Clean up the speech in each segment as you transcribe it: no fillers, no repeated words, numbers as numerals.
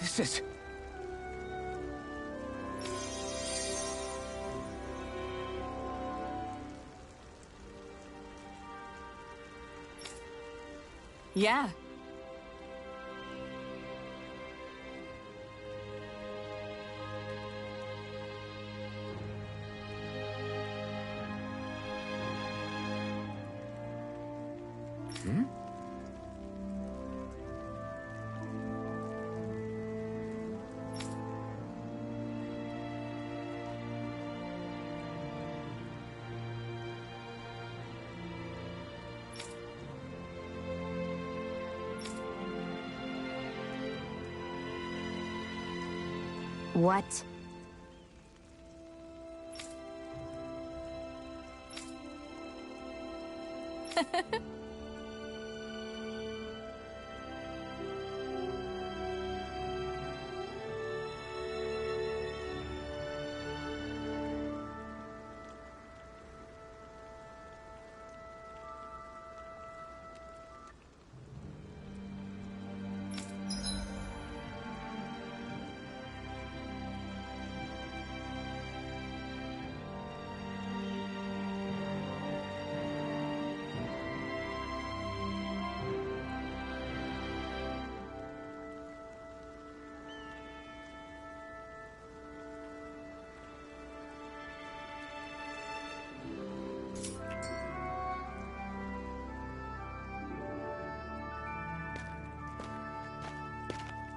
This is... Yeah. Hmm? What?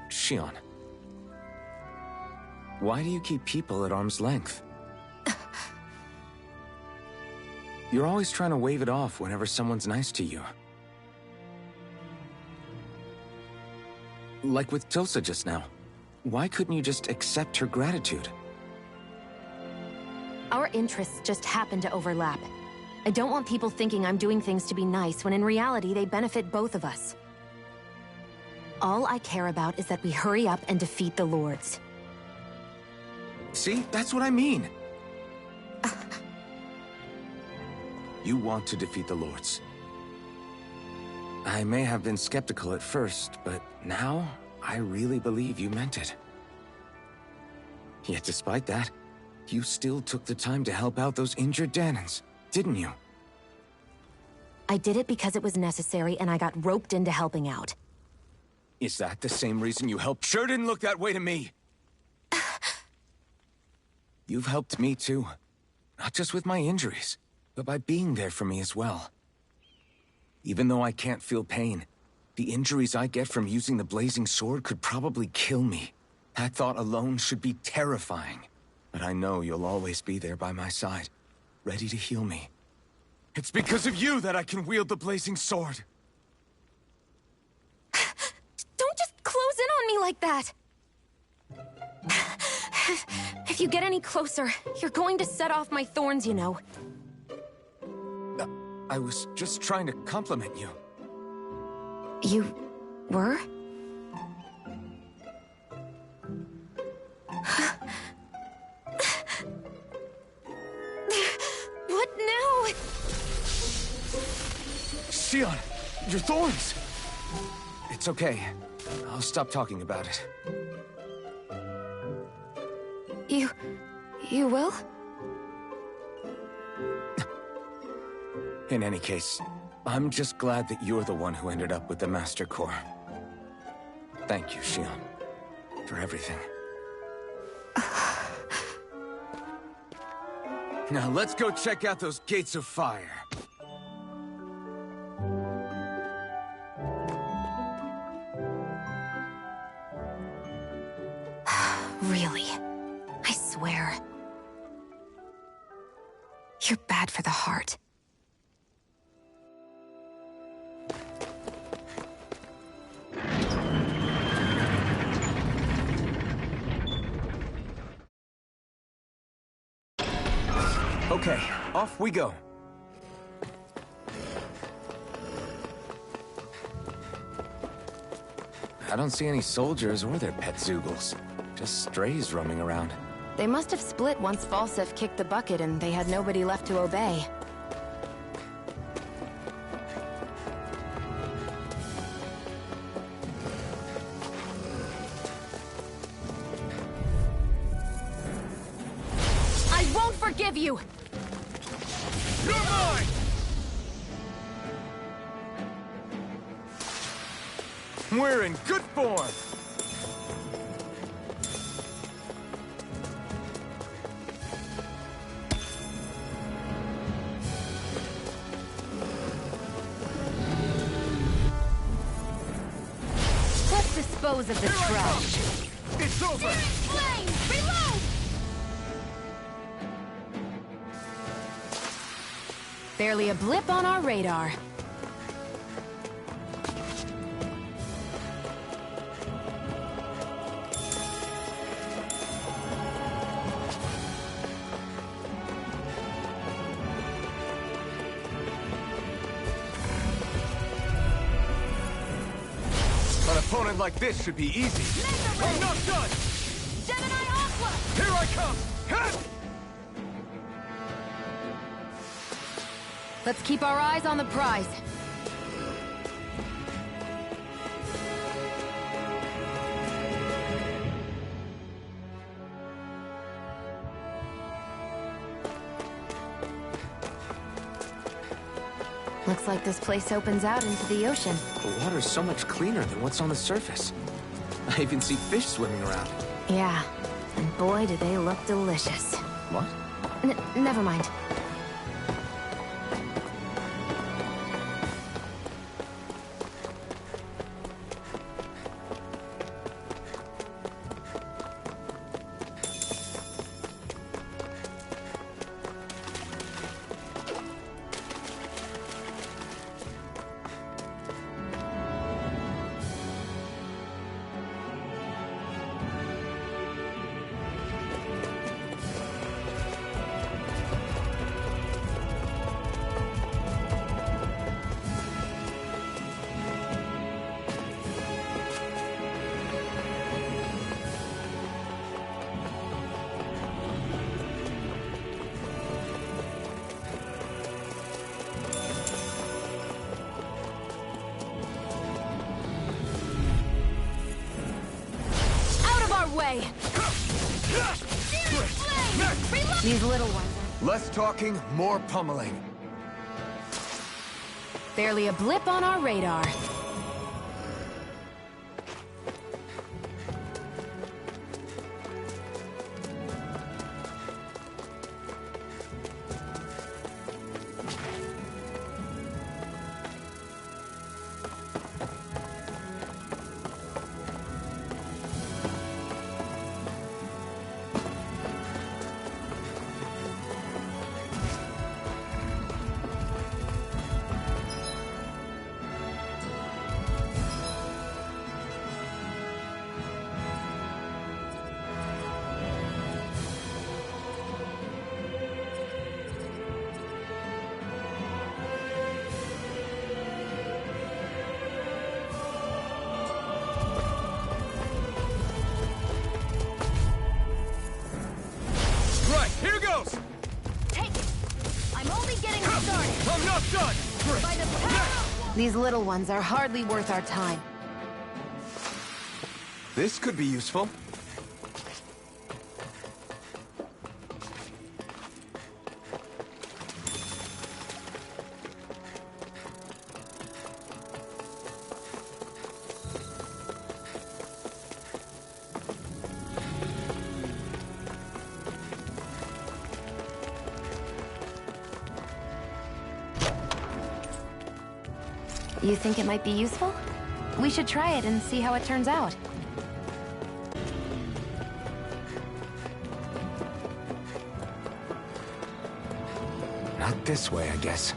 Shion. Why do you keep people at arm's length? You're always trying to wave it off whenever someone's nice to you. Like with Tilsa just now. Why couldn't you just accept her gratitude? Our interests just happen to overlap. I don't want people thinking I'm doing things to be nice when in reality they benefit both of us. All I care about is that we hurry up and defeat the Lords. See? That's what I mean! You want to defeat the Lords. I may have been skeptical at first, but now I really believe you meant it. Yet despite that, you still took the time to help out those injured Danans, didn't you? I did it because it was necessary and I got roped into helping out. Is that the same reason you helped? Sure didn't look that way to me! You've helped me too. Not just with my injuries, but by being there for me as well. Even though I can't feel pain, the injuries I get from using the blazing sword could probably kill me. That thought alone should be terrifying. But I know you'll always be there by my side, ready to heal me. It's because of you that I can wield the blazing sword! Don't just close in on me like that! If you get any closer, you're going to set off my thorns, you know. I was just trying to compliment you. You were? What now? Shion, your thorns! It's okay. I'll stop talking about it. You will? In any case, I'm just glad that you're the one who ended up with the Master Core. Thank you, Shion, for everything. Now let's go check out those gates of fire. Really? I swear. You're bad for the heart. Okay, off we go. I don't see any soldiers or their pet Zoogles. Just strays roaming around. They must have split once Falsif kicked the bucket and they had nobody left to obey. I won't forgive you! You're mine! We're in good form! Let's dispose of the trash. It's over! Flame! Reload! Barely a blip on our radar. An opponent like this should be easy. I'm not done! Gemini Aqua! Here I come! Ha! Let's keep our eyes on the prize. Looks like this place opens out into the ocean. The water's so much cleaner than what's on the surface. I even see fish swimming around. Yeah, and boy do they look delicious. What? Never mind. Way. These little ones. Less talking, more pummeling. Barely a blip on our radar. Here goes! Take it! I'm only getting started! I'm not done! By the power! These little ones are hardly worth our time. This could be useful. You think it might be useful? We should try it and see how it turns out. Not this way, I guess.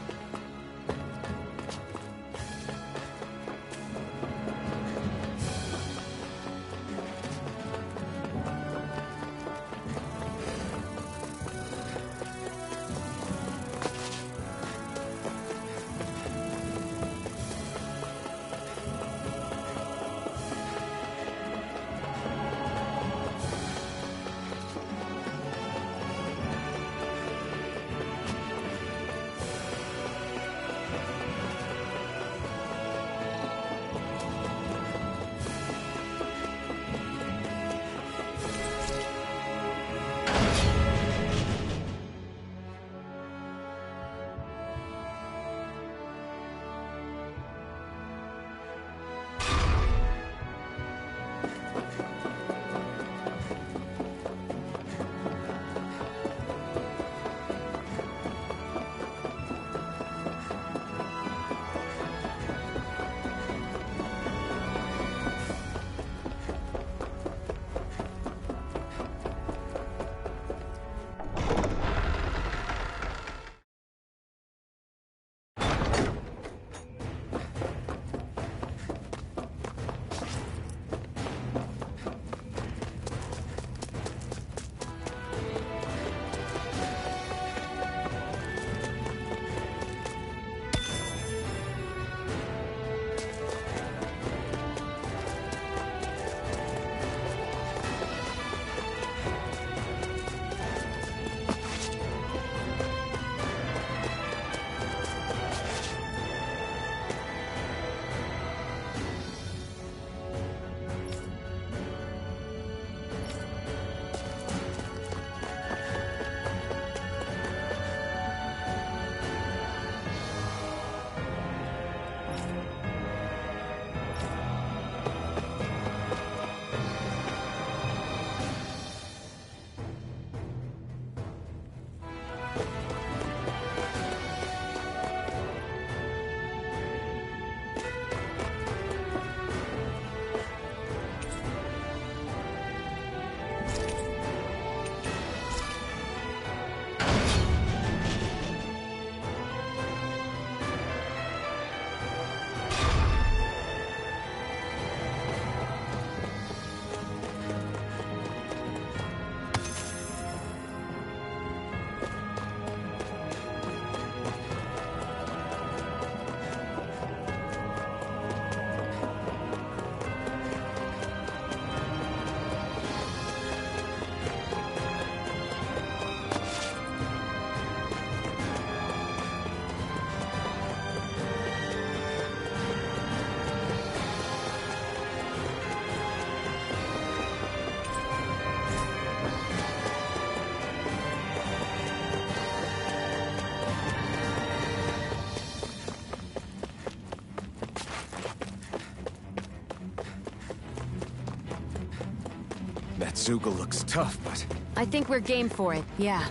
Zoogle looks tough, but... I think we're game for it, yeah.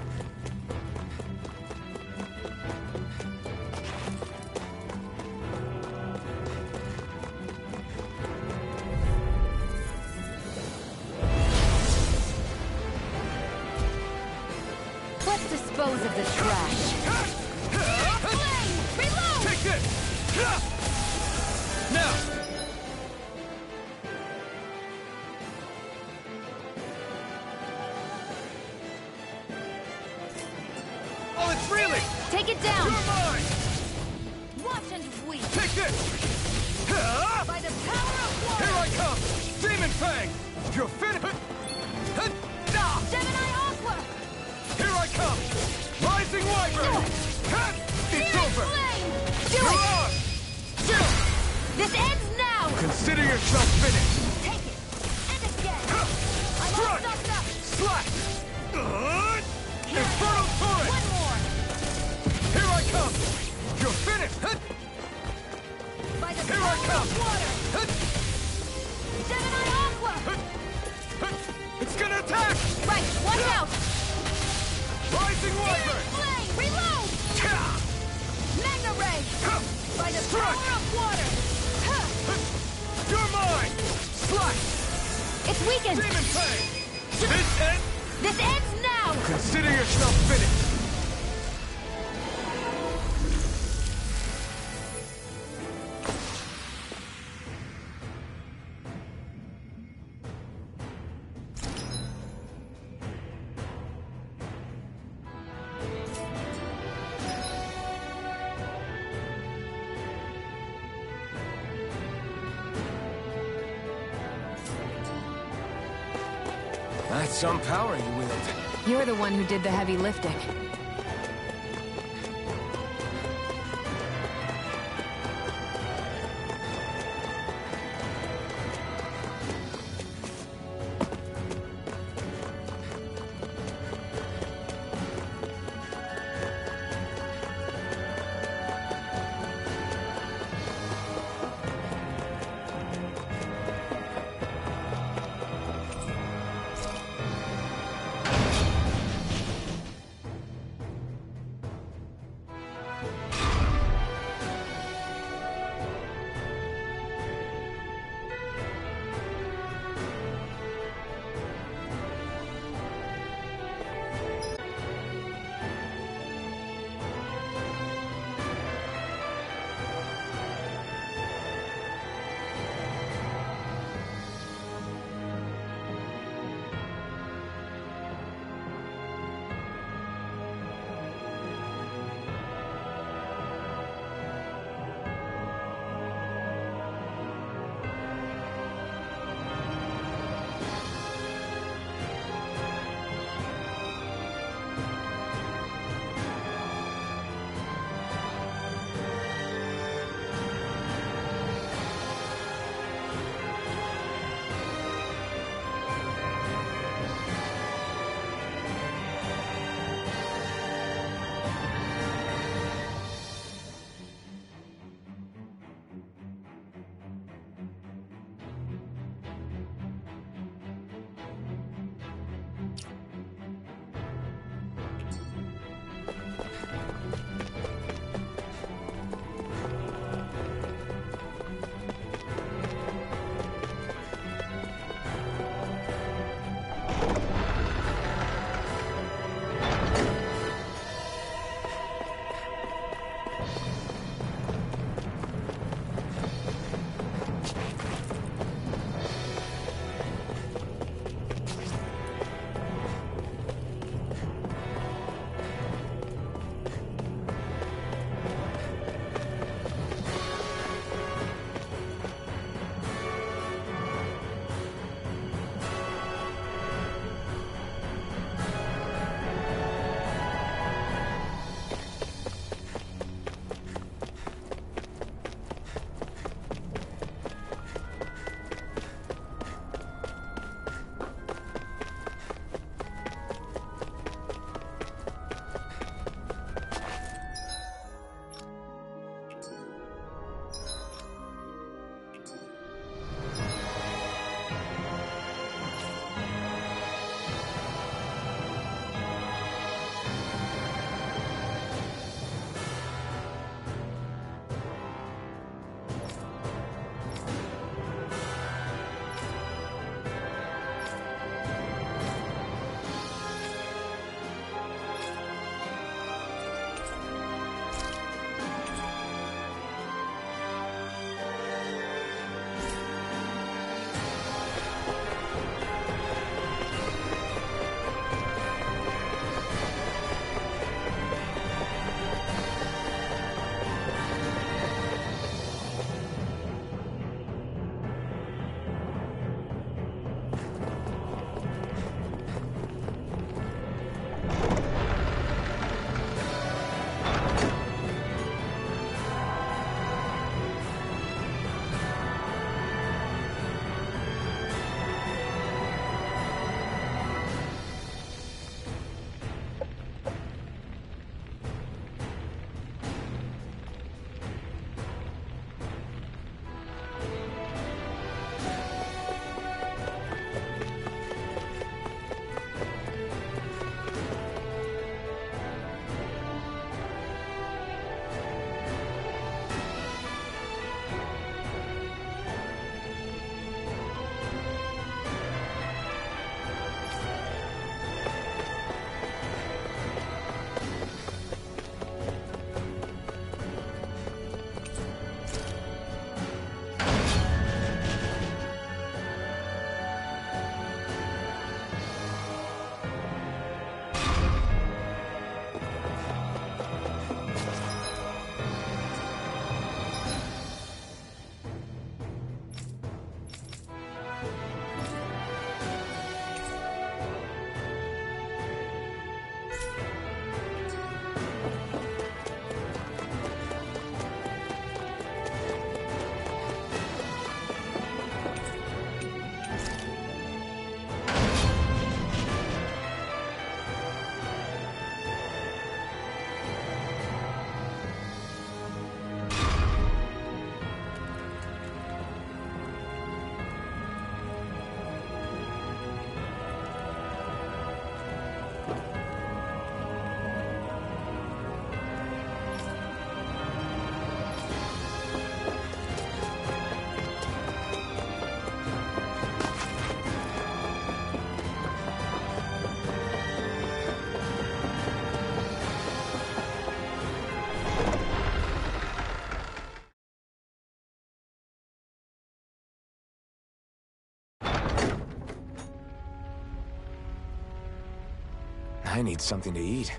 Let's dispose of the trash. Reload! Take this! Now! Oh, it's reeling! Take it down! You're mine! Watch and weep! Take this! By the power of water! Here I come! Demon Fang! You're finished! Gemini Aqua! Here I come! Rising Wyvern! It's over! Flame! Do You're it! on! Chill! This ends now! Consider yourself finished! Take it! And again! I'm all Strike! sucked up! Slash! Infernal Torrent! One more! Here I come! You're finished! By the Here I power come! of water! Gemini Aqua! It's gonna attack! Right, watch out! Rising Wyvern! Flame! Reload! Magna Ray! By the Strike! power of water! You're mine! Slash! It's weakened! Demon Fang! This ends! This ends now! Consider yourself finished! That's some power you wield. You're the one who did the heavy lifting. I need something to eat.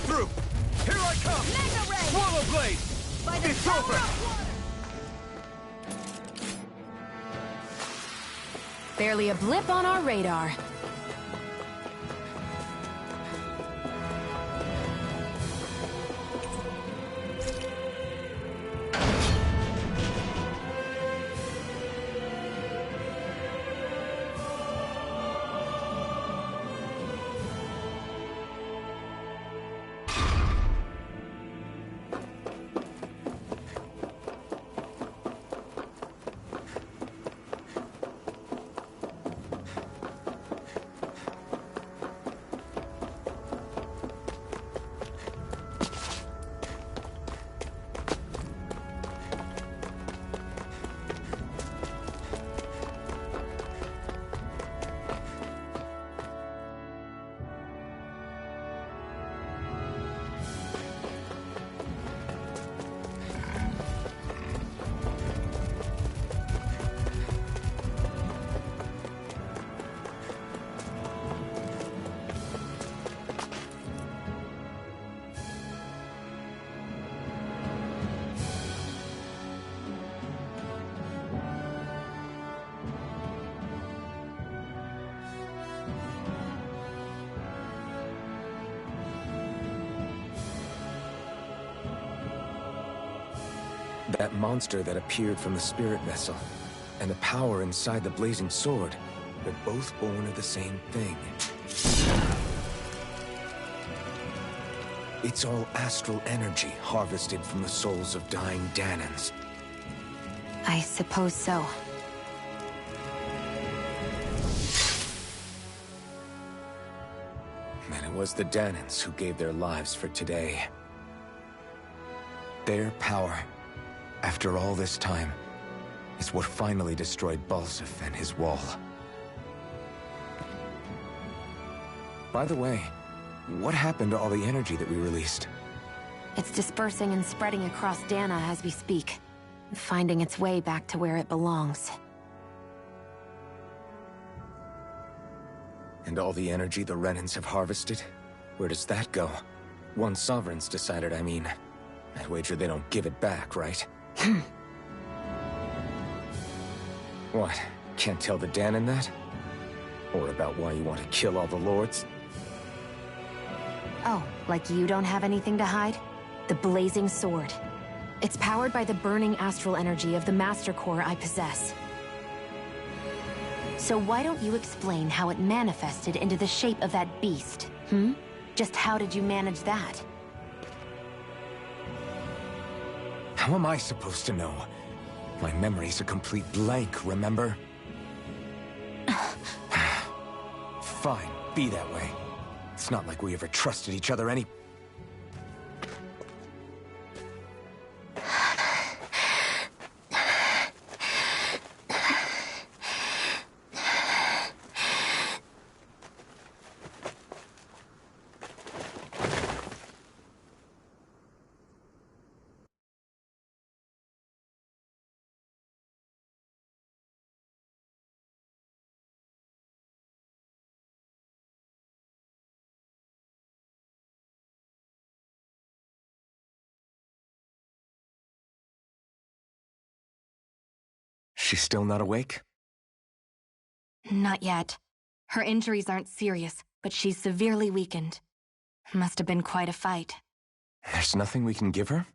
Through! Here I come! Mega Ray! Swallow Blade! By the It's power over! of water! Barely a blip on our radar. That monster that appeared from the spirit vessel, and the power inside the blazing sword, they're both born of the same thing. It's all astral energy harvested from the souls of dying Danans. I suppose so. And it was the Danans who gave their lives for today. Their power, after all this time, is what finally destroyed Balseph and his wall. By the way, what happened to all the energy that we released? It's dispersing and spreading across Dana as we speak, finding its way back to where it belongs. And all the energy the Renans have harvested? Where does that go? Once Sovereign's decided, I mean. I wager they don't give it back, right? What? Can't tell the Danan that? Or about why you want to kill all the lords? Oh, like you don't have anything to hide? The blazing sword. It's powered by the burning astral energy of the Master Core I possess. So why don't you explain how it manifested into the shape of that beast, Just how did you manage that? How am I supposed to know? My memory's a complete blank, remember? Fine, be that way. It's not like we ever trusted each other any... She's still not awake? Not yet. Her injuries aren't serious, but she's severely weakened. Must have been quite a fight. There's nothing we can give her?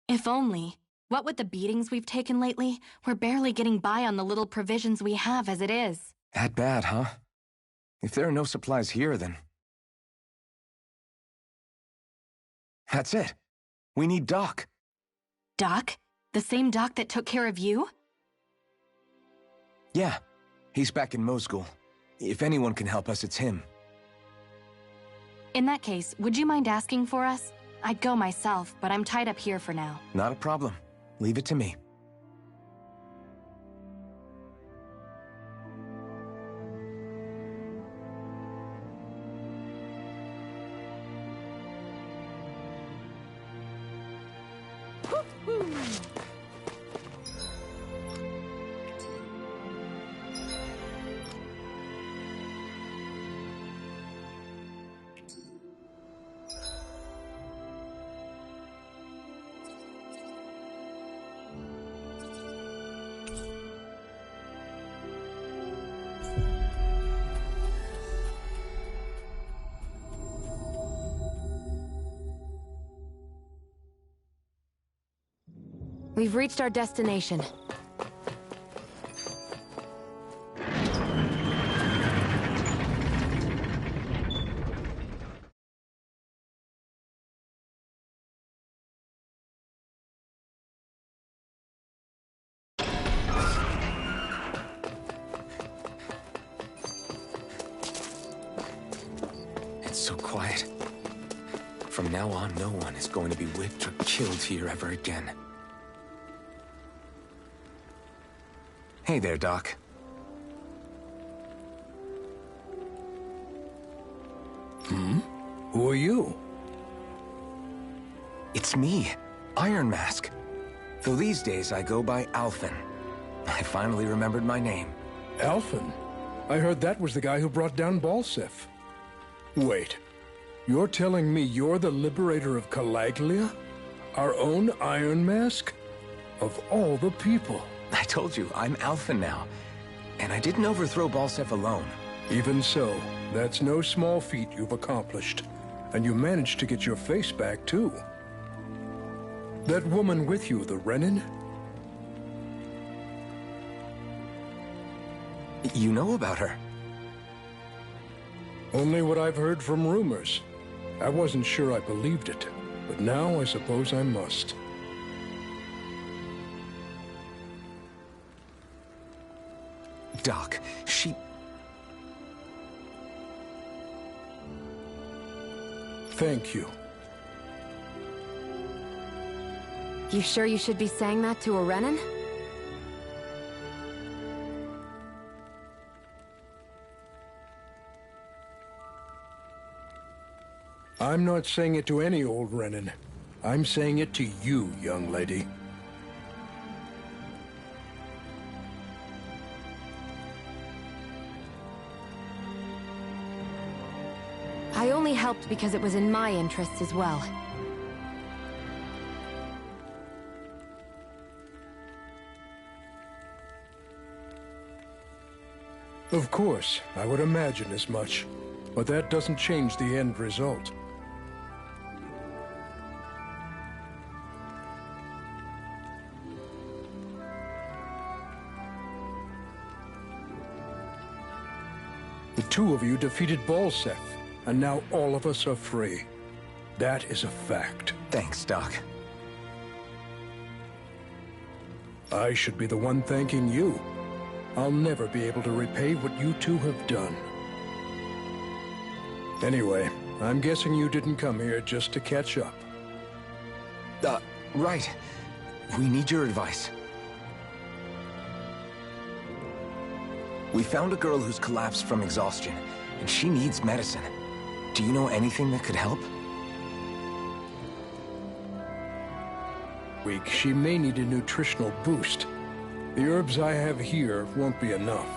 If only. What with the beatings we've taken lately, we're barely getting by on the little provisions we have as it is. That bad, huh? If there are no supplies here, then... That's it. We need Doc. Doc? The same Doc that took care of you? Yeah. He's back in Mosgul. If anyone can help us, it's him. In that case, would you mind asking for us? I'd go myself, but I'm tied up here for now. Not a problem. Leave it to me. We've reached our destination. It's so quiet. From now on, no one is going to be whipped or killed here ever again. Hey there, Doc. Who are you? It's me, Iron Mask. Though these days I go by Alphen. I finally remembered my name. Alphen? I heard that was the guy who brought down Balseph. Wait, you're telling me you're the liberator of Calaglia? Our own Iron Mask? Of all the people. I told you, I'm Alphen now. And I didn't overthrow Balseph alone. Even so, that's no small feat you've accomplished. And you managed to get your face back, too. That woman with you, the Renin? You know about her? Only what I've heard from rumors. I wasn't sure I believed it, but now I suppose I must. Doc, she... Thank you. You sure you should be saying that to a Renin? I'm not saying it to any old Renin. I'm saying it to you, young lady. I only helped because it was in my interests as well. Of course, I would imagine as much. But that doesn't change the end result. The two of you defeated Balseph, and now all of us are free. That is a fact. Thanks, Doc. I should be the one thanking you. I'll never be able to repay what you two have done. Anyway, I'm guessing you didn't come here just to catch up. Right. We need your advice. We found a girl who's collapsed from exhaustion, and she needs medicine. Do you know anything that could help? Weak, she may need a nutritional boost. The herbs I have here won't be enough.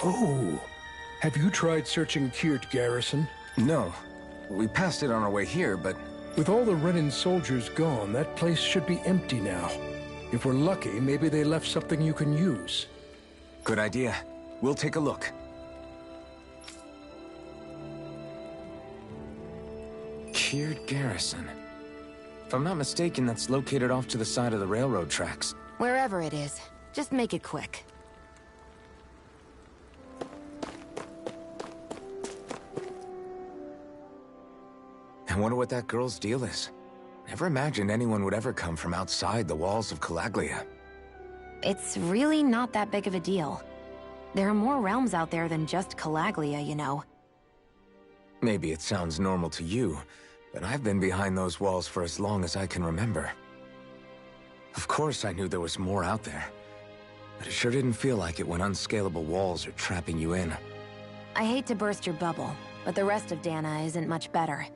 Oh, have you tried searching Kirt Garrison? No. We passed it on our way here, but... With all the Renin soldiers gone, that place should be empty now. If we're lucky, maybe they left something you can use. Good idea. We'll take a look. Kirt Garrison. If I'm not mistaken, that's located off to the side of the railroad tracks. Wherever it is, just make it quick. I wonder what that girl's deal is. Never imagined anyone would ever come from outside the walls of Calaglia. It's really not that big of a deal. There are more realms out there than just Calaglia, you know. Maybe it sounds normal to you, but I've been behind those walls for as long as I can remember. Of course I knew there was more out there, but it sure didn't feel like it when unscalable walls are trapping you in. I hate to burst your bubble, but the rest of Dana isn't much better.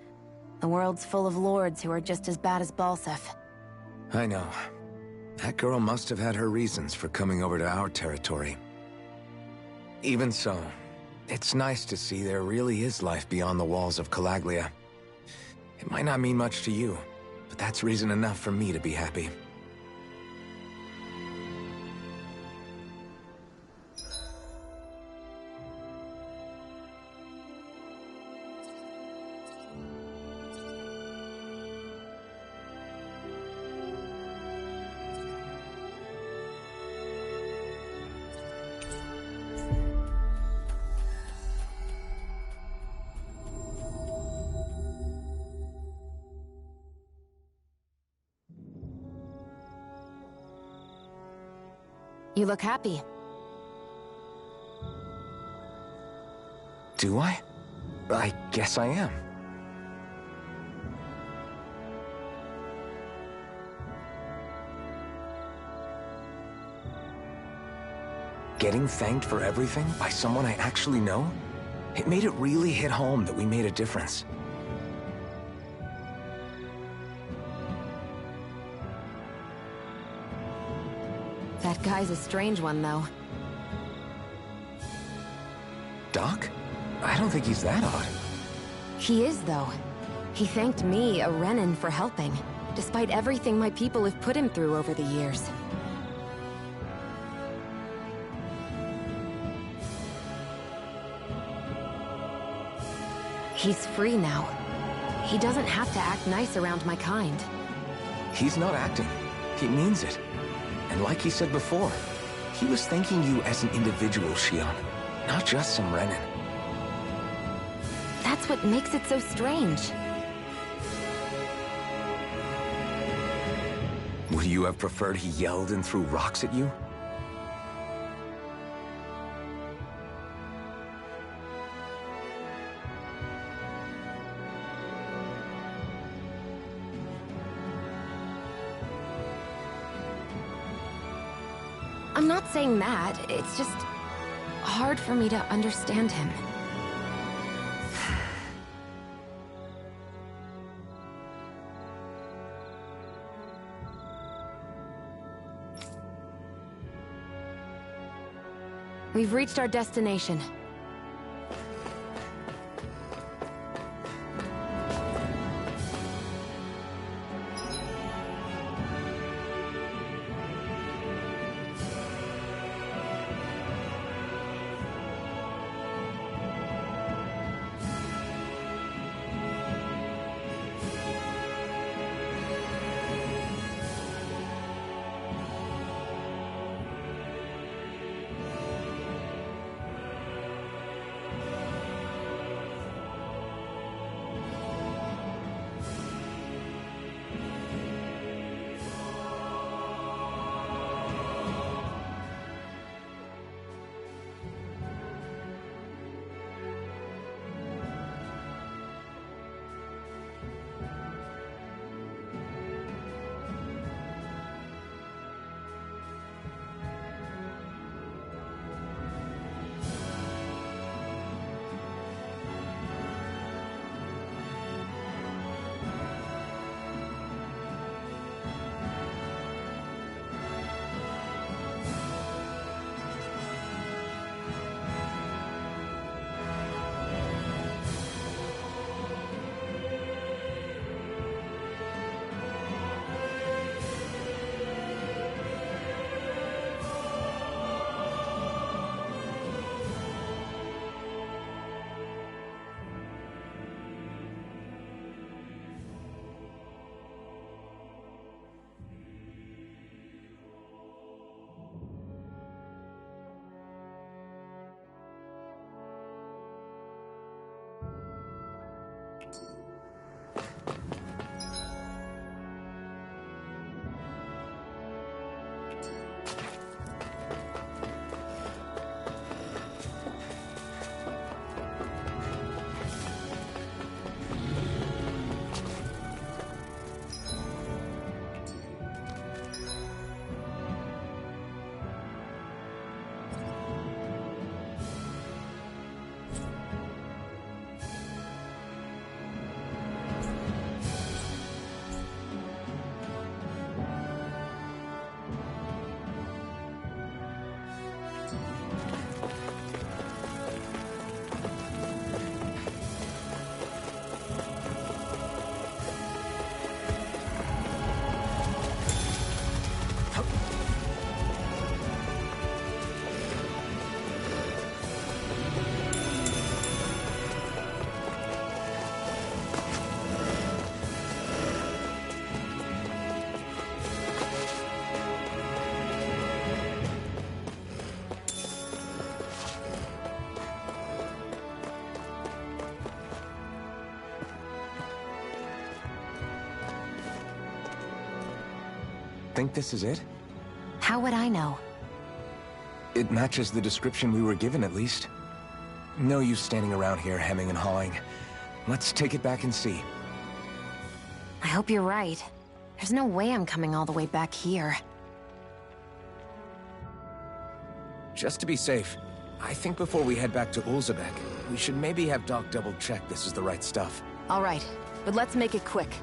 The world's full of lords who are just as bad as Balseph. I know. That girl must have had her reasons for coming over to our territory. Even so, it's nice to see there really is life beyond the walls of Calaglia. It might not mean much to you, but that's reason enough for me to be happy. You look happy. Do I? I guess I am. Getting thanked for everything by someone I actually know? It made it really hit home that we made a difference. That guy's a strange one, though. Doc? I don't think he's that odd. He is, though. He thanked me, a Renin, for helping, despite everything my people have put him through over the years. He's free now. He doesn't have to act nice around my kind. He's not acting. He means it. And like he said before, he was thanking you as an individual, Shion, not just some Renin. That's what makes it so strange. Would you have preferred he yelled and threw rocks at you? I'm not saying that. It's just hard for me to understand him. We've reached our destination. Think this is it? How would I know? It matches the description we were given, at least. No use standing around here hemming and hawing. Let's take it back and see. I hope you're right. There's no way I'm coming all the way back here. Just to be safe, I think before we head back to Ulzebek, we should maybe have Doc double-check this is the right stuff. All right, but let's make it quick.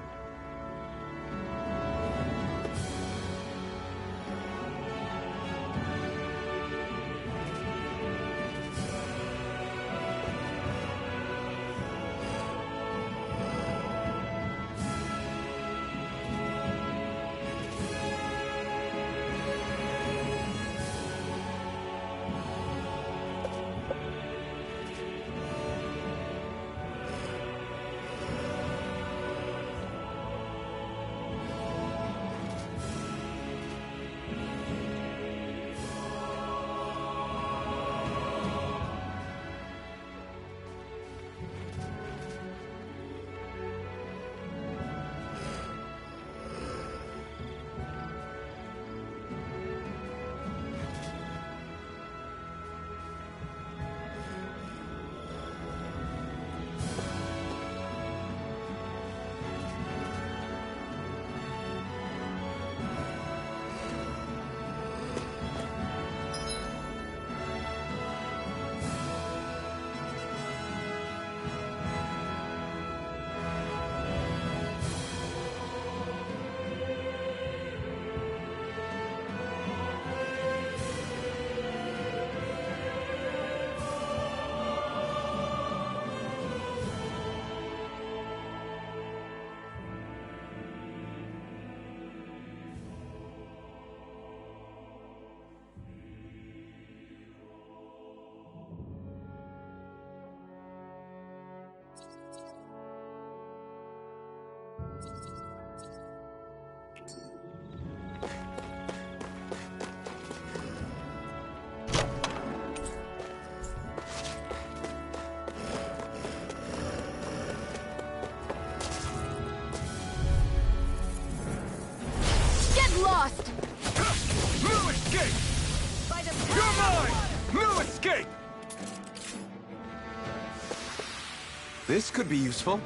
This could be useful.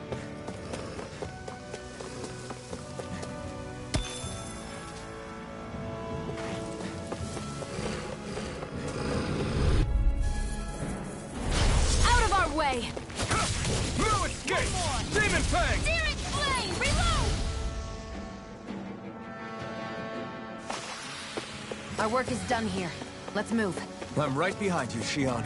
Out of our way! No escape! Demon Fang! Searing flame! Reload! Our work is done here. Let's move. I'm right behind you, Shion.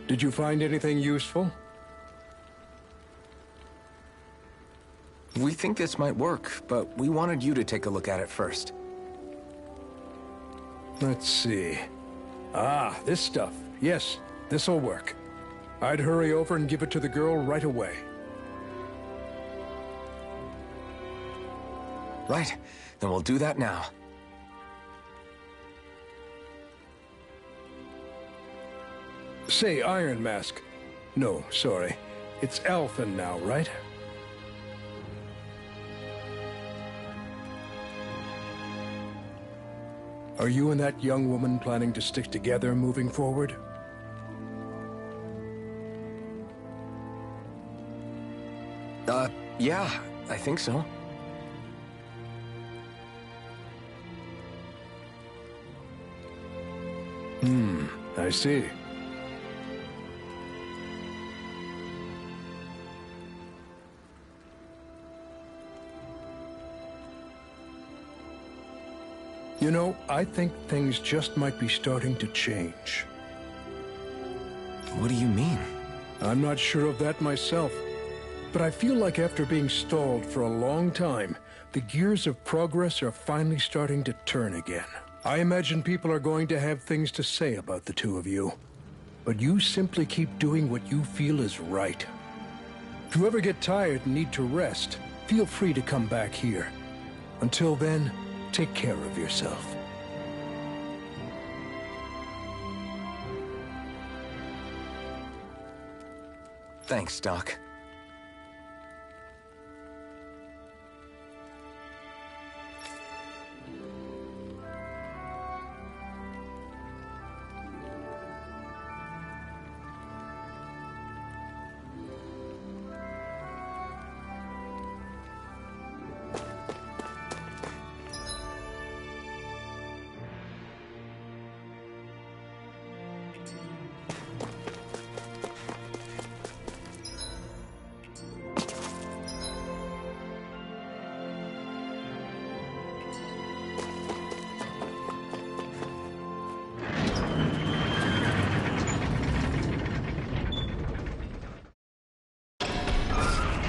Did you find anything useful? We think this might work, but we wanted you to take a look at it first. Let's see. Ah, this stuff. Yes, this'll work. I'd hurry over and give it to the girl right away. Right, then we'll do that now. Say, Iron Mask. No, sorry. It's Alphen now, right? Are you and that young woman planning to stick together moving forward? Yeah, I think so. I see. You know, I think things just might be starting to change. What do you mean? I'm not sure of that myself, but I feel like after being stalled for a long time, the gears of progress are finally starting to turn again. I imagine people are going to have things to say about the two of you, but you simply keep doing what you feel is right. If you ever get tired and need to rest, feel free to come back here. Until then, take care of yourself. Thanks, Doc.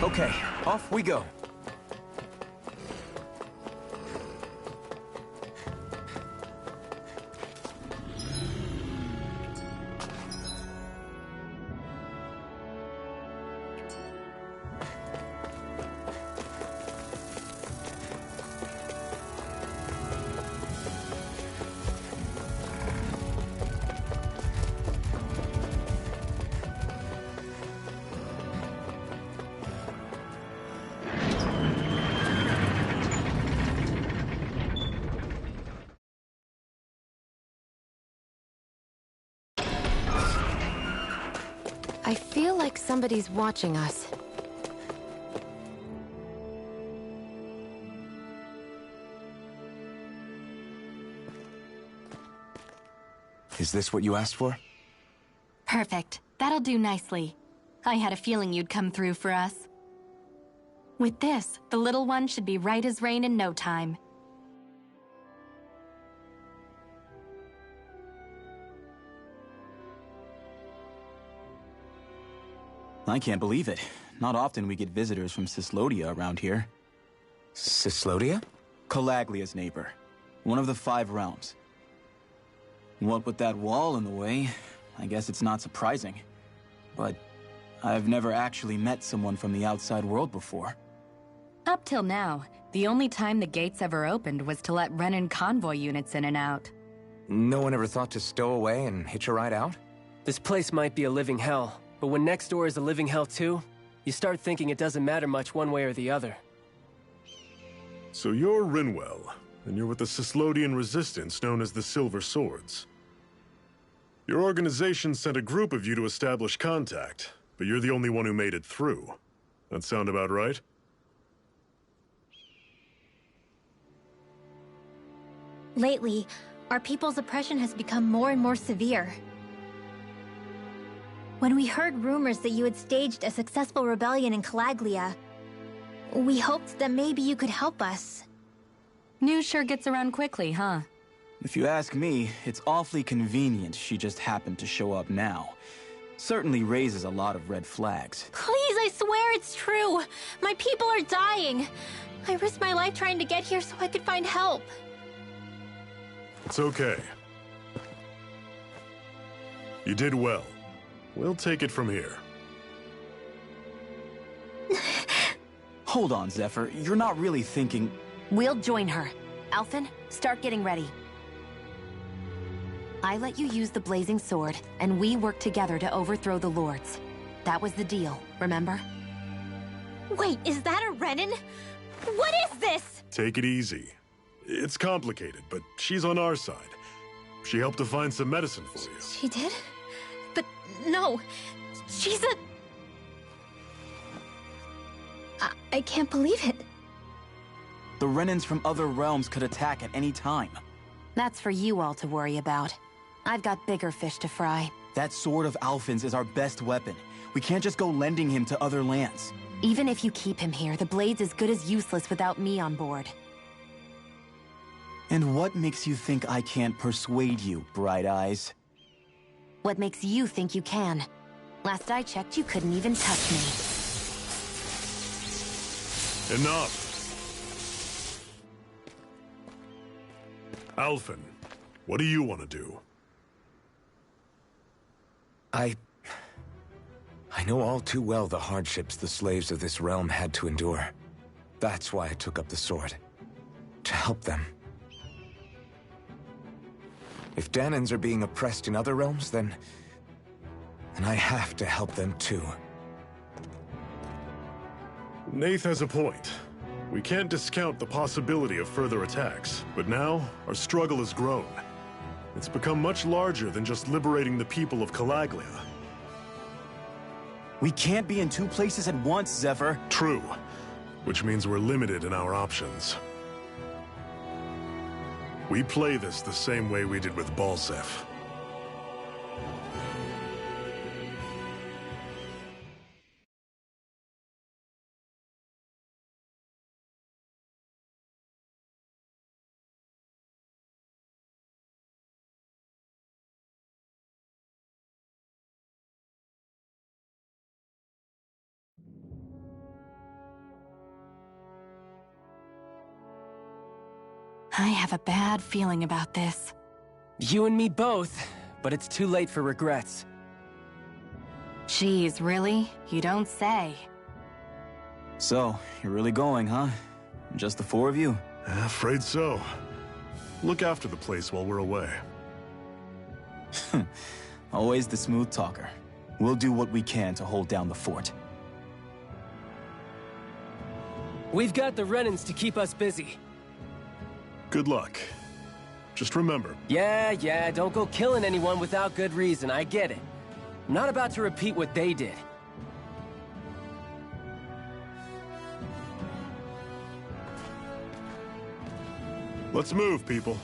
Okay, off we go. I feel like somebody's watching us. Is this what you asked for? Perfect. That'll do nicely. I had a feeling you'd come through for us. With this, the little one should be right as rain in no time. I can't believe it. Not often we get visitors from Cyslodia around here. Cyslodia? Calaglia's neighbor. One of the 5 realms. What with that wall in the way, I guess it's not surprising. But I've never actually met someone from the outside world before. Up till now, the only time the gates ever opened was to let Renan convoy units in and out. No one ever thought to stow away and hitch a ride out? This place might be a living hell, but when next door is a living hell too, you start thinking it doesn't matter much one way or the other. So you're Rinwell, and you're with the Cyslodian resistance known as the Silver Swords. Your organization sent a group of you to establish contact, but you're the only one who made it through. That sound about right? Lately, our people's oppression has become more and more severe. When we heard rumors that you had staged a successful rebellion in Calaglia, we hoped that maybe you could help us. News sure gets around quickly, huh? If you ask me, it's awfully convenient she just happened to show up now. Certainly raises a lot of red flags. Please, I swear it's true! My people are dying! I risked my life trying to get here so I could find help. It's okay. You did well. We'll take it from here. Hold on, Zephyr. You're not really thinking... We'll join her. Alphen, start getting ready. I let you use the blazing sword, and we worked together to overthrow the lords. That was the deal, remember? Wait, is that a Renan? What is this? Take it easy. It's complicated, but she's on our side. She helped to find some medicine for you. She did? But no, she's a... I can't believe it. The Renans from other realms could attack at any time. That's for you all to worry about. I've got bigger fish to fry. That sword of Alphen's is our best weapon. We can't just go lending him to other lands. Even if you keep him here, the blade's as good as useless without me on board. And what makes you think I can't persuade you, Bright Eyes? What makes you think you can? Last I checked, you couldn't even touch me. Enough! Alphen, what do you want to do? I know all too well the hardships the slaves of this realm had to endure. That's why I took up the sword. To help them. If Danans are being oppressed in other realms, then I have to help them too. Nath has a point. We can't discount the possibility of further attacks, but now our struggle has grown. It's become much larger than just liberating the people of Calaglia. We can't be in 2 places at once, Zephyr. True, which means we're limited in our options. We play this the same way we did with Balseph. I have a bad feeling about this. You and me both, but it's too late for regrets. Jeez, really? You don't say. So, you're really going, huh? Just the 4 of you? Afraid so. Look after the place while we're away. Always the smooth talker. We'll do what we can to hold down the fort. We've got the Renans to keep us busy. Good luck. Just remember... Yeah, don't go killing anyone without good reason, I get it. I'm not about to repeat what they did. Let's move, people.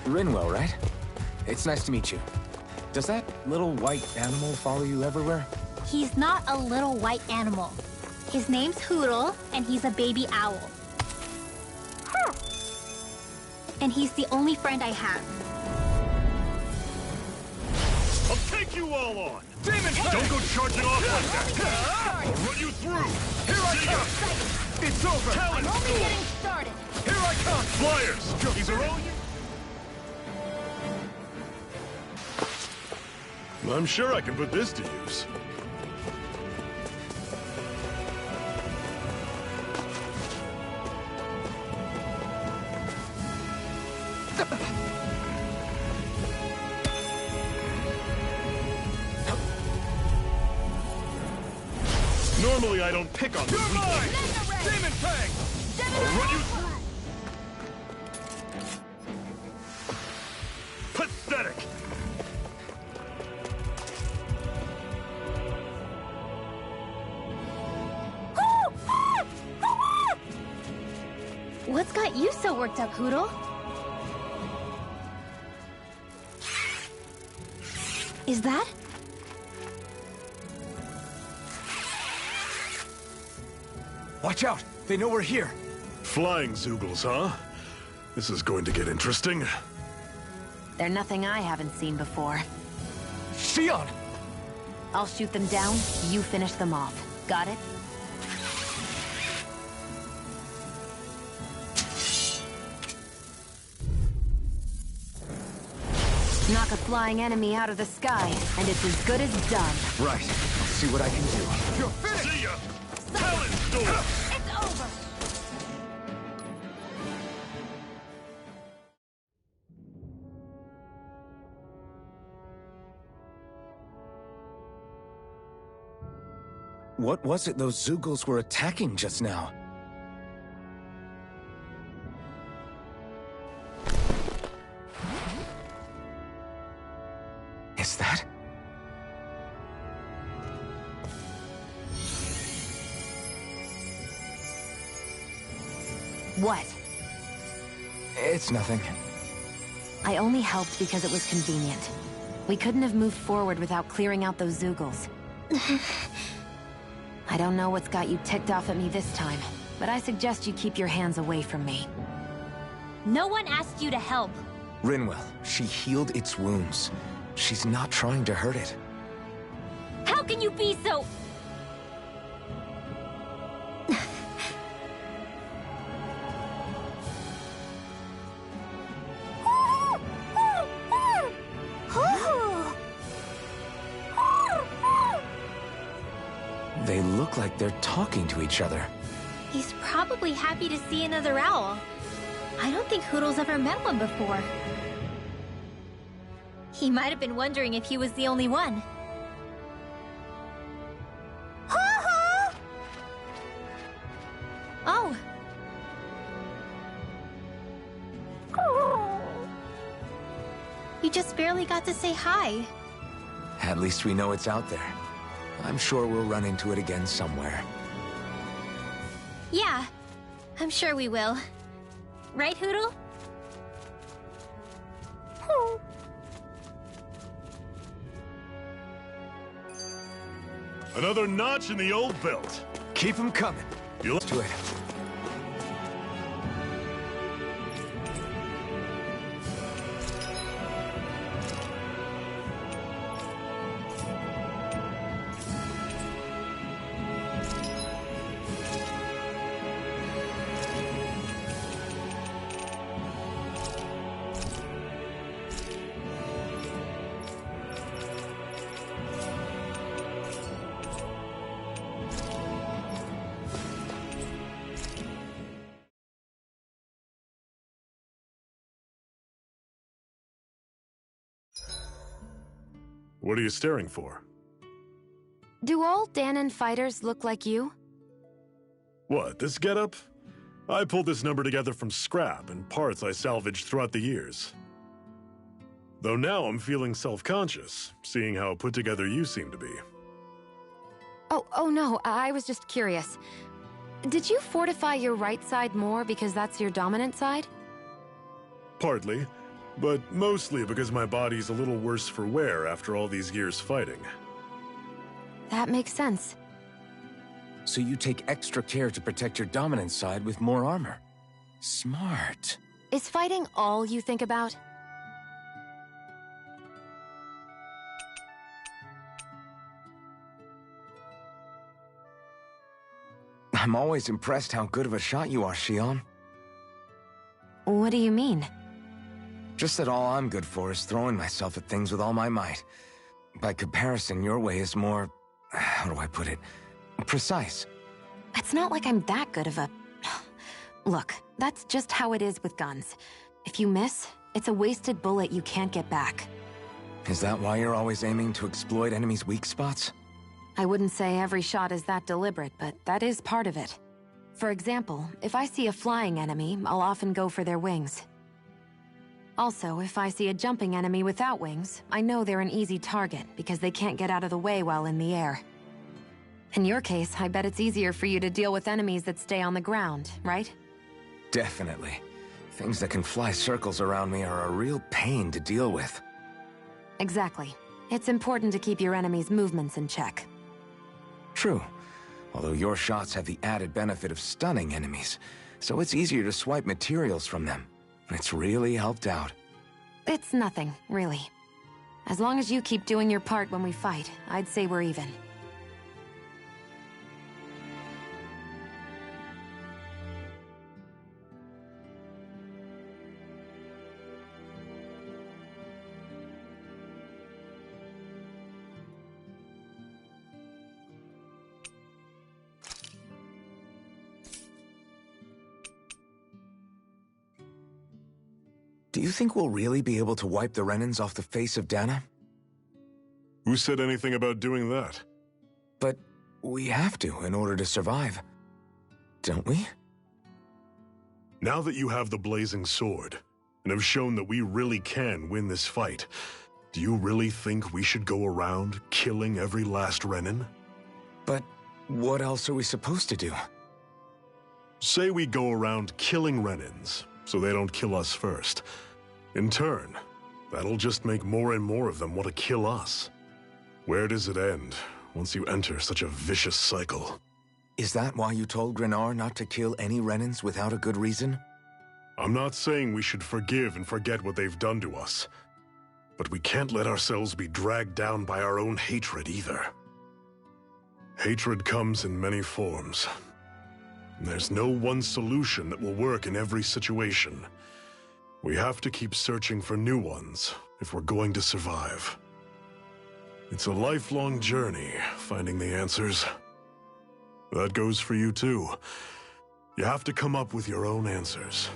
Rinwell, right? It's nice to meet you. Does that little white animal follow you everywhere? He's not a little white animal. His name's Hootle, and he's a baby owl. And he's the only friend I have. I'll take you all on! Demon Fang! Don't go charging off like that! I'll run you through! Here I See come! ya. It's over! Talent Only storm! getting started. Here I come! Flyers! These are all you... I'm sure I can put this to use. Normally I don't pick on the You're weak. mine! Demon Fang! I'll run you through! Pathetic! What's got you so worked up, Hootle? Is that? Watch out! They know we're here! Flying Zoogles, huh? This is going to get interesting. They're nothing I haven't seen before. Shion! I'll shoot them down, you finish them off. Got it? Knock a flying enemy out of the sky, and it's as good as done. Right. I'll see what I can do. You're finished! See ya! Talent storm! It's over. What was it those Zoogles were attacking just now? Is that? What? It's nothing. I only helped because it was convenient. We couldn't have moved forward without clearing out those Zoogles. I don't know what's got you ticked off at me this time, but I suggest you keep your hands away from me. No one asked you to help. Rinwell, she healed its wounds. She's not trying to hurt it. How can you be so... They look like they're talking to each other. He's probably happy to see another owl. I don't think Hootle's ever met one before. He might have been wondering if he was the only one. Oh. You just barely got to say hi. At least we know it's out there. I'm sure we'll run into it again somewhere. Yeah, I'm sure we will. Right, Hootle? Another notch in the old belt. Keep them coming. You'll Do it. What are you staring for? Do all Danon fighters look like you? What, this getup? I pulled this number together from scrap and parts I salvaged throughout the years. Though now I'm feeling self-conscious, seeing how put together you seem to be. Oh no, I was just curious. Did you fortify your right side more because that's your dominant side? Partly. But mostly because my body's a little worse for wear after all these years fighting. That makes sense. So you take extra care to protect your dominant side with more armor. Smart. Is fighting all you think about? I'm always impressed how good of a shot you are, Shion. What do you mean? Just that all I'm good for is throwing myself at things with all my might. By comparison, your way is more... how do I put it? Precise. It's not like I'm that good of a... Look, that's just how it is with guns. If you miss, it's a wasted bullet you can't get back. Is that why you're always aiming to exploit enemies' weak spots? I wouldn't say every shot is that deliberate, but that is part of it. For example, if I see a flying enemy, I'll often go for their wings. Also, if I see a jumping enemy without wings, I know they're an easy target because they can't get out of the way while in the air. In your case, I bet it's easier for you to deal with enemies that stay on the ground, right? Definitely. Things that can fly circles around me are a real pain to deal with. Exactly. It's important to keep your enemy's movements in check. True. Although your shots have the added benefit of stunning enemies, so it's easier to swipe materials from them. It's really helped out. It's nothing, really. As long as you keep doing your part when we fight, I'd say we're even. Do you think we'll really be able to wipe the Renans off the face of Dana? Who said anything about doing that? But we have to in order to survive. Don't we? Now that you have the blazing sword, and have shown that we really can win this fight, do you really think we should go around killing every last Renan? But what else are we supposed to do? Say we go around killing Renans, so they don't kill us first. In turn, that'll just make more and more of them want to kill us. Where does it end once you enter such a vicious cycle? Is that why you told Grenar not to kill any Renans without a good reason? I'm not saying we should forgive and forget what they've done to us, but we can't let ourselves be dragged down by our own hatred either. Hatred comes in many forms. There's no one solution that will work in every situation. We have to keep searching for new ones if we're going to survive. It's a lifelong journey, finding the answers. That goes for you too. You have to come up with your own answers.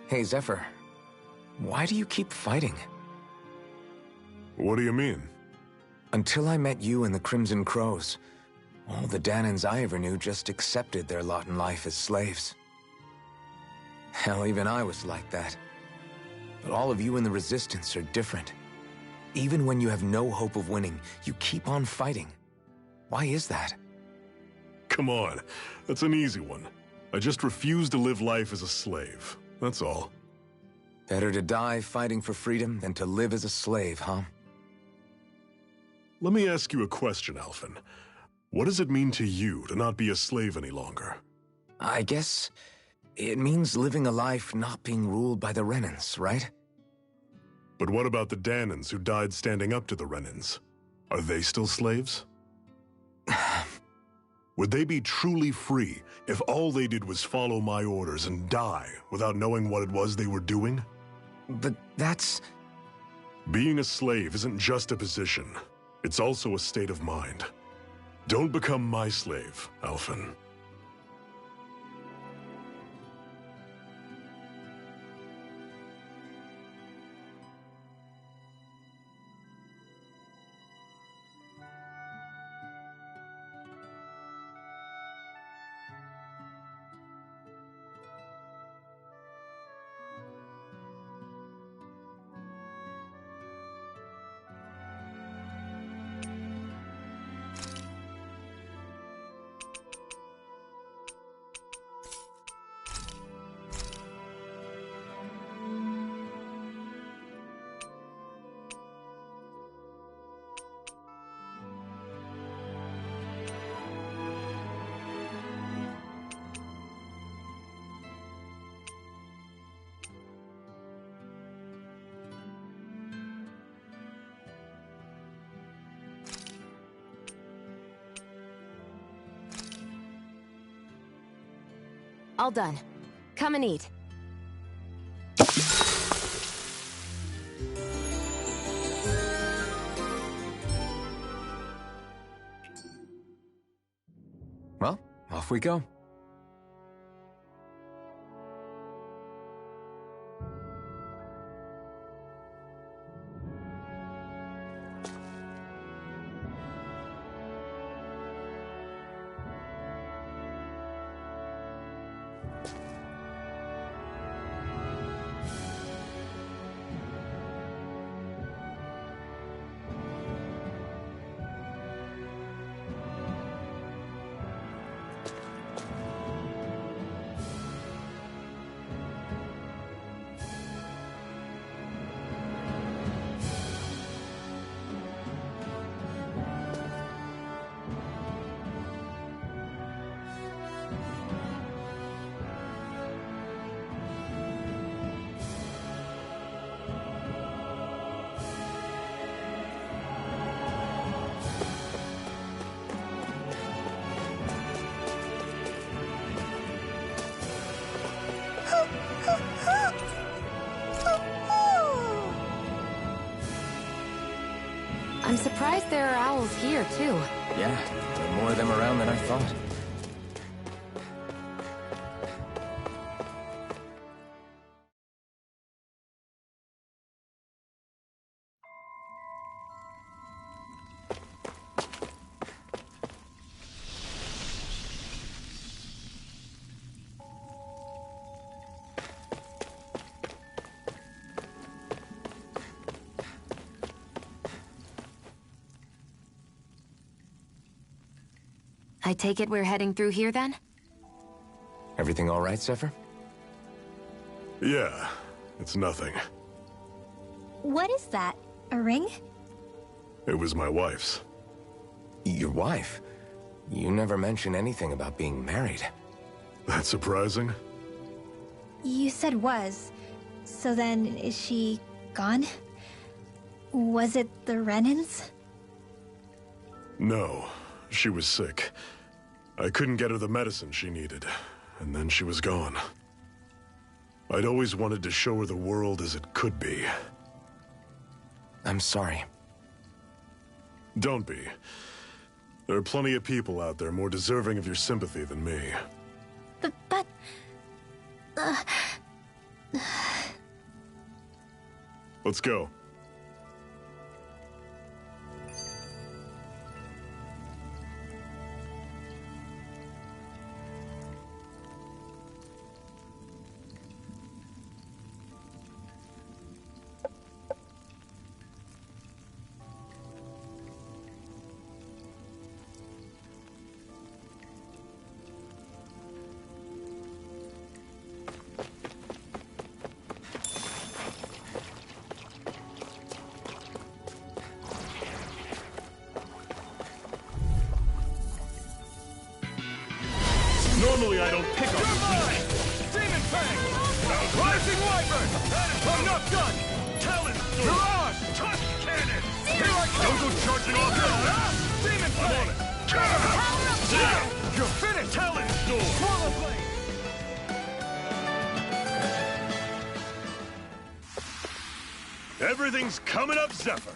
Hey, Zephyr. Why do you keep fighting? What do you mean? Until I met you and the Crimson Crows, all the Danans I ever knew just accepted their lot in life as slaves. Hell, even I was like that. But all of you in the Resistance are different. Even when you have no hope of winning, you keep on fighting. Why is that? Come on, that's an easy one. I just refuse to live life as a slave. That's all. Better to die fighting for freedom than to live as a slave, huh? Let me ask you a question, Alphen. What does it mean to you to not be a slave any longer? I guess it means living a life not being ruled by the Renans, right? But what about the Danans who died standing up to the Renans? Are they still slaves? Would they be truly free if all they did was follow my orders and die without knowing what it was they were doing? But that's... Being a slave isn't just a position. It's also a state of mind. Don't become my slave, Alphen. All done. Come and eat. Well, off we go. I'm surprised there are owls here, too. Yeah, there are more of them around than I thought. I take it we're heading through here, then? Everything all right, Zephyr? Yeah, it's nothing. What is that? A ring? It was my wife's. Your wife? You never mentioned anything about being married. That's surprising? You said was. So then, is she gone? Was it the Renans? No, she was sick. I couldn't get her the medicine she needed, and then she was gone. I'd always wanted to show her the world as it could be. I'm sorry. Don't be. There are plenty of people out there more deserving of your sympathy than me. But... Let's go. Normally I don't pick up weak. Demon Fang! Rising Wyvern! I'm not done! Talon Storm! Mirage! Tusk Cannon! Here I come! Don't go charging off! Demon Fang! Power up! You're finished! Talon Storm! Swallow Blade! Everything's coming up, Zephyr!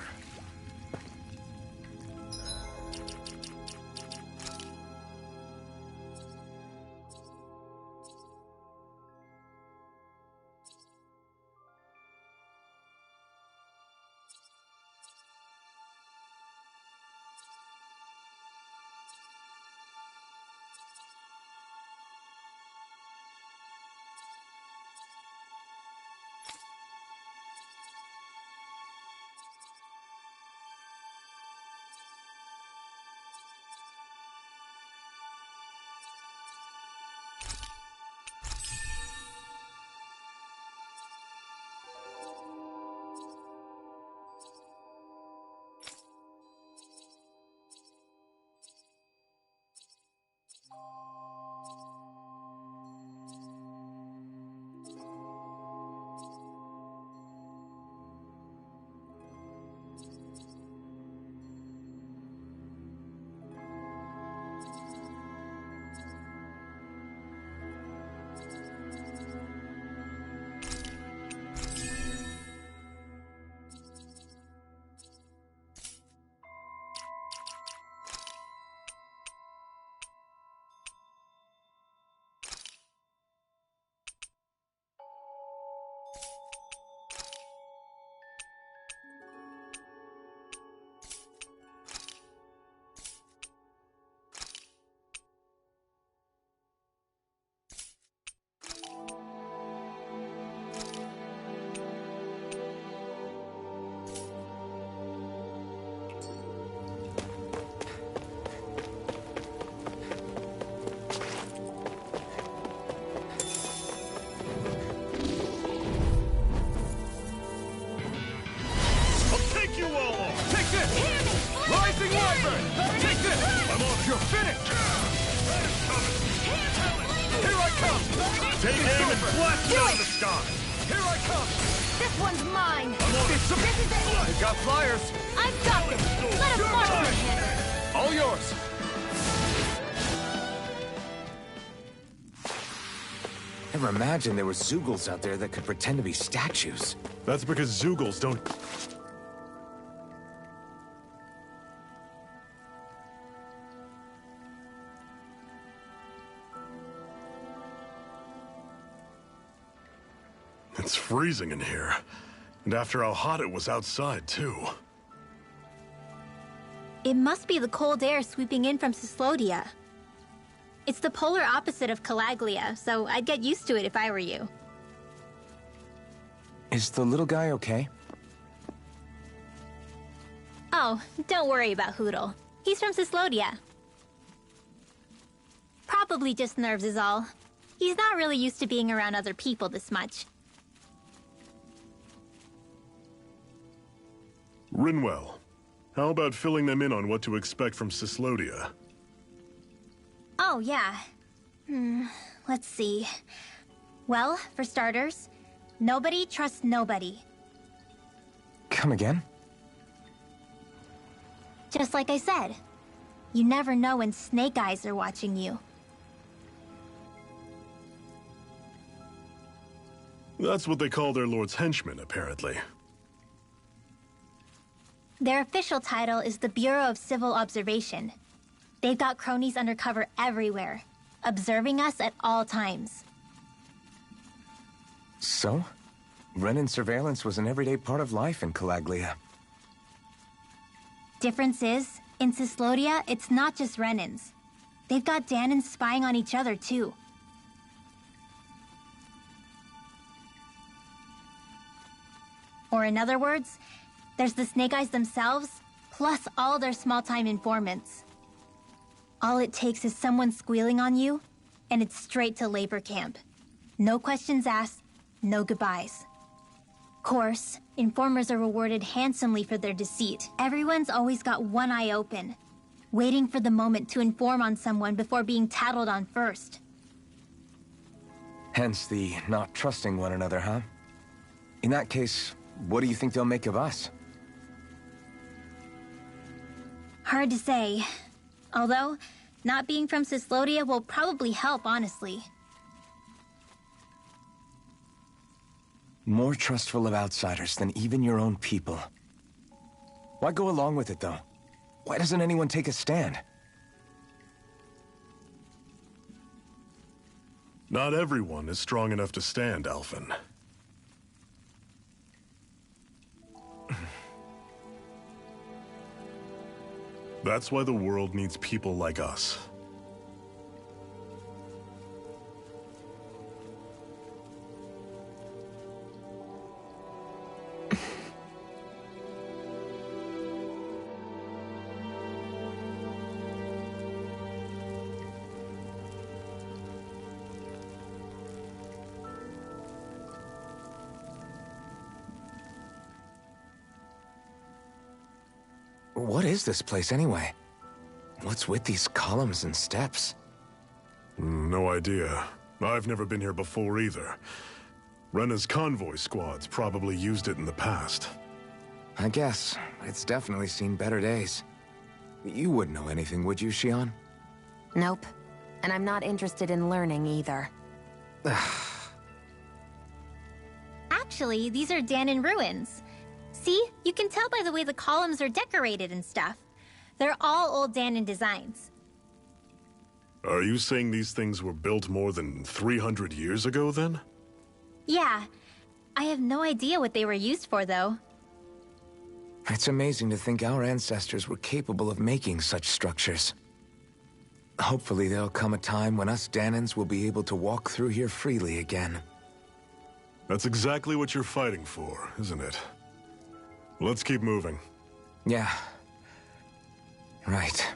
wyvern! Blast it out of the sky! Here I come! This one's mine! I'm on it! This is it! We've got flyers! I've got this! Let him march for him! All yours! Never imagined there were Zeugles out there that could pretend to be statues. That's because Zeugles don't... It's freezing in here. And after how hot it was outside, too. It must be the cold air sweeping in from Cyslodia. It's the polar opposite of Calaglia, so I'd get used to it if I were you. Is the little guy okay? Oh, don't worry about Hootle. He's from Cyslodia. Probably just nerves is all. He's not really used to being around other people this much. Rinwell, how about filling them in on what to expect from Cyslodia? Oh, yeah. Let's see. Well, for starters, nobody trusts nobody. Come again? Just like I said. You never know when Snake Eyes are watching you. That's what they call their lord's henchmen, apparently. Their official title is the Bureau of Civil Observation. They've got cronies undercover everywhere, observing us at all times. So? Renan surveillance was an everyday part of life in Calaglia. Difference is, in Cyslodia, it's not just Renans. They've got Danans spying on each other, too. Or in other words, there's the Snake Eyes themselves, plus all their small-time informants. All it takes is someone squealing on you, and it's straight to labor camp. No questions asked, no goodbyes. Course, informers are rewarded handsomely for their deceit. Everyone's always got one eye open, waiting for the moment to inform on someone before being tattled on first. Hence the not trusting one another, huh? In that case, what do you think they'll make of us? Hard to say. Although, not being from Cyslodia will probably help, honestly. More trustful of outsiders than even your own people. Why go along with it, though? Why doesn't anyone take a stand? Not everyone is strong enough to stand, Alphen. That's why the world needs people like us. What is this place, anyway? What's with these columns and steps? No idea. I've never been here before either. Rena's convoy squads probably used it in the past. I guess. It's definitely seen better days. You wouldn't know anything, would you, Xion? Nope. And I'm not interested in learning either. Actually, these are Danan ruins. See? You can tell by the way the columns are decorated and stuff. They're all old Danan designs. Are you saying these things were built more than 300 years ago, then? Yeah. I have no idea what they were used for, though. It's amazing to think our ancestors were capable of making such structures. Hopefully there'll come a time when us Danans will be able to walk through here freely again. That's exactly what you're fighting for, isn't it? Let's keep moving. Yeah. Right.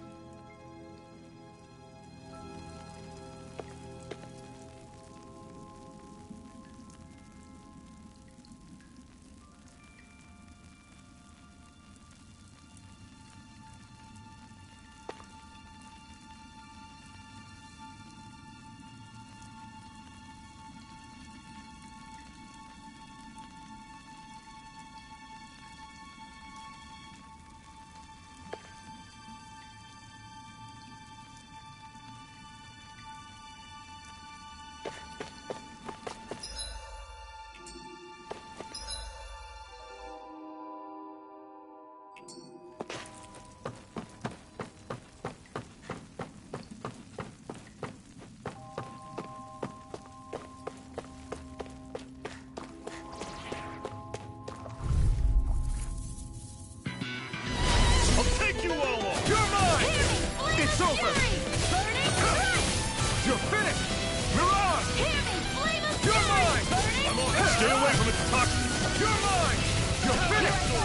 You're mine! You're finished!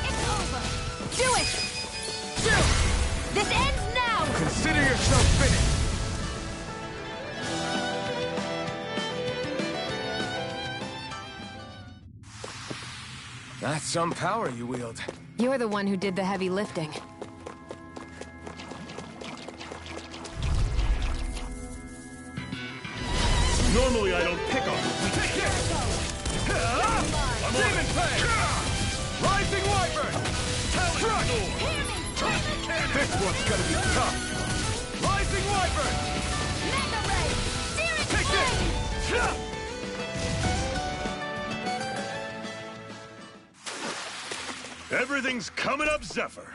It's over! Do it! Do! This ends now! Consider yourself finished! That's some power you wield. You're the one who did the heavy lifting. Normally I don't pick on you. Take this! Demon Fang! Rising Wyvern! Crush! This one's gonna be tough. Rising Wyvern! Mega Ray! Searing Take Flame! this! Everything's coming up, Zephyr.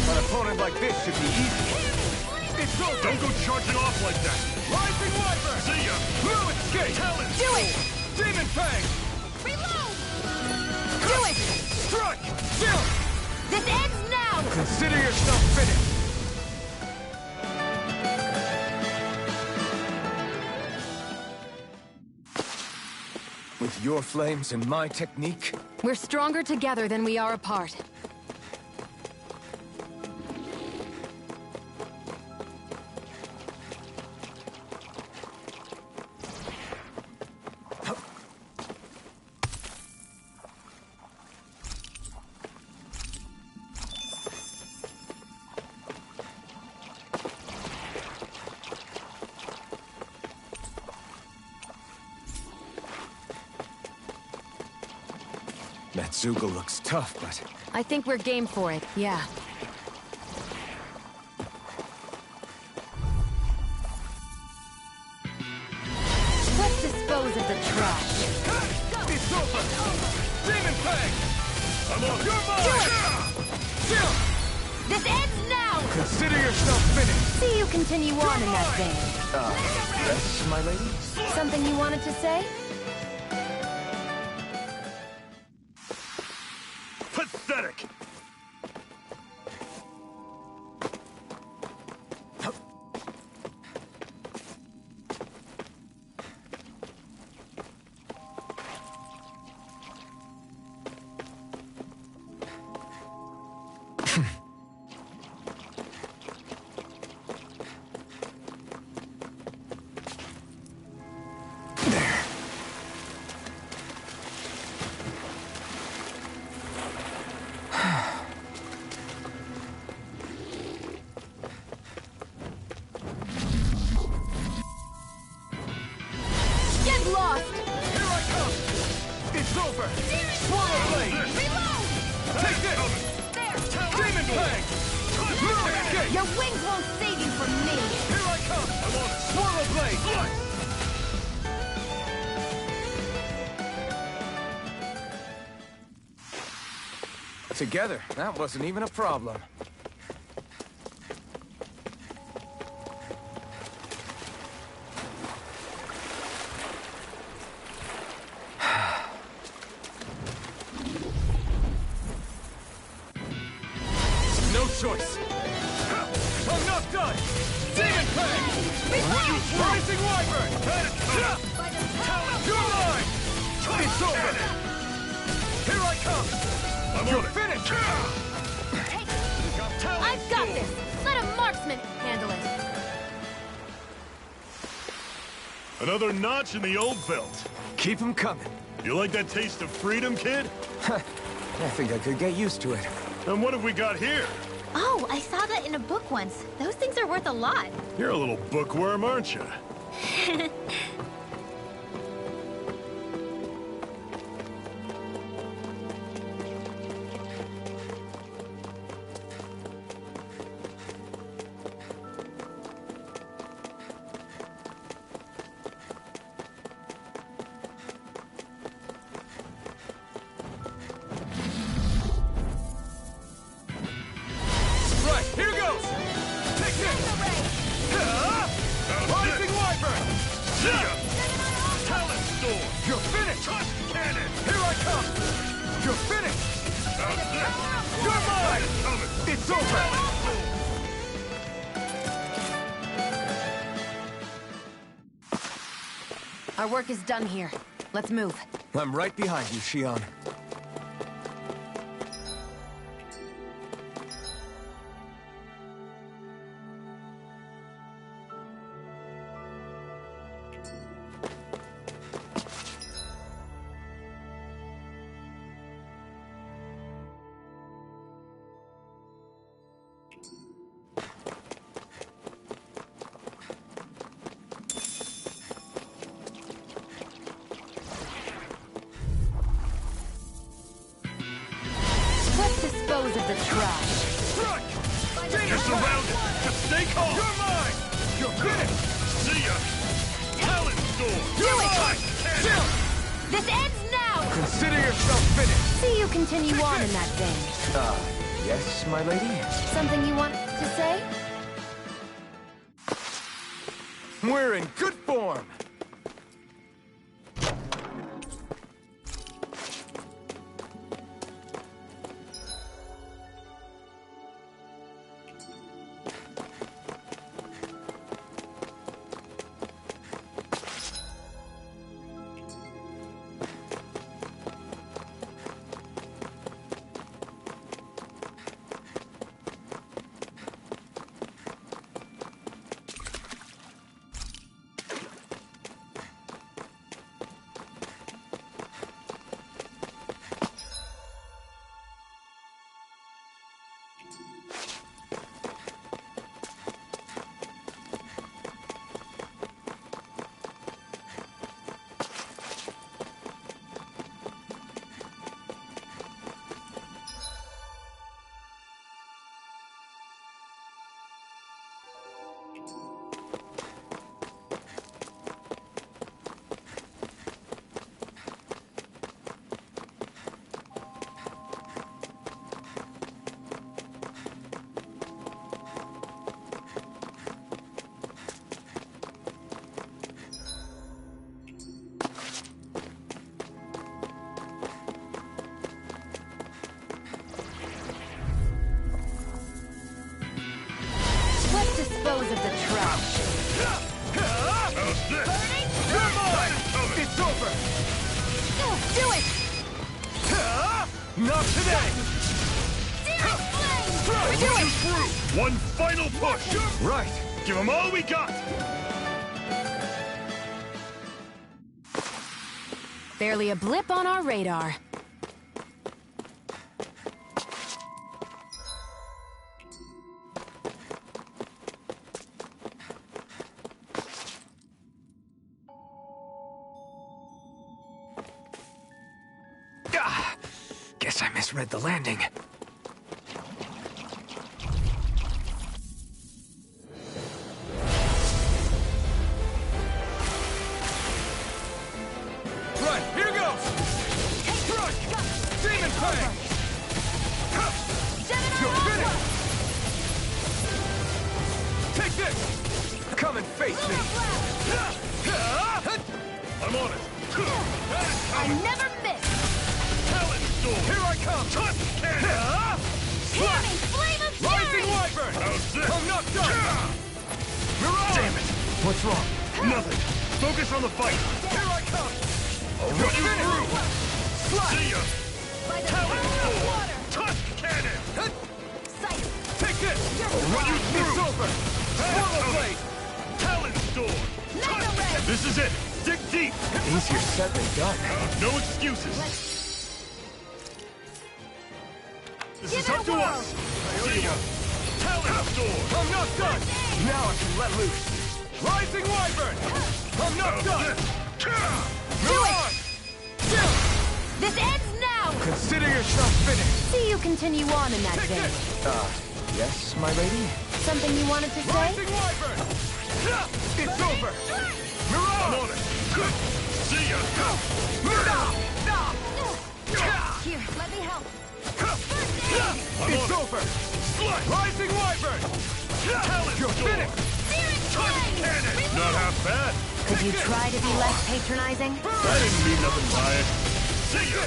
An opponent like this should be easy. It's over! Don't go charging off like that. Rising Wyvern! See ya. Blue Escape! Talon. Do it! Demon Fang! Reload! Do it! Strike! Chill! This ends now! Consider yourself finished. With your flames and my technique, We're stronger together than we are apart. that Zoogle looks tough, but... I think we're game for it, yeah. Let's dispose of the trash. It's over! Demon Fang! I'm on your Do mark! it! Chill! This ends now! Consider yourself finished! See you continue on in that vein. Yes, my lady? Something you wanted to say? Pathetic! won't save you from me! Here I come! I'm on it! Swirl blade! Slice! Together, that wasn't even a problem. No choice! I'm not done! Demon Fang! Rising Wyvern! You're mine! It's over! Here I come! You're finished! I've got this! Let a marksman handle it! Another notch in the old belt. Keep 'em coming. You like that taste of freedom, kid? I think I could get used to it. And what have we got here? Oh, I saw that in a book once. Those things are worth a lot. You're a little bookworm, aren't you? Right, here goes! Take this! Rising Wyvern! See ya! Talent Storm! You're finished! Trust Cannon! Here I come! You're finished! You're mine! It's over! Our work is done here. Let's move. I'm right behind you, Shion. Let's dispose of the trash. Strike! You're surrounded! Just stay calm! You're mine! You're finished! See ya! Talent Storm! You're mine! Cannon! This ends now! Consider yourself finished. See you continue on in that vein. Yes, my lady? Something you want to say? We're in good form. Dispose of the trash. How's this? You're mine! It's over! Do it! Not today! We're Do doing it through! One final push! Right. Give them all we got! barely a blip on our radar. Guess I misread the landing. Take this! Come and face me! I'm on it! I never miss! Talon Storm! Here I come! Tusk Cannon! Hear me, flame of Rising fury! Wyvern! How's this? I'm not done! Mirage! Damn it! What's wrong? Nothing. Focus on the fight. Here I come! I'll run you through! See ya! By the Talon power of Storm! water! Tusk Cannon! Sight! Take this! I'll run you through! It's over! Swallow Blade! Talon Storm! Mega Red! This is it! Dig deep! Easier said than done. No excuses! This Give is it up a to whirl. us! See ya! Talon Storm! I'm not done! Now I can let loose. Rising Wyvern! I'm not done! Mirage! This ends now! Consider yourself finished. See you continue on in that Take vein. this! Yes, my lady? Something you wanted to say? Rising Wyvern! It's over. Mirage! I'm on it! See ya! Here, let me help. I'm It's on it! over. Slut! Rising Wyvern! Talon You're Storm! finished. Tusk Cannon! Not half bad! Could you try to be less patronizing? I didn't mean nothing by it. See ya!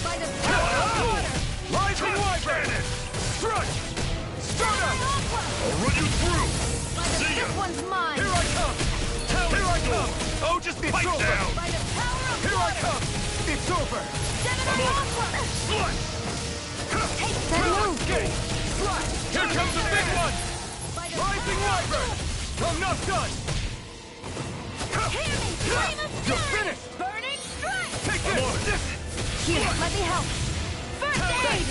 By the power of water! Rising Wyvern! Strut! Start up! I'll run you through! See ya! This one's mine! Here I come! Here I come! Oh, just pipe over. down! By the power of Here I water! come! It's over. I'm on it! Slut! That move! Escape! Slut! Here comes the big one! Rising Wyvern! I'm not done! Hear me! Flame of You're fury! finished! Burning strike! Take this! Here, let me help. First aid!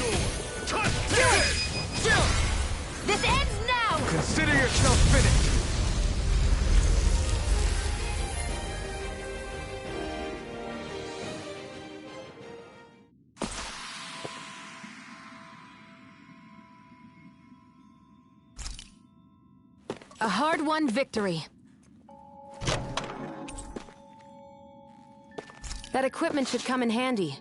Tusk Do Cannon! it! This ends now! Consider yourself finished. A hard-won victory. That equipment should come in handy.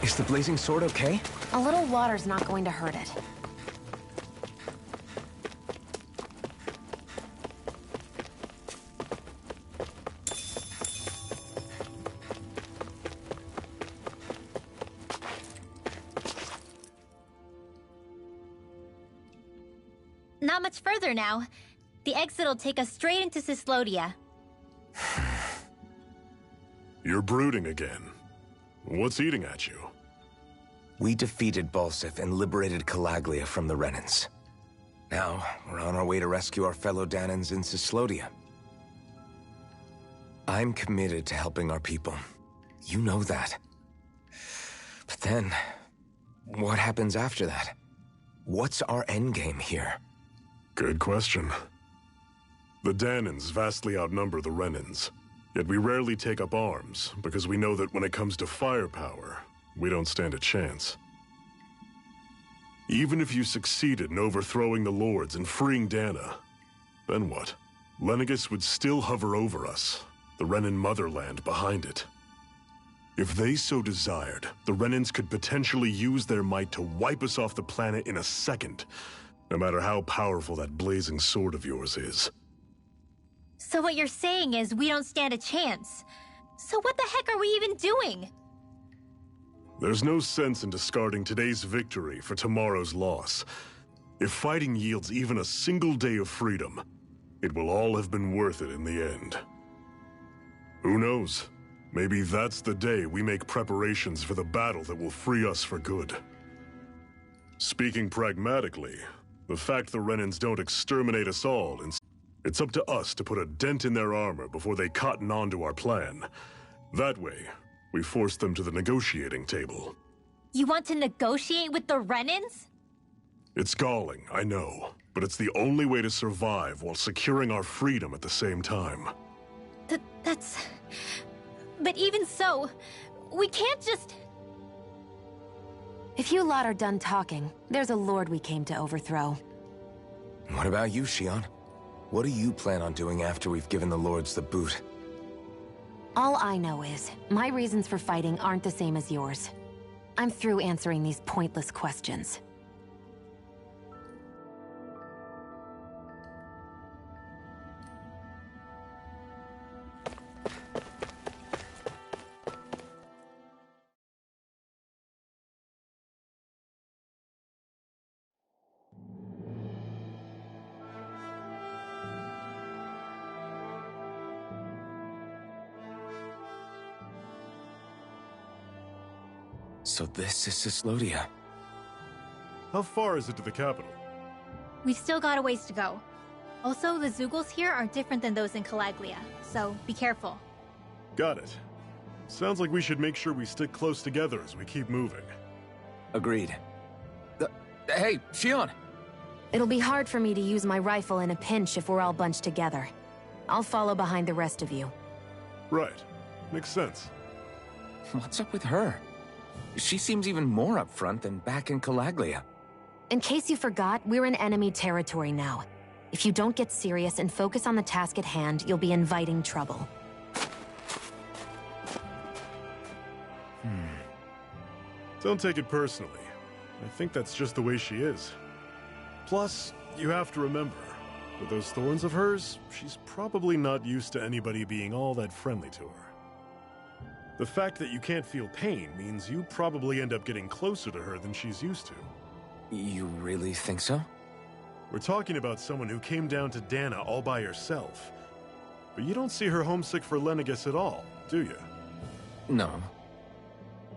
Is the blazing sword okay? A little water's not going to hurt it. Not much further now. The exit'll take us straight into Cyslodia. You're brooding again. What's eating at you? We defeated Balsif and liberated Calaglia from the Renans. Now, we're on our way to rescue our fellow Danans in Cyslodia. I'm committed to helping our people. You know that. But then, what happens after that? What's our endgame here? Good question. The Danans vastly outnumber the Renans, yet we rarely take up arms because we know that when it comes to firepower, we don't stand a chance. Even if you succeeded in overthrowing the Lords and freeing Dana, then what? Lenegis would still hover over us, the Renan motherland behind it. If they so desired, the Renans could potentially use their might to wipe us off the planet in a second, no matter how powerful that blazing sword of yours is. So what you're saying is we don't stand a chance. So what the heck are we even doing? There's no sense in discarding today's victory for tomorrow's loss. If fighting yields even a single day of freedom, it will all have been worth it in the end. Who knows? Maybe that's the day we make preparations for the battle that will free us for good. Speaking pragmatically, the fact the Renans don't exterminate us all, it's up to us to put a dent in their armor before they cotton on to our plan. That way, we force them to the negotiating table. You want to negotiate with the Renans? It's galling, I know, but it's the only way to survive while securing our freedom at the same time. That's... But even so, we can't just... If you lot are done talking, there's a lord we came to overthrow. What about you, Shion? What do you plan on doing after we've given the lords the boot? All I know is, my reasons for fighting aren't the same as yours. I'm through answering these pointless questions. So this is Cyslodia. How far is it to the capital? We've still got a ways to go. Also, the Zeugles here are different than those in Calaglia, so be careful. Got it. Sounds like we should make sure we stick close together as we keep moving. Agreed. Hey, Shion! It'll be hard for me to use my rifle in a pinch if we're all bunched together. I'll follow behind the rest of you. Right. Makes sense. What's up with her? She seems even more upfront than back in Calaglia. In case you forgot, we're in enemy territory now. If you don't get serious and focus on the task at hand, you'll be inviting trouble. Don't take it personally. I think that's just the way she is. Plus, you have to remember, with those thorns of hers, she's probably not used to anybody being all that friendly to her. The fact that you can't feel pain means you probably end up getting closer to her than she's used to. You really think so? We're talking about someone who came down to Dana all by herself. But you don't see her homesick for Lenegis at all, do you? No.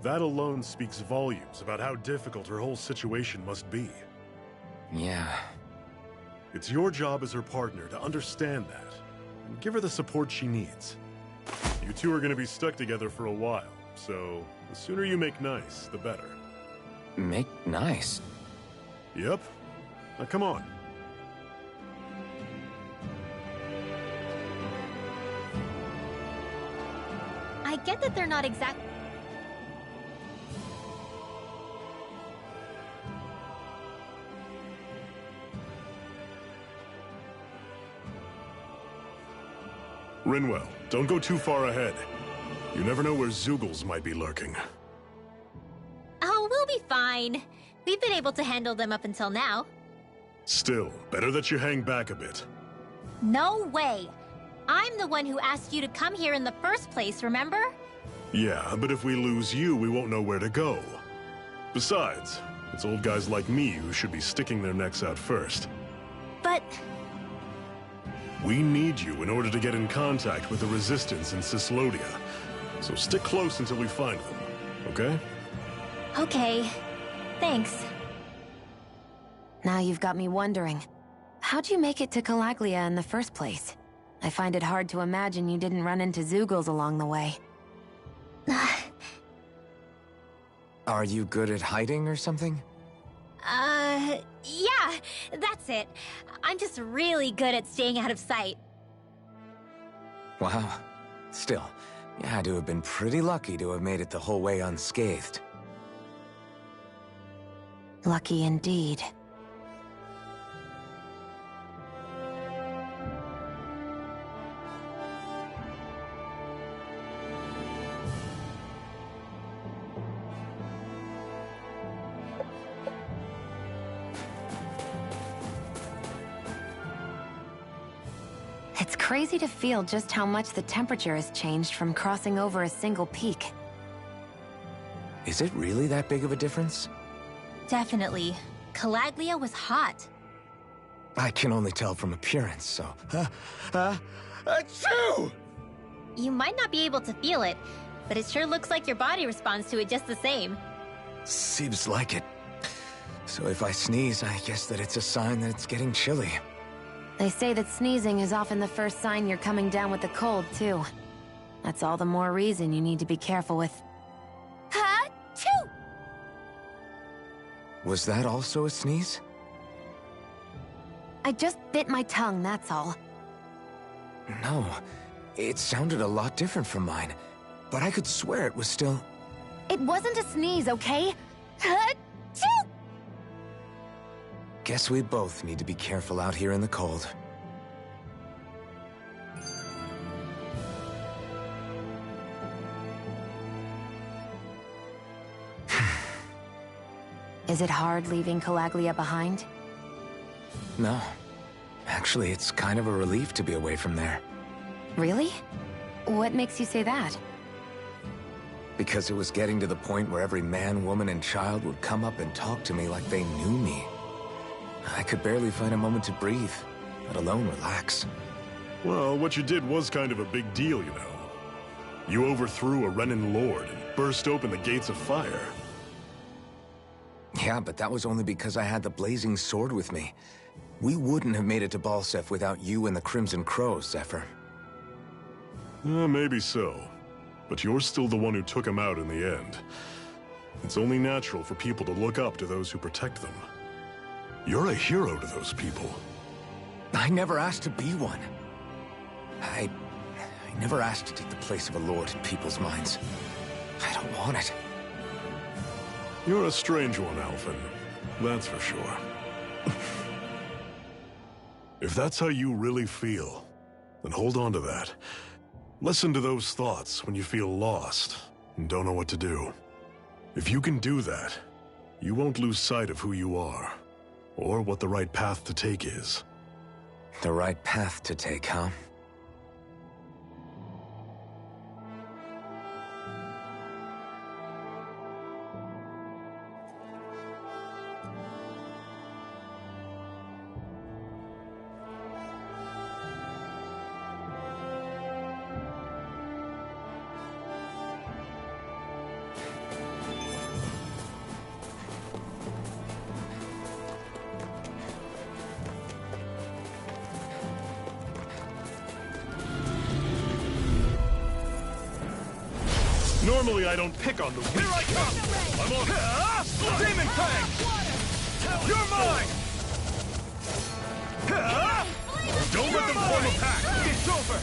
That alone speaks volumes about how difficult her whole situation must be. Yeah. It's your job as her partner to understand that, and give her the support she needs. You two are going to be stuck together for a while, so the sooner you make nice, the better. Make nice? Yep. Now come on. I get that they're not exact... Rinwell, don't go too far ahead. You never know where Zeugles might be lurking. Oh, we'll be fine. We've been able to handle them up until now. Still, better that you hang back a bit. No way! I'm the one who asked you to come here in the first place, remember? Yeah, but if we lose you, we won't know where to go. Besides, it's old guys like me who should be sticking their necks out first. But... We need you in order to get in contact with the Resistance in Cyslodia. So stick close until we find them, okay? Okay. Thanks. Now you've got me wondering. How'd you make it to Calaglia in the first place? I find it hard to imagine you didn't run into Zeugles along the way. Are you good at hiding or something? Yeah, that's it. I'm just really good at staying out of sight. Wow. Still, you had to have been pretty lucky to have made it the whole way unscathed. Lucky indeed. It's crazy to feel just how much the temperature has changed from crossing over a single peak. Is it really that big of a difference? Definitely. Calaglia was hot. I can only tell from appearance, so... Achoo! You might not be able to feel it, but it sure looks like your body responds to it just the same. Seems like it. So if I sneeze, I guess that it's a sign that it's getting chilly. They say that sneezing is often the first sign you're coming down with the cold, too. That's all the more reason you need to be careful with... Ha-choo! Was that also a sneeze? I just bit my tongue, that's all. No, it sounded a lot different from mine. But I could swear it was still... It wasn't a sneeze, okay? Ha-choo! Guess we both need to be careful out here in the cold. Is it hard leaving Calaglia behind? No. Actually, it's kind of a relief to be away from there. Really? What makes you say that? Because it was getting to the point where every man, woman, and child would come up and talk to me like they knew me. I could barely find a moment to breathe, let alone relax. Well, what you did was kind of a big deal, you know. You overthrew a Renan lord and burst open the gates of fire. Yeah, but that was only because I had the blazing sword with me. We wouldn't have made it to Balseph without you and the Crimson Crows, Zephyr. Maybe so. But you're still the one who took him out in the end. It's only natural for people to look up to those who protect them. You're a hero to those people. I never asked to be one. I never asked to take the place of a lord in people's minds. I don't want it. You're a strange one, Alphen. That's for sure. If that's how you really feel, then hold on to that. Listen to those thoughts when you feel lost and don't know what to do. If you can do that, you won't lose sight of who you are, or what the right path to take is. The right path to take, huh? Normally I don't pick on the weak. Here I come! I'm on... Demon Fang! You're mine! Don't let them form a pack! It's over!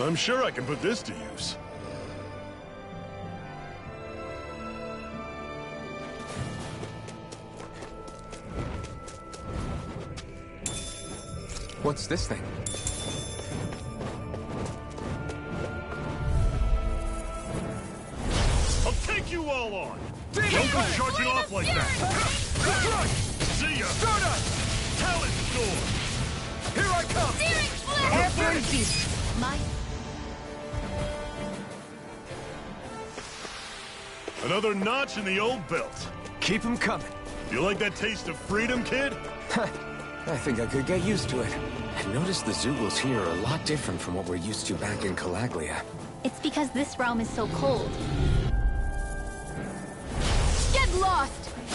I'm sure I can put this to use. What's this thing? I'll take you all on! Demon Don't go Fang! charging off like that! Crush! See ya! Stardust! Talent Sword! Here I come! My... Another notch in the old belt. Keep 'em coming. You like that taste of freedom, kid? I think I could get used to it. I've noticed the Zoogles here are a lot different from what we're used to back in Calaglia. It's because this realm is so cold. Get lost!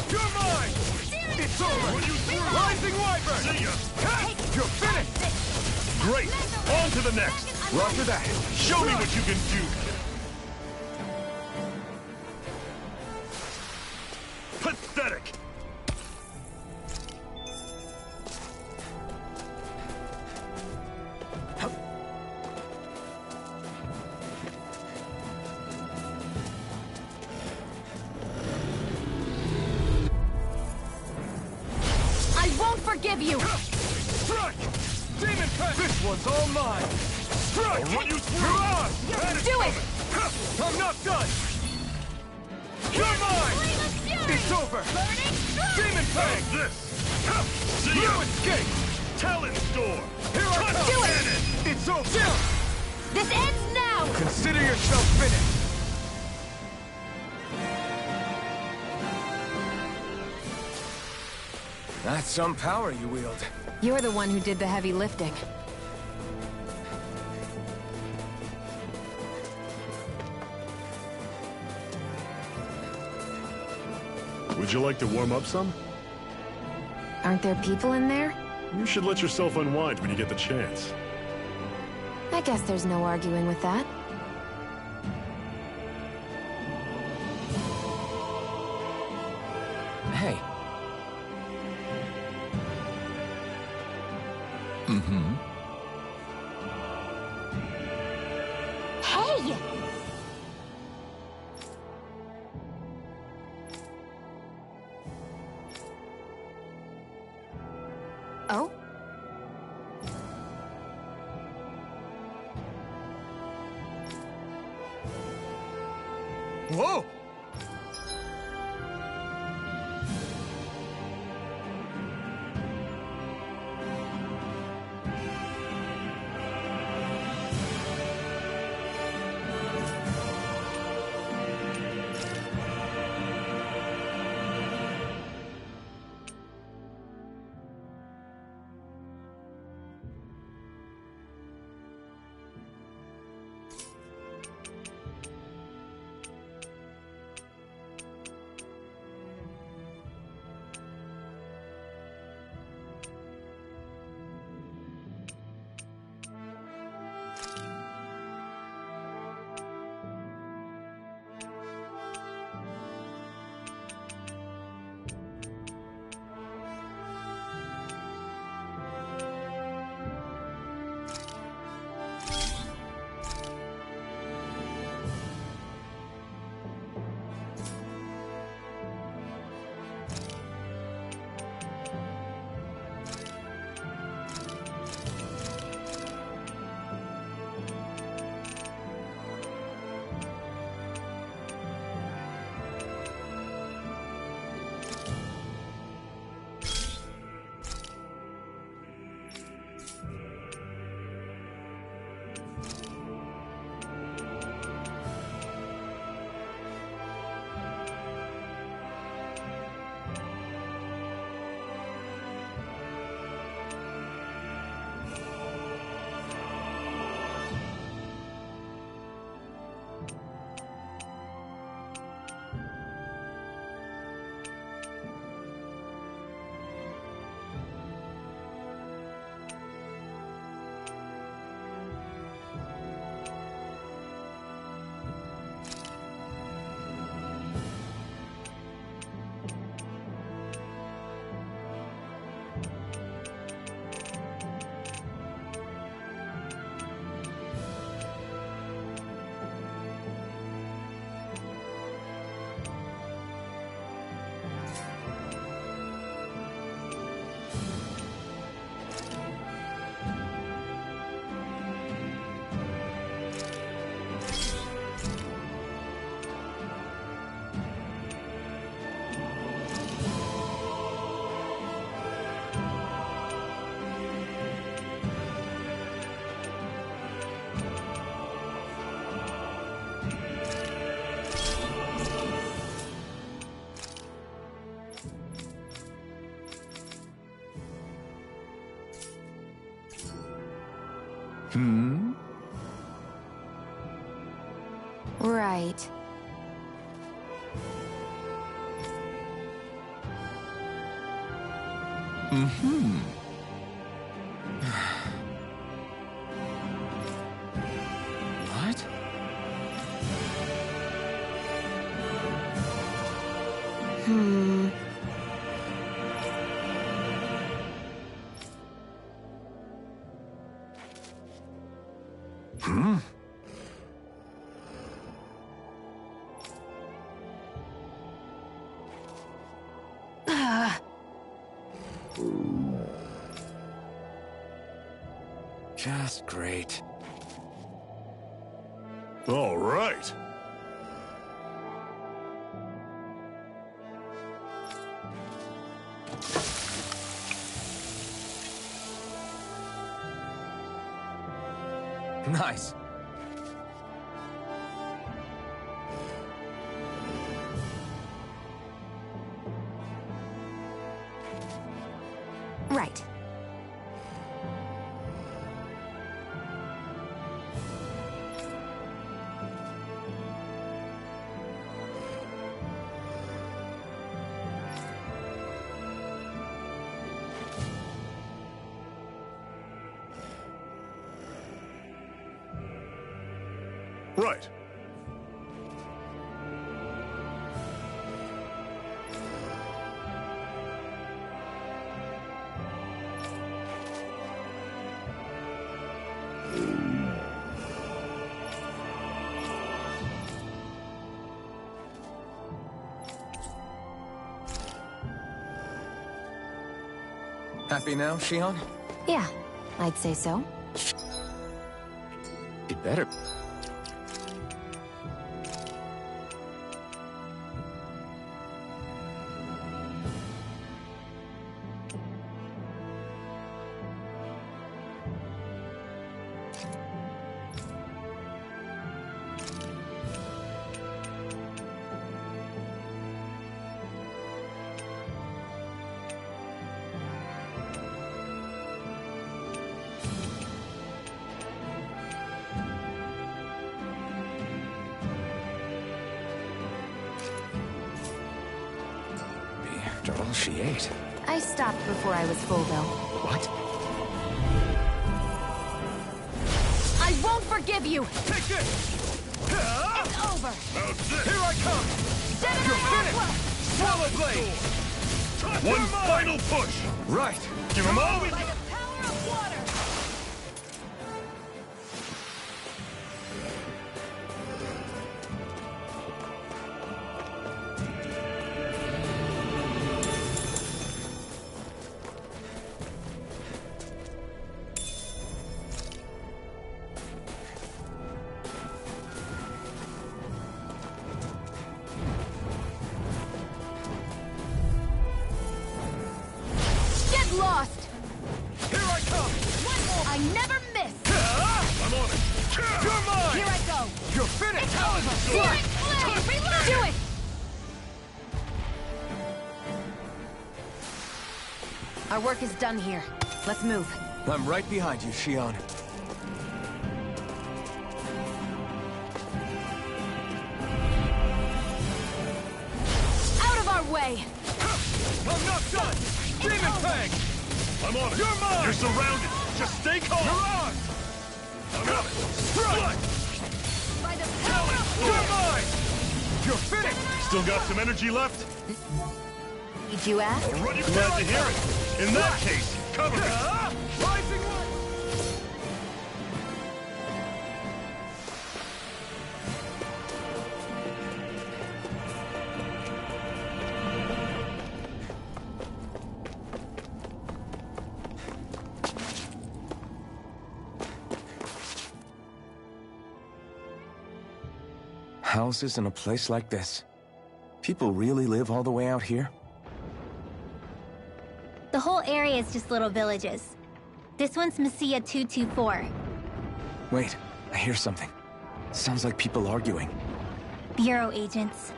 You're mine! It's over! Rising Wyvern! See ya! You're finished! Great! On to the next! Roger that. Show me what you can do! Pathetic! I won't forgive you! Strike! Demon Fang! This one's all mine! Strike! I'll run you through! Do it! I'm not done! You're mine! It's over! Demon Fang! This! See You ya! escape! Talent Storm! Here I come! Do it! It's over! This ends now! Consider yourself finished! That's some power you wield. You're the one who did the heavy lifting. Would you like to warm up some? Aren't there people in there? You should let yourself unwind when you get the chance. I guess there's no arguing with that. Hey. Mm-hmm. Hey! Oh? Whoa! Hmm? Right. Mm-hmm. What? Hmm. Hmm? Just great. All right. Nice. Right. Right. Happy now, Shion? Yeah, I'd say so. It better. After all she ate. I stopped before I was full, though. What? I won't forgive you! Take this! It's over! Here I come! You're finished! Swallow blade! One final push! Right! Give him all we By the power of water! Get lost! Here I come! I never miss! I'm on it! You're mine! Here I go! You're finished! Do it! Our work is done here. Let's move. I'm right behind you, Shion. Out of our way! I'm not done! Demon Fang! I'm on it! You're mine! You're surrounded! Just stay calm! You're on! I'm on it! Strike! By the power of You're mine! You're finished! Still got some energy left? Did you ask? I'll run you glad to hear it! In that case, cover me! Rising light! Houses in a place like this. People really live all the way out here? The whole area is just little villages. This one's Messiah 224. Wait, I hear something. Sounds like people arguing. Bureau agents.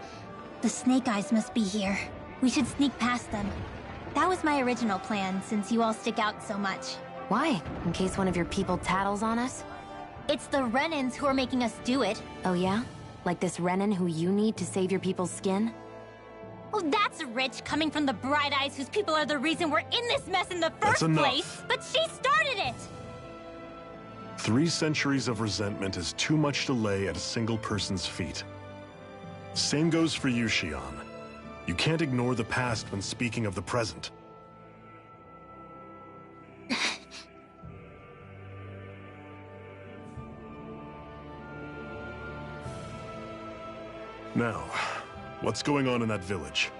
The Snake Eyes must be here. We should sneak past them. That was my original plan, since you all stick out so much. Why? In case one of your people tattles on us? It's the Renans who are making us do it. Oh yeah? Like this Renan who you need to save your people's skin? Oh, that's rich, coming from the Bright Eyes whose people are the reason we're in this mess in the That's first enough. place. But she started it! 3 centuries of resentment is too much to lay at a single person's feet. Same goes for you, Shion. You can't ignore the past when speaking of the present. Now, what's going on in that village?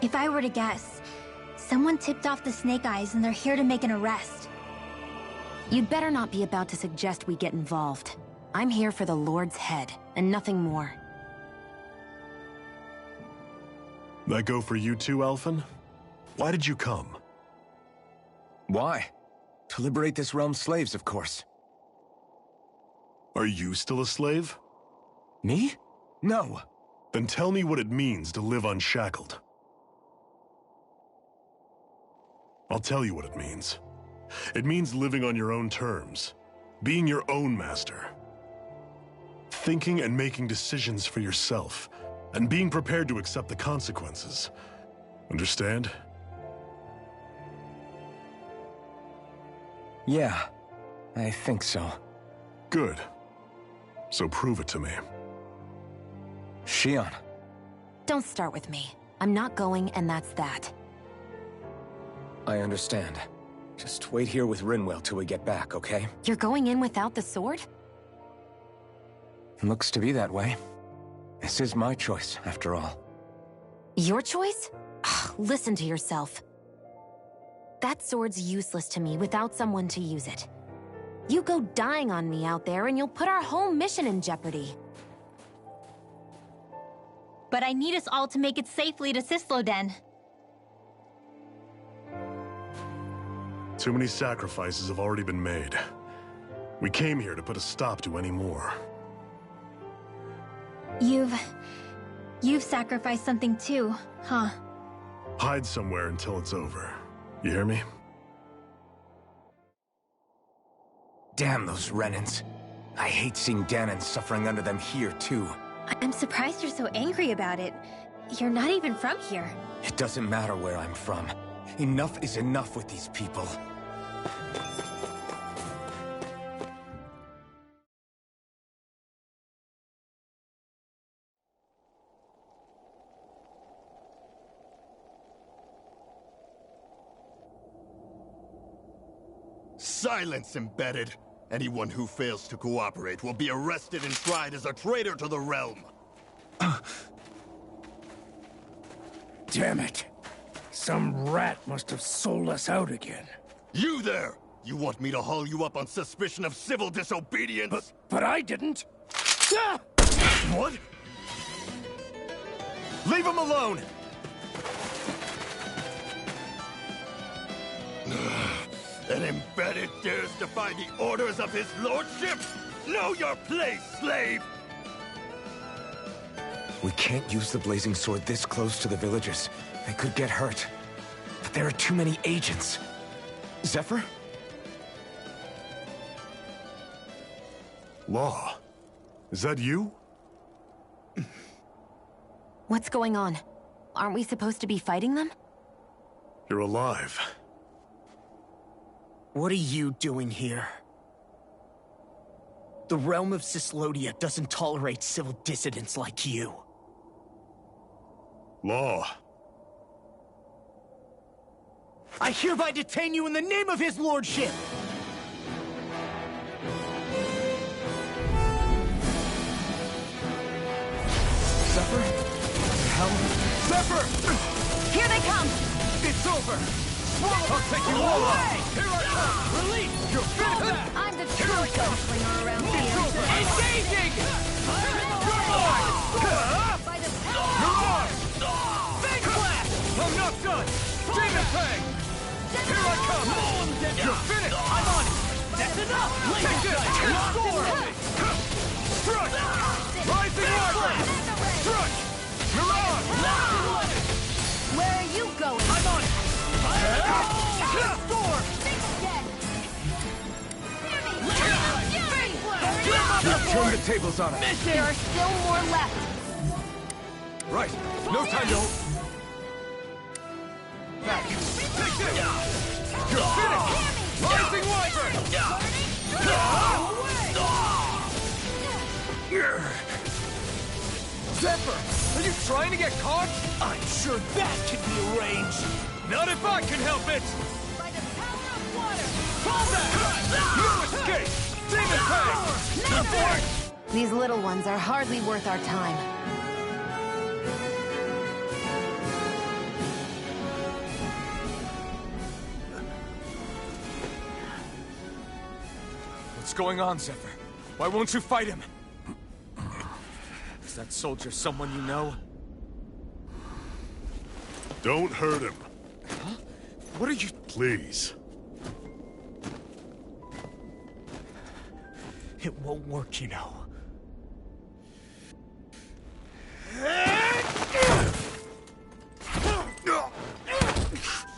If I were to guess, someone tipped off the Snake Eyes and they're here to make an arrest. You'd better not be about to suggest we get involved. I'm here for the Lord's head, and nothing more. That go for you too, Alphen? Why did you come? Why? To liberate this realm's slaves, of course. Are you still a slave? Me? No. Then tell me what it means to live unshackled. I'll tell you what it means. It means living on your own terms, being your own master. Thinking and making decisions for yourself, and being prepared to accept the consequences. Understand? Yeah, I think so. Good. So prove it to me. Shion. Don't start with me. I'm not going, and that's that. I understand. Just wait here with Rinwell till we get back, okay? You're going in without the sword? Looks to be that way. This is my choice, after all. Your choice? Ugh, listen to yourself. That sword's useless to me without someone to use it. You go dying on me out there and you'll put our whole mission in jeopardy. But I need us all to make it safely to Sisloden. Too many sacrifices have already been made. We came here to put a stop to any more. You've sacrificed something too, huh? Hide somewhere until it's over. You hear me? Damn those Renans. I hate seeing Danon suffering under them here, too. I'm surprised you're so angry about it. You're not even from here. It doesn't matter where I'm from. Enough is enough with these people. Silence, Embedded! Anyone who fails to cooperate will be arrested and tried as a traitor to the realm. Damn it. Some rat must have sold us out again. You there! You want me to haul you up on suspicion of civil disobedience? But I didn't. Ah! What? Leave him alone! An Embedded dares defy the orders of his lordship? Know your place, slave! We can't use the blazing sword this close to the villagers. They could get hurt. But there are too many agents. Zephyr? Law. Is that you? What's going on? Aren't we supposed to be fighting them? You're alive. What are you doing here? The realm of Sislodia doesn't tolerate civil dissidents like you. Law. I hereby detain you in the name of his lordship! Zephyr? What the hell? Zephyr! Here they come! It's over! I'll take you all on! Here I come! Release! You're finished! I'm the true gunslinger around here. Engaging! You're mine! You're on! Big blast! I'm not done! Demon Fang! Here I come! You're finished! I'm on it! That's enough! Take this! Restore! Strut! Rising Wyvern! Strut! You're on! Where are you going? I'm on it! Restore! You've turned the tables on us. There are still more left. Right. No time to... Back. Take this! You're finished! Rising Wyvern! Zephyr! Are you trying to get caught? I'm sure that can be arranged! Not if I can help it! By the power of water. Fall back! No escape! Demon Fang! These little ones are hardly worth our time. What's going on, Zephyr? Why won't you fight him? Is that soldier someone you know? Don't hurt him. Huh? What are you... Please. It won't work, you know.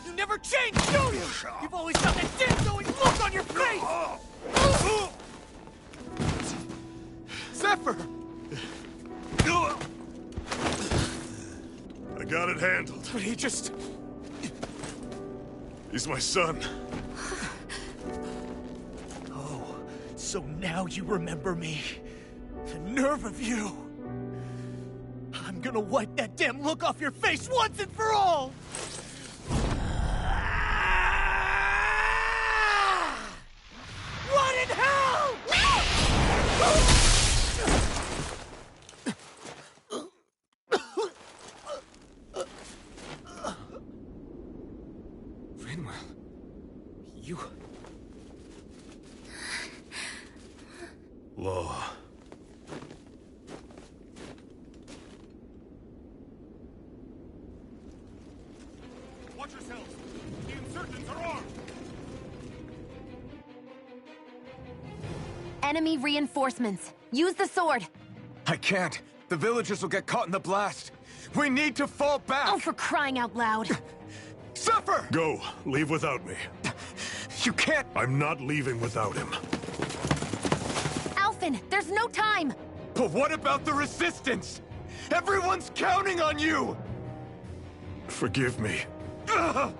You never change, do you? You've always got that damn-knowing look on your face! Zephyr! I got it handled. But he just... He's my son. Oh, so now you remember me. The nerve of you. I'm gonna wipe that damn look off your face once and for all! What in hell?! Rinwell, you... Law. Watch yourselves! The insurgents are armed! Enemy reinforcements. Use the sword. I can't. The villagers will get caught in the blast. We need to fall back! Oh, for crying out loud. Zephyr! Go. Leave without me. You can't... I'm not leaving without him. Alphen, there's no time. But what about the resistance? Everyone's counting on you! Forgive me. Ugh!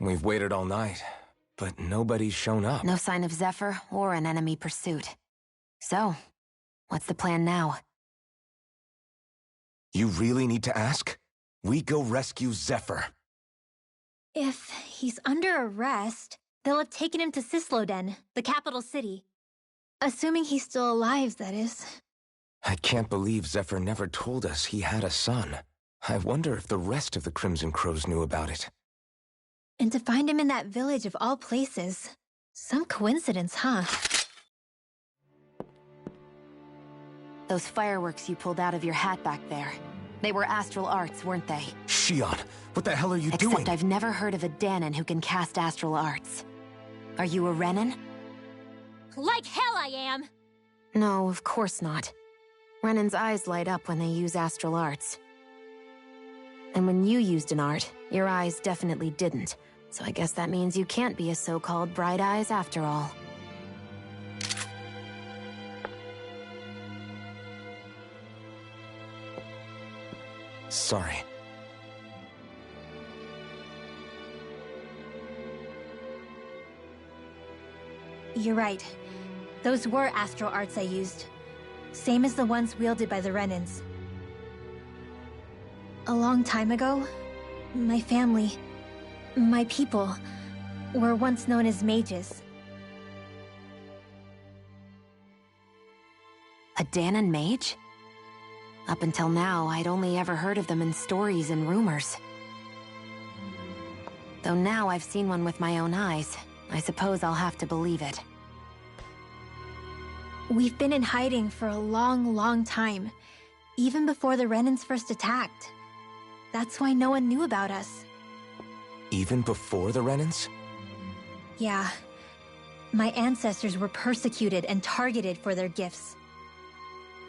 We've waited all night, but nobody's shown up. No sign of Zephyr or an enemy pursuit. So, what's the plan now? You really need to ask? We go rescue Zephyr. If he's under arrest, they'll have taken him to Cisloden, the capital city. Assuming he's still alive, that is. I can't believe Zephyr never told us he had a son. I wonder if the rest of the Crimson Crows knew about it. And to find him in that village of all places. Some coincidence, huh? Those fireworks you pulled out of your hat back there. They were astral arts, weren't they? Shion, what the hell are you doing? Except I've never heard of a Danon who can cast astral arts. Are you a Renan? Like hell I am! No, of course not. Renan's eyes light up when they use astral arts. And when you used an art, your eyes definitely didn't. So I guess that means you can't be a so-called bright eyes after all. Sorry. You're right. Those were astral arts I used. Same as the ones wielded by the Renans. A long time ago, my family, my people, were once known as mages. A Danon mage? Up until now, I'd only ever heard of them in stories and rumors. Though now I've seen one with my own eyes, I suppose I'll have to believe it. We've been in hiding for a long, long time. Even before the Renans first attacked. That's why no one knew about us. Even before the Renans? Yeah. My ancestors were persecuted and targeted for their gifts.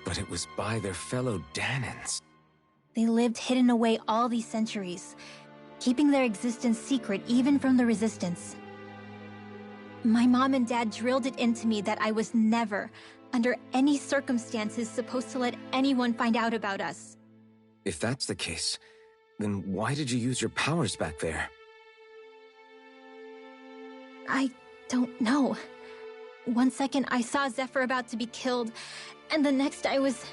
But it was by their fellow Danons. They lived hidden away all these centuries, keeping their existence secret even from the Resistance. My mom and dad drilled it into me that I was never, under any circumstances, supposed to let anyone find out about us. If that's the case, then why did you use your powers back there? I don't know. One second I saw Zephyr about to be killed, and the next I was...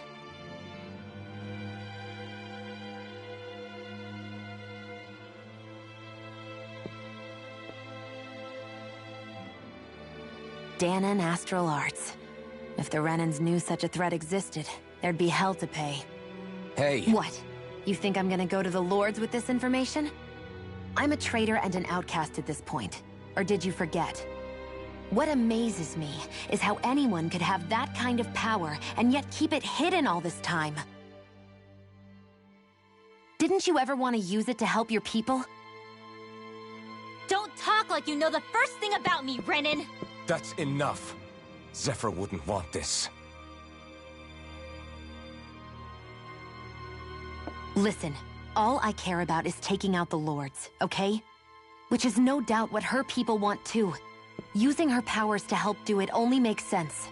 Danon astral arts. If the Renans knew such a threat existed, there'd be hell to pay. Hey! What? You think I'm gonna go to the Lords with this information? I'm a traitor and an outcast at this point. Or did you forget? What amazes me is how anyone could have that kind of power and yet keep it hidden all this time. Didn't you ever want to use it to help your people? Don't talk like you know the first thing about me, Renan! That's enough. Zephyr wouldn't want this. Listen, all I care about is taking out the Lords, okay? Which is no doubt what her people want too. Using her powers to help do it only makes sense.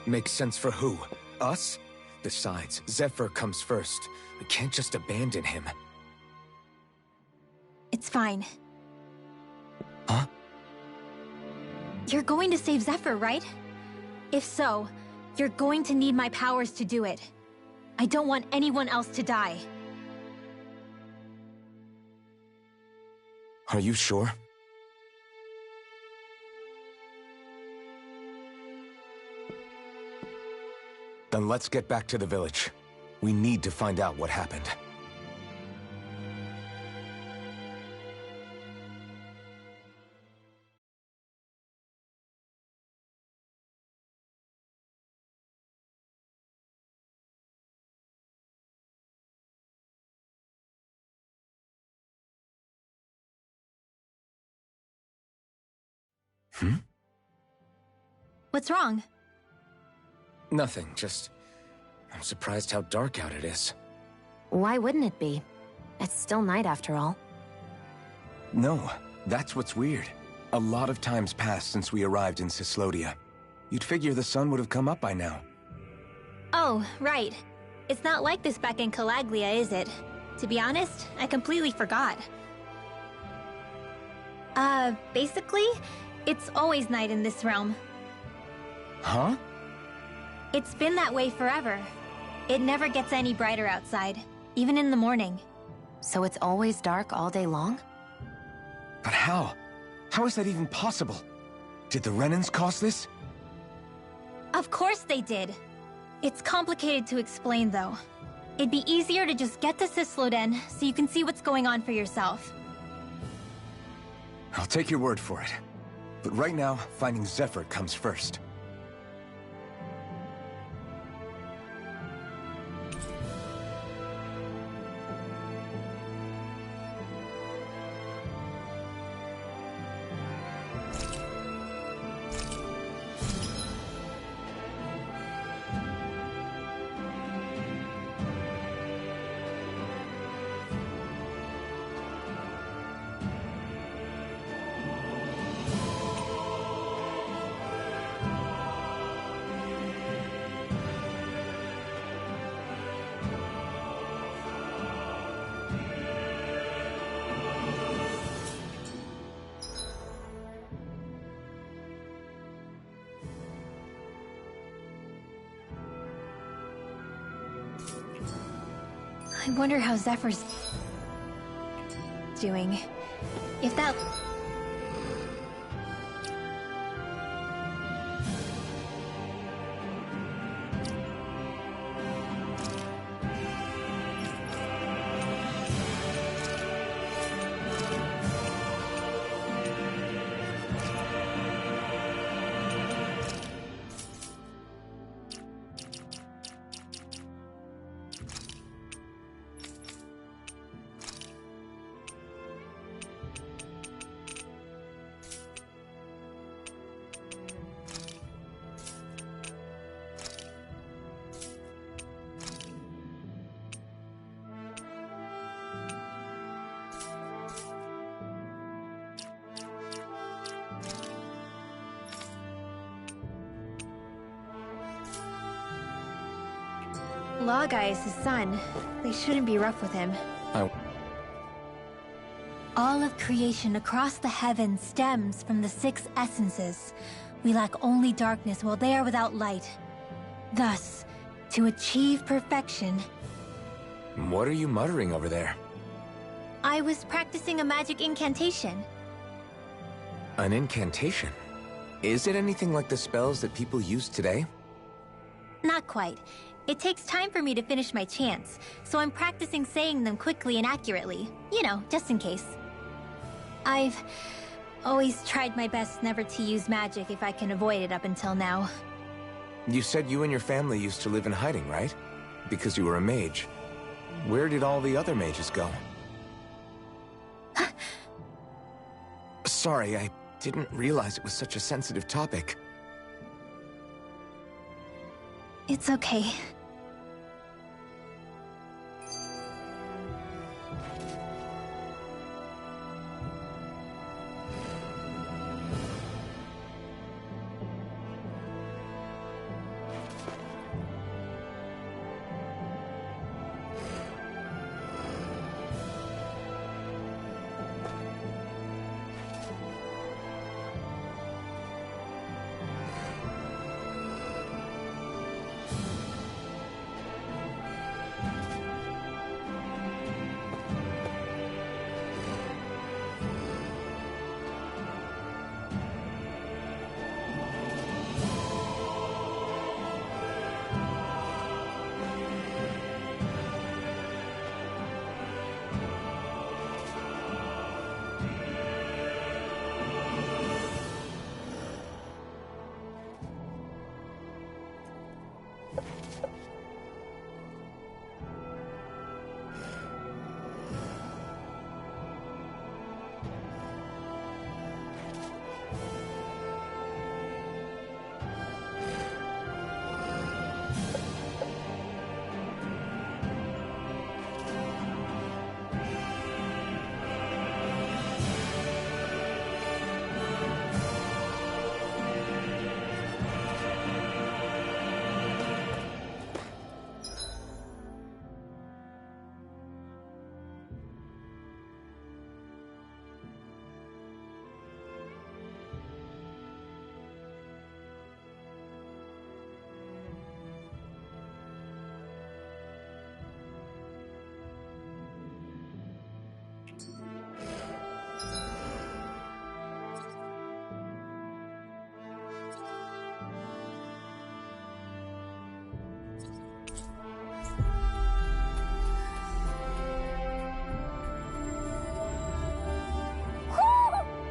Makes sense for who? Us? Besides, Zephyr comes first. We can't just abandon him. It's fine. Huh? You're going to save Zephyr, right? If so, you're going to need my powers to do it. I don't want anyone else to die. Are you sure? Then let's get back to the village. We need to find out what happened. What's wrong? Nothing, just... I'm surprised how dark out it is. Why wouldn't it be? It's still night after all. No, that's what's weird. A lot of time's passed since we arrived in Cyslodia. You'd figure the sun would have come up by now. Oh, right. It's not like this back in Calaglia, is it? To be honest, I completely forgot. Basically, it's always night in this realm. Huh? It's been that way forever. It never gets any brighter outside, even in the morning. So it's always dark all day long? But how? How is that even possible? Did the Renans cause this? Of course they did. It's complicated to explain, though. It'd be easier to just get to Cysloden so you can see what's going on for yourself. I'll take your word for it. But right now, finding Zephyr comes first. I wonder how Zephyr's doing. If that... Law Guy is his son. They shouldn't be rough with him. All of creation across the heavens stems from the 6 essences. We lack only darkness while they are without light. Thus, to achieve perfection... What are you muttering over there? I was practicing a magic incantation. An incantation? Is it anything like the spells that people use today? Not quite. It takes time for me to finish my chants, so I'm practicing saying them quickly and accurately. You know, just in case. I've always tried my best never to use magic if I can avoid it up until now. You said you and your family used to live in hiding, right? Because you were a mage. Where did all the other mages go? Sorry, I didn't realize it was such a sensitive topic. It's okay.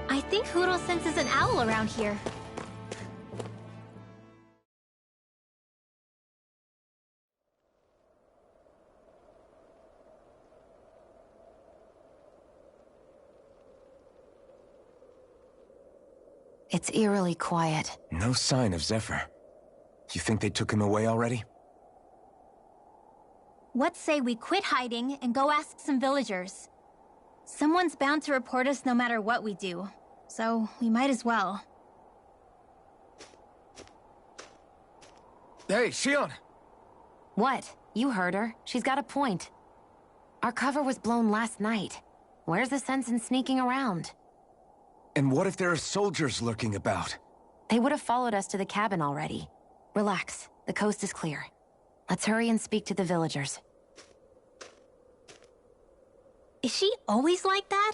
I think Hoodle senses an owl around here. It's eerily quiet. No sign of Zephyr. You think they took him away already? What say we quit hiding and go ask some villagers? Someone's bound to report us no matter what we do, so we might as well. Hey, Shion! What? You heard her. She's got a point. Our cover was blown last night. Where's the sense in sneaking around? And what if there are soldiers lurking about? They would have followed us to the cabin already. Relax. The coast is clear. Let's hurry and speak to the villagers. Is she always like that?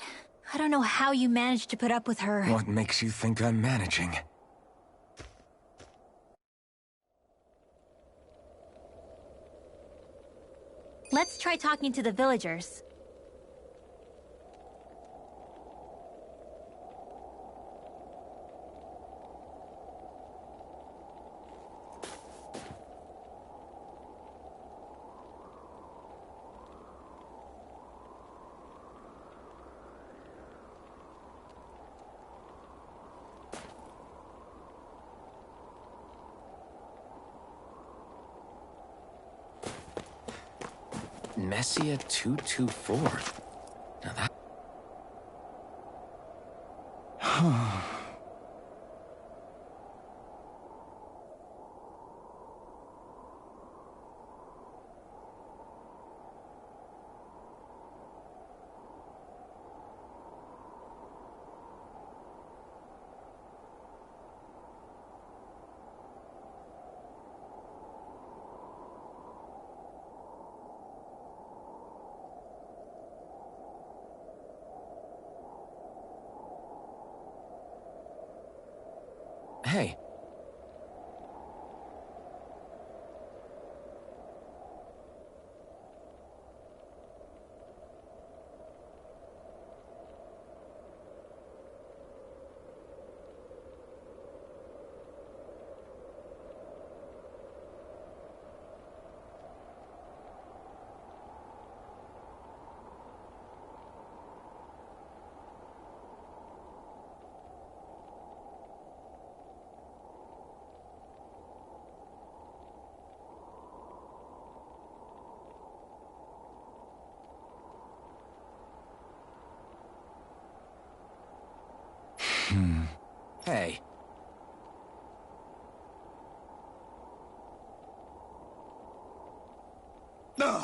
I don't know how you managed to put up with her. What makes you think I'm managing? Let's try talking to the villagers. Messia 224. Now that... Hey. Hey. Ugh.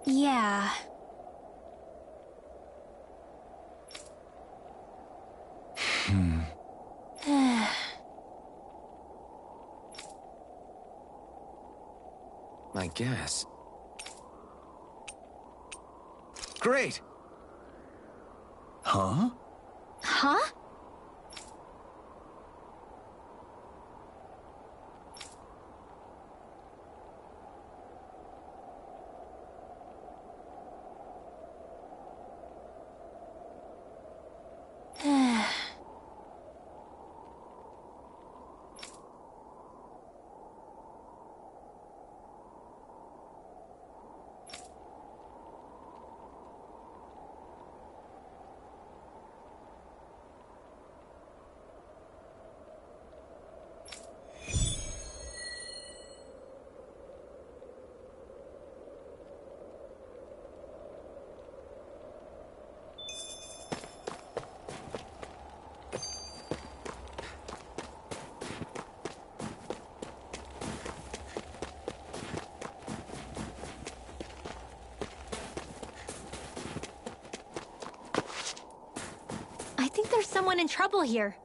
Yeah. I guess. Great! Huh? Huh? I think there's someone in trouble here.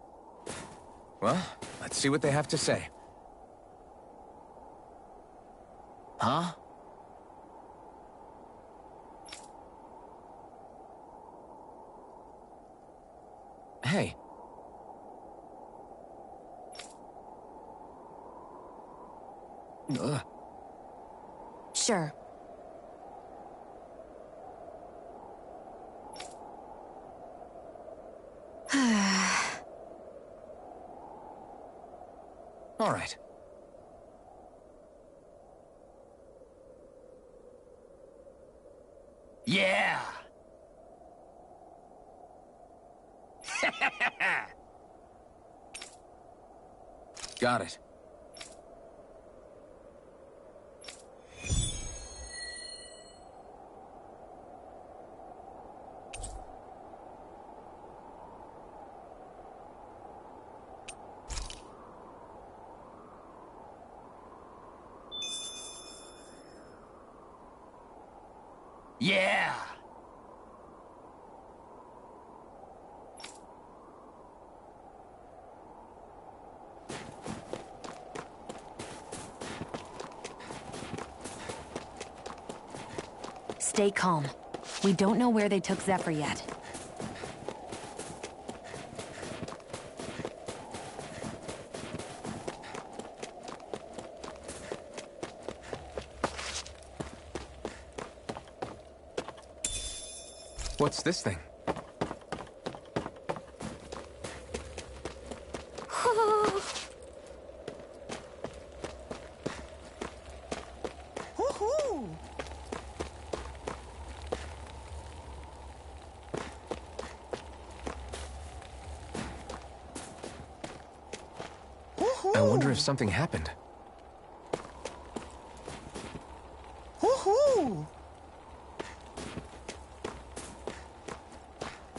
Well, let's see what they have to say. Huh? Hey. Ugh. Sure. All right. Yeah! Got it. Yeah! Stay calm. We don't know where they took Zephyr yet. What's this thing? Woohoo! I wonder if something happened. Woohoo!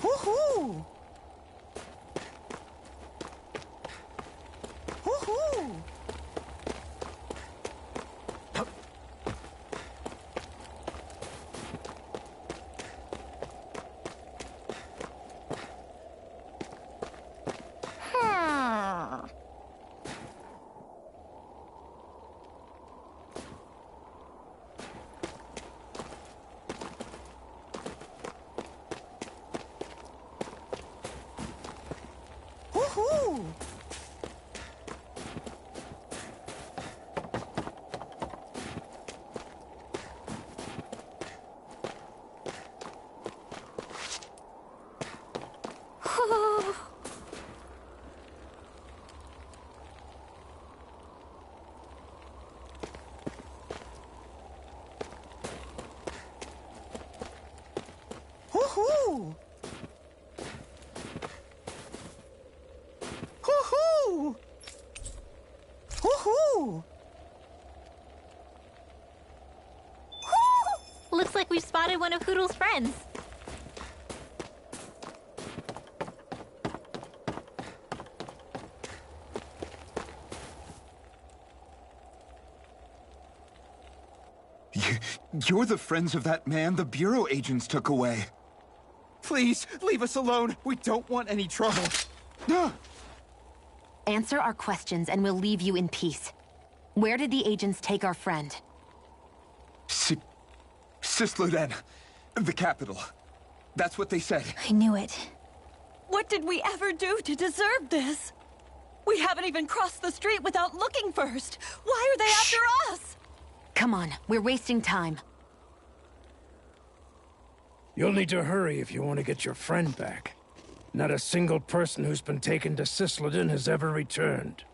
Woohoo! Woohoo! Hoo-hoo! Hoo-hoo! Hoo-hoo! Looks like we've spotted one of Hoodle's friends. You're the friends of that man the Bureau agents took away. Please, leave us alone. We don't want any trouble. Answer our questions and we'll leave you in peace. Where did the agents take our friend? Cisloden, the capital. That's what they said. I knew it. What did we ever do to deserve this? We haven't even crossed the street without looking first. Why are they after us? Come on, we're wasting time. You'll need to hurry if you want to get your friend back. Not a single person who's been taken to Cisloden has ever returned.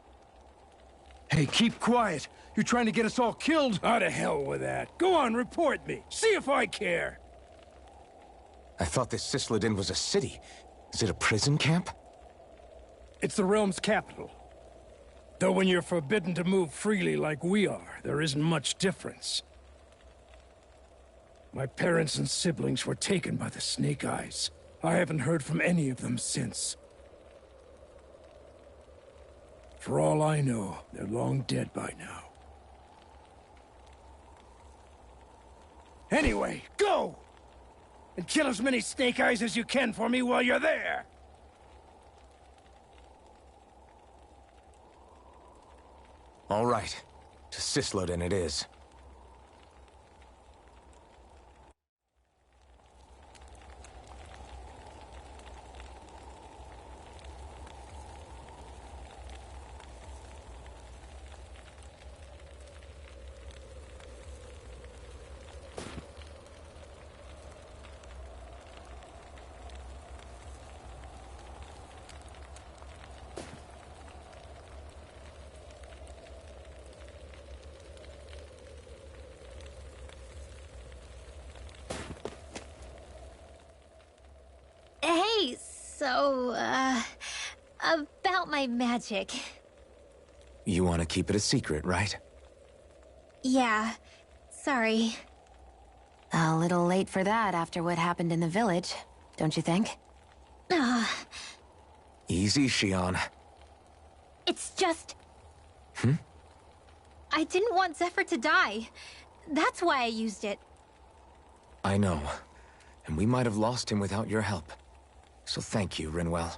Hey, keep quiet. You're trying to get us all killed? How to hell with that. Go on, report me. See if I care. I thought this Cisloden was a city. Is it a prison camp? It's the realm's capital. Though when you're forbidden to move freely like we are, there isn't much difference. My parents and siblings were taken by the Snake Eyes. I haven't heard from any of them since. For all I know, they're long dead by now. Anyway, go! And kill as many Snake Eyes as you can for me while you're there! All right. To Cisloden it is. Hey, so, about my magic. You want to keep it a secret, right? Yeah, sorry. A little late for that after what happened in the village, don't you think? Easy, Shion. It's just... I didn't want Zephyr to die. That's why I used it. I know. And we might have lost him without your help. So thank you, Rinwell.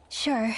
Sure.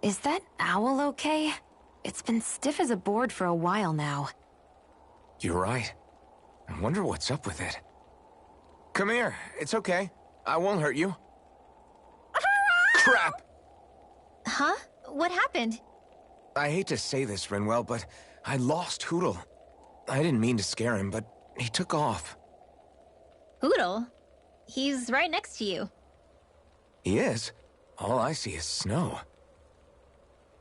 Is that owl okay? It's been stiff as a board for a while now. You're right. I wonder what's up with it. Come here. It's okay. I won't hurt you. Crap! Huh? What happened? I hate to say this, Rinwell, but I lost Hootle. I didn't mean to scare him, but he took off. Hoodle? He's right next to you. He is? All I see is snow.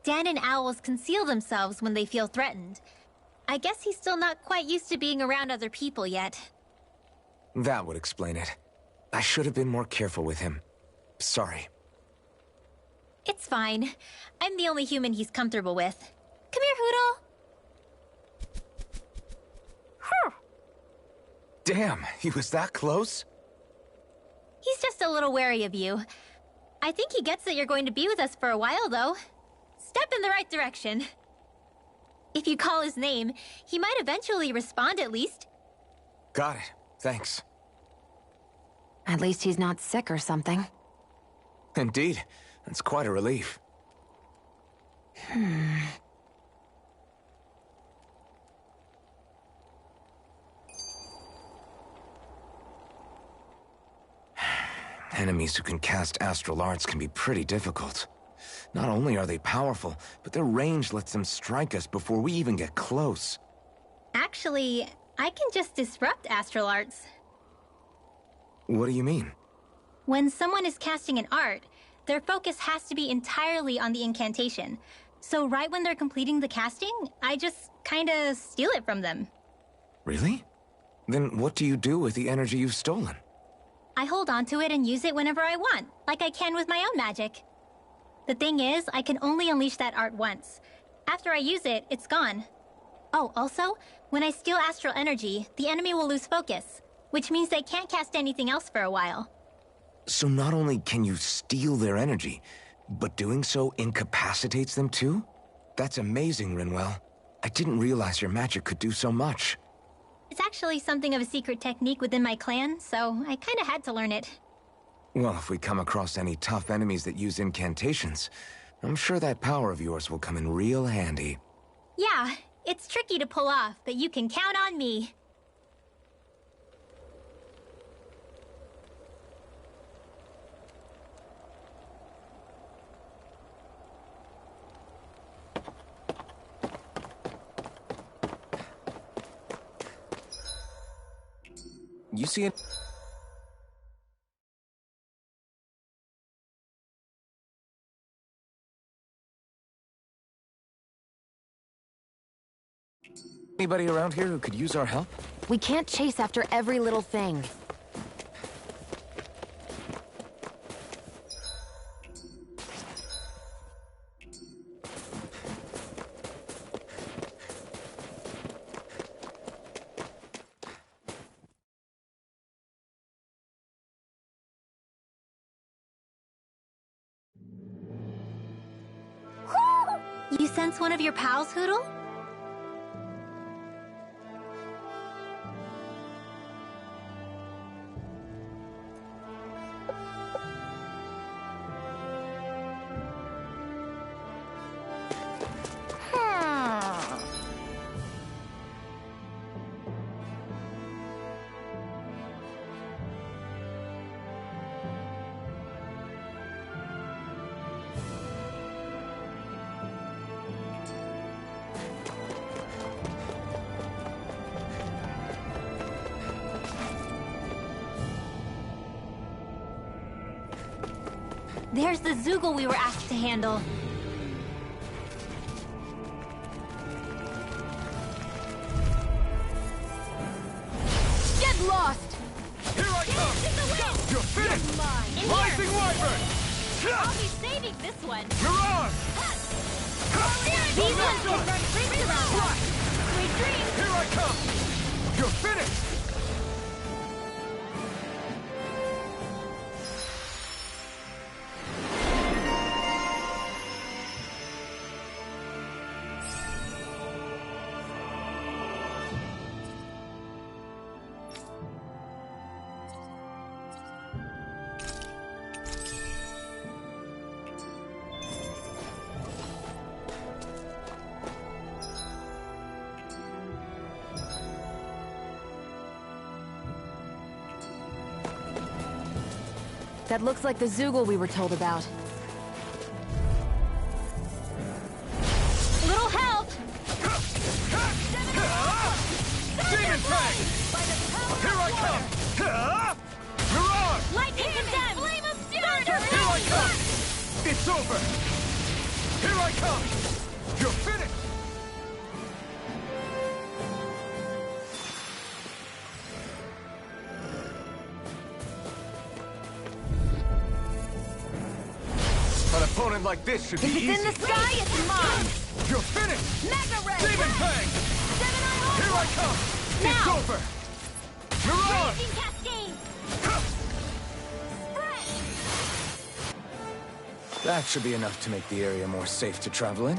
Dan and owls conceal themselves when they feel threatened. I guess he's still not quite used to being around other people yet. That would explain it. I should have been more careful with him. Sorry. It's fine. I'm the only human he's comfortable with. Come here, Hoodle. Damn, he was that close? He's just a little wary of you. I think he gets that you're going to be with us for a while, though. Step in the right direction. If you call his name, he might eventually respond at least. Got it. Thanks. At least he's not sick or something. Indeed. That's quite a relief. Enemies who can cast astral arts can be pretty difficult. Not only are they powerful, but their range lets them strike us before we even get close. Actually, I can just disrupt astral arts. What do you mean? When someone is casting an art, their focus has to be entirely on the incantation. So right when they're completing the casting, I just kinda steal it from them. Really? Then what do you do with the energy you've stolen? I hold on to it and use it whenever I want, like I can with my own magic. The thing is, I can only unleash that art once. After I use it, it's gone. Oh, also, when I steal astral energy, the enemy will lose focus, which means they can't cast anything else for a while. So not only can you steal their energy, but doing so incapacitates them too? That's amazing, Rinwell. I didn't realize your magic could do so much. It's actually something of a secret technique within my clan, so I kinda had to learn it. Well, if we come across any tough enemies that use incantations, I'm sure that power of yours will come in real handy. Yeah, it's tricky to pull off, but you can count on me. You see it? Anybody around here who could use our help? We can't chase after every little thing. You sense one of your pals, Hoodle? There's the Zoogle we were asked to handle. Get lost! Here I come! You're finished! Mine. Rising Wyvern! I'll be saving this one. Mirage! These ones will run rings around us. Sweet dreams! Here I come! You're finished! That looks like the Zoogle we were told about. Little help! Demon Fang! Here I come! Mirage! Lightning condemned! Flame of Fury! Here I come! It's over! Here I come! You're finished! An opponent like this should be easy. If it's in the sky, it's mine! You're finished! Mega Ray! Demon Fang! Here I come! It's Now! over! Mirage! Raging Cascade! That should be enough to make the area more safe to travel in.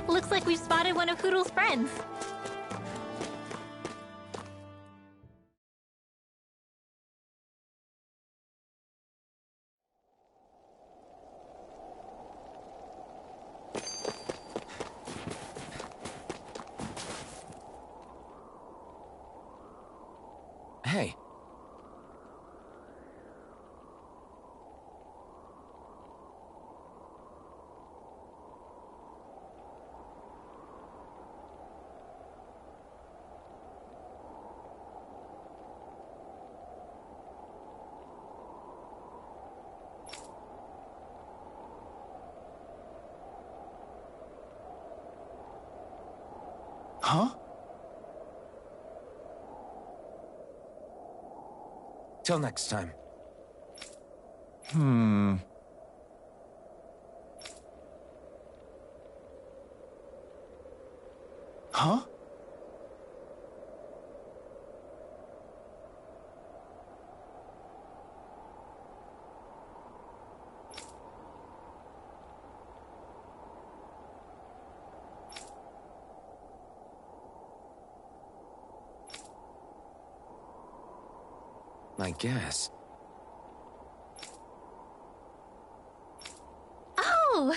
Looks like we've spotted one of Hoodle's friends. Hey. Huh? Till next time. Huh? I guess. Oh!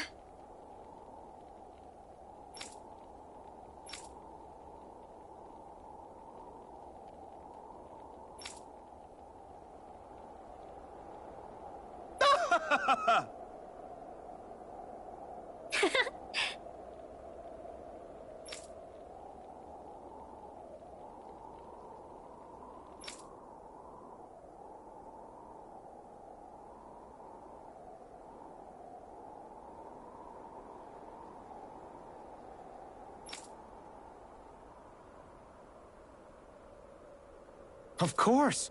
Of course.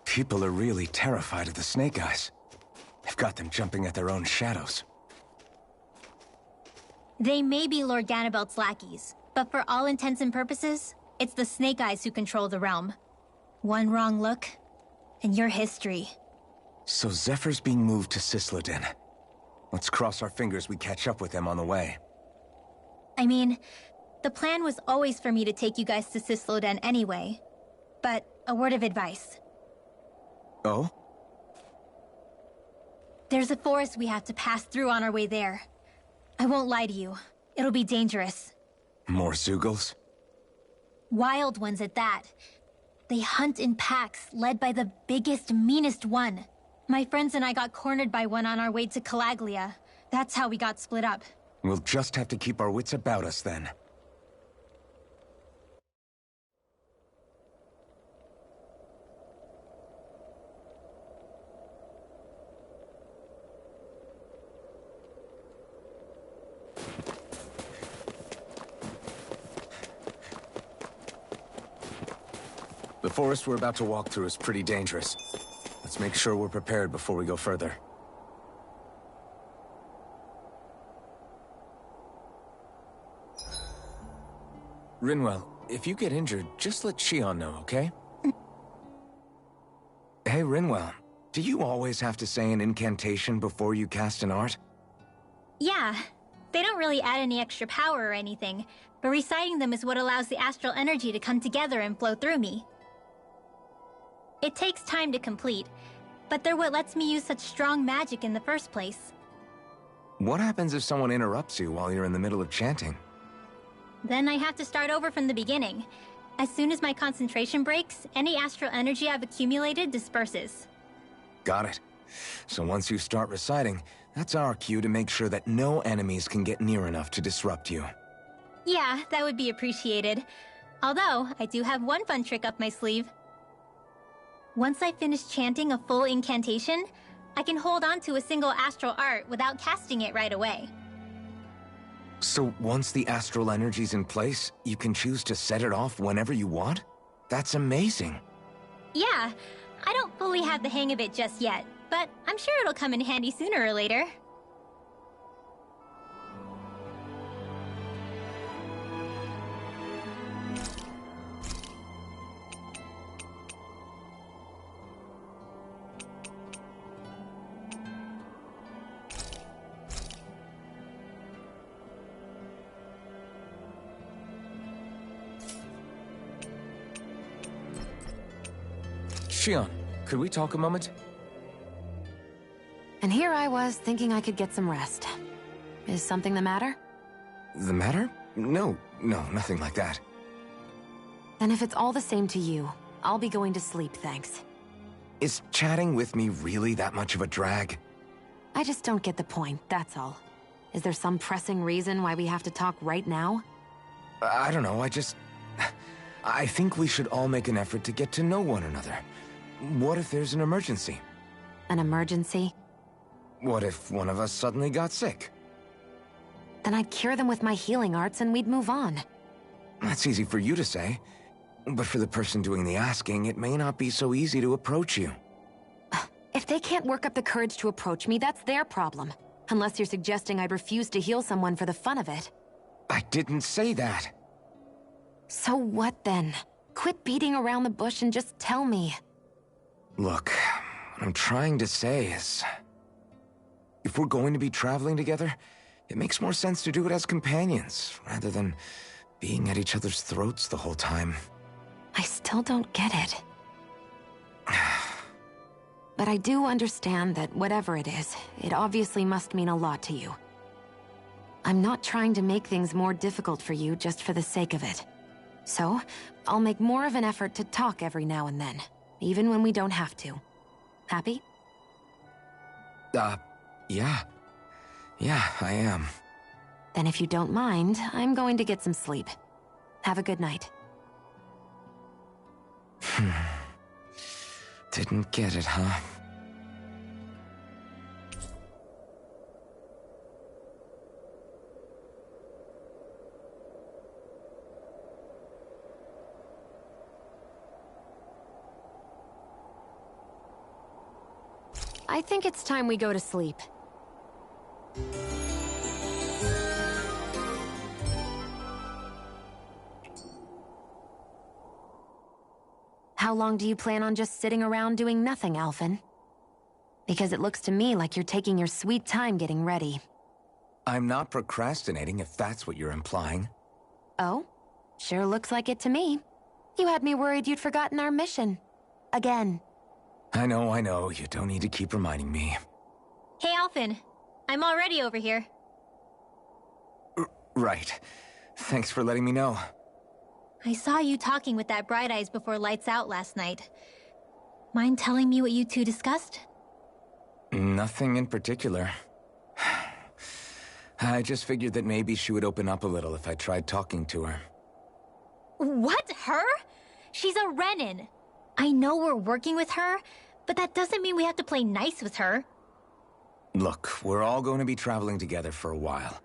People are really terrified of the Snake Eyes. They've got them jumping at their own shadows. They may be Lord Ganabelt's lackeys, but for all intents and purposes, it's the Snake Eyes who control the realm. One wrong look, and your history. So Zephyr's being moved to Cisloden. Let's cross our fingers we catch up with them on the way. I mean, the plan was always for me to take you guys to Cisloden anyway. But a word of advice. Oh? There's a forest we have to pass through on our way there. I won't lie to you. It'll be dangerous. More Zeugles? Wild ones at that. They hunt in packs, led by the biggest, meanest one. My friends and I got cornered by one on our way to Calaglia. That's how we got split up. We'll just have to keep our wits about us then. The forest we're about to walk through is pretty dangerous. Let's make sure we're prepared before we go further. Rinwell, if you get injured, just let Shion know, okay? Hey, Rinwell, do you always have to say an incantation before you cast an art? Yeah, they don't really add any extra power or anything, but reciting them is what allows the astral energy to come together and flow through me. It takes time to complete, but they're what lets me use such strong magic in the first place. What happens if someone interrupts you while you're in the middle of chanting? Then I have to start over from the beginning. As soon as my concentration breaks, any astral energy I've accumulated disperses. Got it. So once you start reciting, that's our cue to make sure that no enemies can get near enough to disrupt you. Yeah, that would be appreciated. Although, I do have one fun trick up my sleeve. Once I finish chanting a full incantation, I can hold on to a single astral art without casting it right away. So once the astral energy's in place, you can choose to set it off whenever you want? That's amazing. Yeah, I don't fully have the hang of it just yet, but I'm sure it'll come in handy sooner or later. Shion, could we talk a moment? And here I was thinking I could get some rest. Is something the matter? The matter? No, nothing like that. Then if it's all the same to you, I'll be going to sleep, thanks. Is chatting with me really that much of a drag? I just don't get the point, that's all. Is there some pressing reason why we have to talk right now? I don't know, I think we should all make an effort to get to know one another. What if there's an emergency? An emergency? What if one of us suddenly got sick? Then I'd cure them with my healing arts and we'd move on. That's easy for you to say. But for the person doing the asking, it may not be so easy to approach you. If they can't work up the courage to approach me, that's their problem. Unless you're suggesting I'd refuse to heal someone for the fun of it. I didn't say that. So what then? Quit beating around the bush and just tell me. Look, what I'm trying to say is... if we're going to be traveling together, it makes more sense to do it as companions, rather than being at each other's throats the whole time. I still don't get it. But I do understand that whatever it is, it obviously must mean a lot to you. I'm not trying to make things more difficult for you just for the sake of it. So, I'll make more of an effort to talk every now and then, even when we don't have to. Happy? Yeah. Yeah, I am. Then if you don't mind, I'm going to get some sleep. Have a good night. Didn't get it, huh? I think it's time we go to sleep. How long do you plan on just sitting around doing nothing, Alphen? Because it looks to me like you're taking your sweet time getting ready. I'm not procrastinating, if that's what you're implying. Oh? Sure looks like it to me. You had me worried you'd forgotten our mission. Again. I know. You don't need to keep reminding me. Hey, Alphen. I'm already over here. Right. Thanks for letting me know. I saw you talking with that Bright Eyes before lights out last night. Mind telling me what you two discussed? Nothing in particular. I just figured that maybe she would open up a little if I tried talking to her. What? Her? She's a Renin. I know we're working with her, but that doesn't mean we have to play nice with her. Look, we're all going to be traveling together for a while.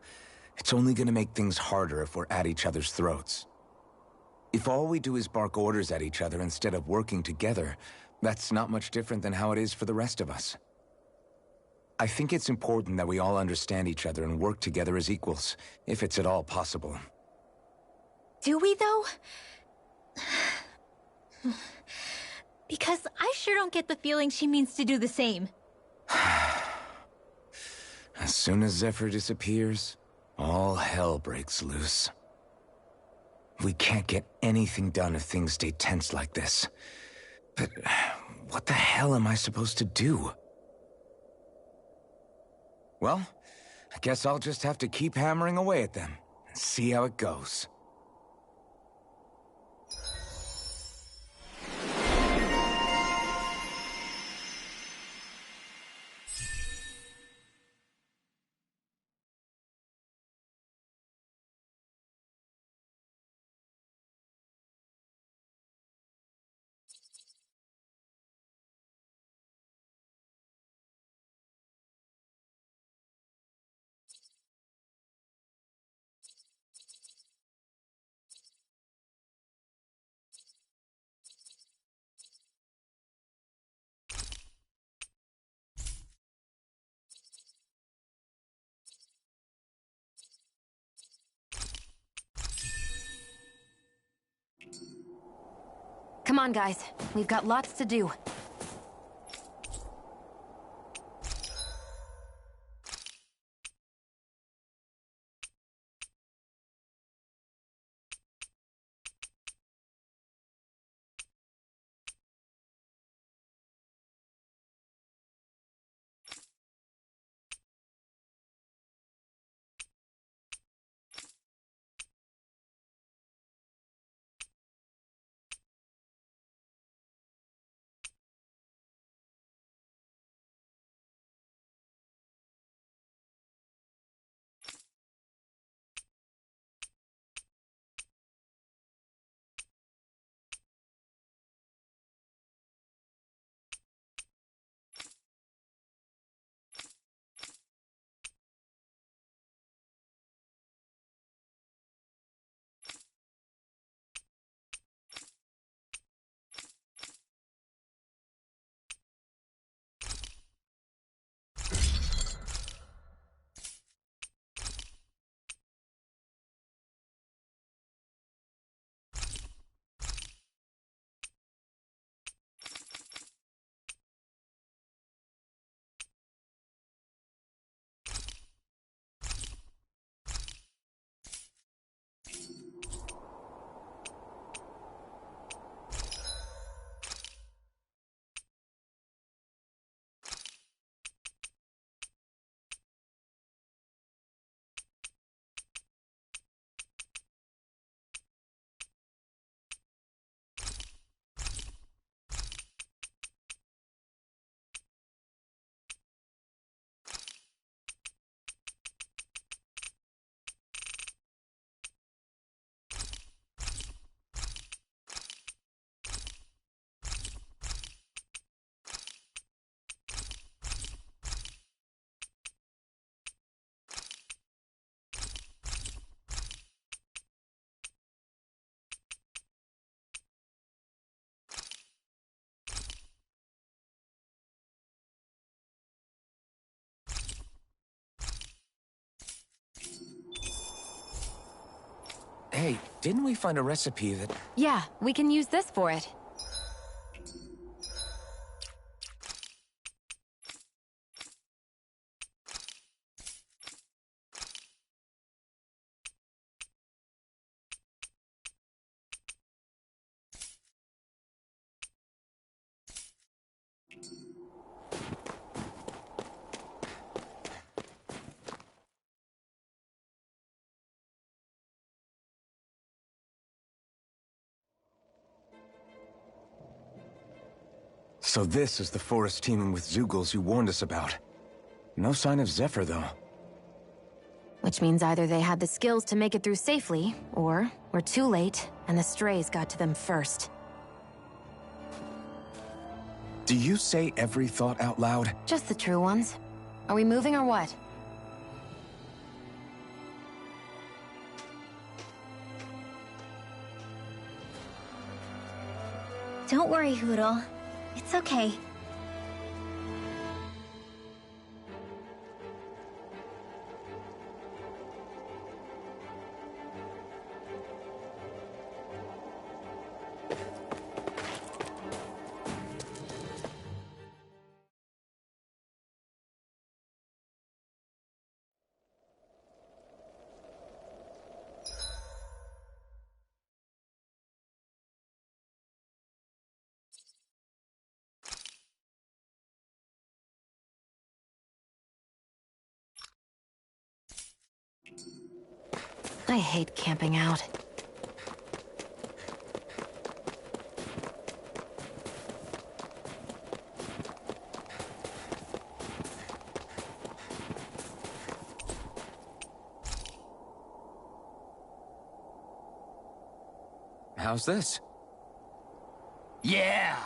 It's only going to make things harder if we're at each other's throats. If all we do is bark orders at each other instead of working together, that's not much different than how it is for the rest of us. I think it's important that we all understand each other and work together as equals, if it's at all possible. Do we, though? Because I sure don't get the feeling she means to do the same. As soon as Zephyr disappears, all hell breaks loose. We can't get anything done if things stay tense like this. But what the hell am I supposed to do? Well, I guess I'll just have to keep hammering away at them and see how it goes. Come on, guys. We've got lots to do. Hey, didn't we find a recipe that... Yeah, we can use this for it. So this is the forest teeming with Zeugles you warned us about. No sign of Zephyr, though. Which means either they had the skills to make it through safely, or we're too late, and the strays got to them first. Do you say every thought out loud? Just the true ones. Are we moving or what? Don't worry, Hoodle. It's okay. I hate camping out. How's this? Yeah!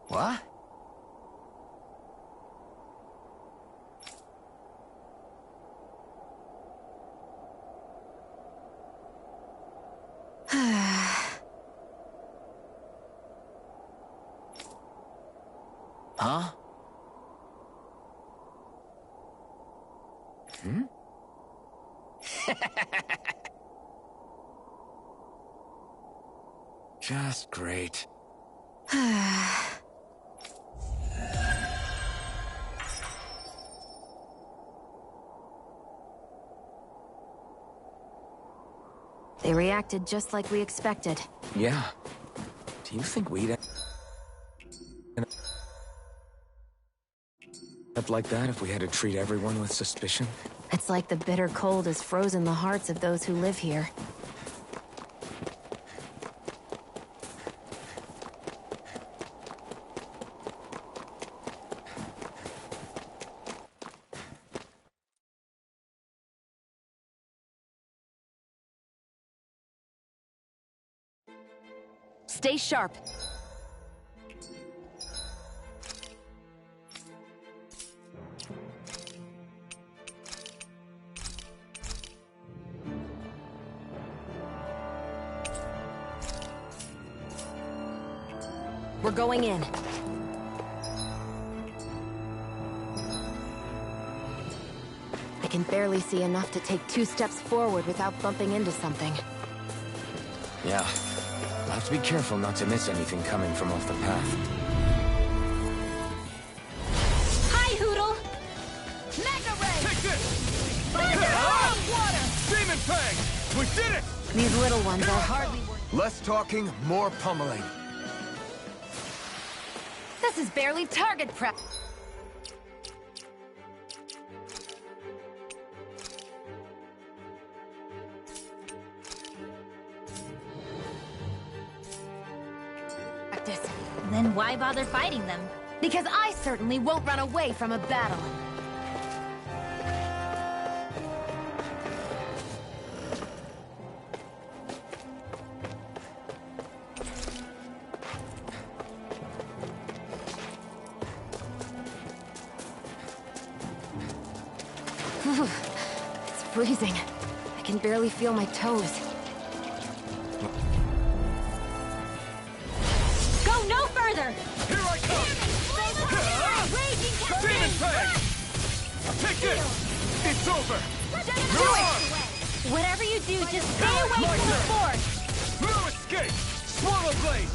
What? Huh? Hmm? Just great. They reacted just like we expected. Yeah. Do you think we'd end up like that if we had to treat everyone with suspicion? It's like the bitter cold has frozen the hearts of those who live here. Stay sharp. We're going in. I can barely see enough to take 2 steps forward without bumping into something. Yeah. I'll have to be careful not to miss anything coming from off the path. Hi, Hoodle! Mega Ray! Take this! Water! Demon Fang! We did it! These little ones are hardly worth... Less talking, more pummeling. This is barely target prep. Then why bother fighting them? Because I certainly won't run away from a battle. It's freezing. I can barely feel my toes. Go no further! Here I come! Demon Fang! Take this! It's over! Whatever you do, just stay away from the force! No escape! Swallow Blade!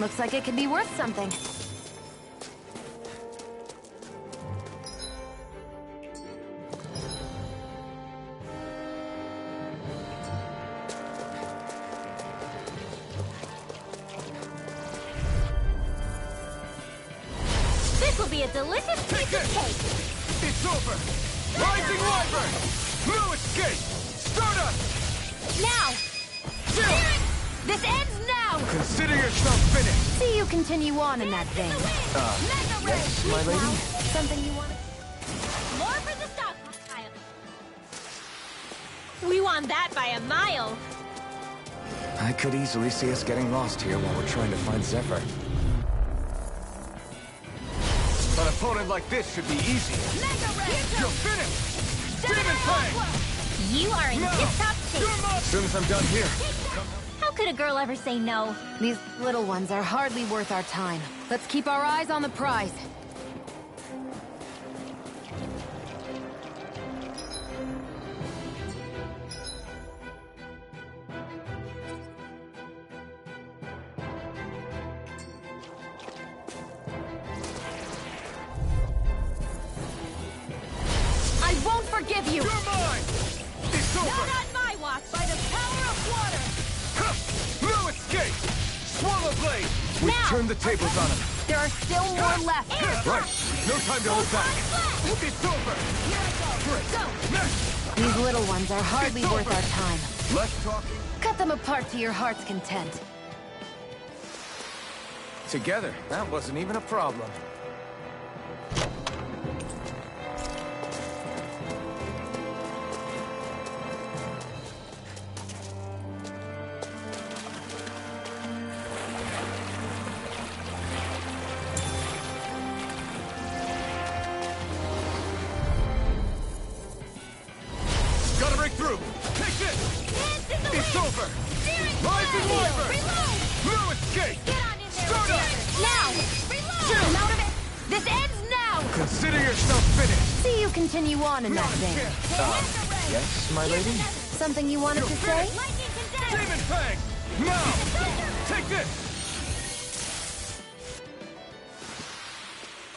Looks like it could be worth something. This will be a delicious piece of cake! It's over! Rising Wyvern! No escape! Stardust! Now! This ends now! Consider yourself finished! See you continue on in that vein. Yes, my lady? Something you want to... More for the stockpile! We won that by a mile! I could easily see us getting lost here while we're trying to find Zephyr. An opponent like this should be easy. You're finished! Demon Fang! You are in tip-top shape. As soon as I'm done here. How could a girl ever say no? These little ones are hardly worth our time. Let's keep our eyes on the prize. I won't forgive you! You're mine! It's over! Not on my watch! By the power of water! No escape! Swallow blade! We've Now! turned the tables on him. There are still more left. Right. No time to hold back. It's over! These little ones are hardly worth our time. Less talking. Cut them apart to your heart's content. Together, that wasn't even a problem. Gotta break through! Take this! It's over! Rising Wyvern! No escape! Start up! Now! I'm out of it! This ends now! Consider yourself finished. See you continue on in that vein. Yes, my lady? Something you wanted to say? Demon Fang! Now! Take this!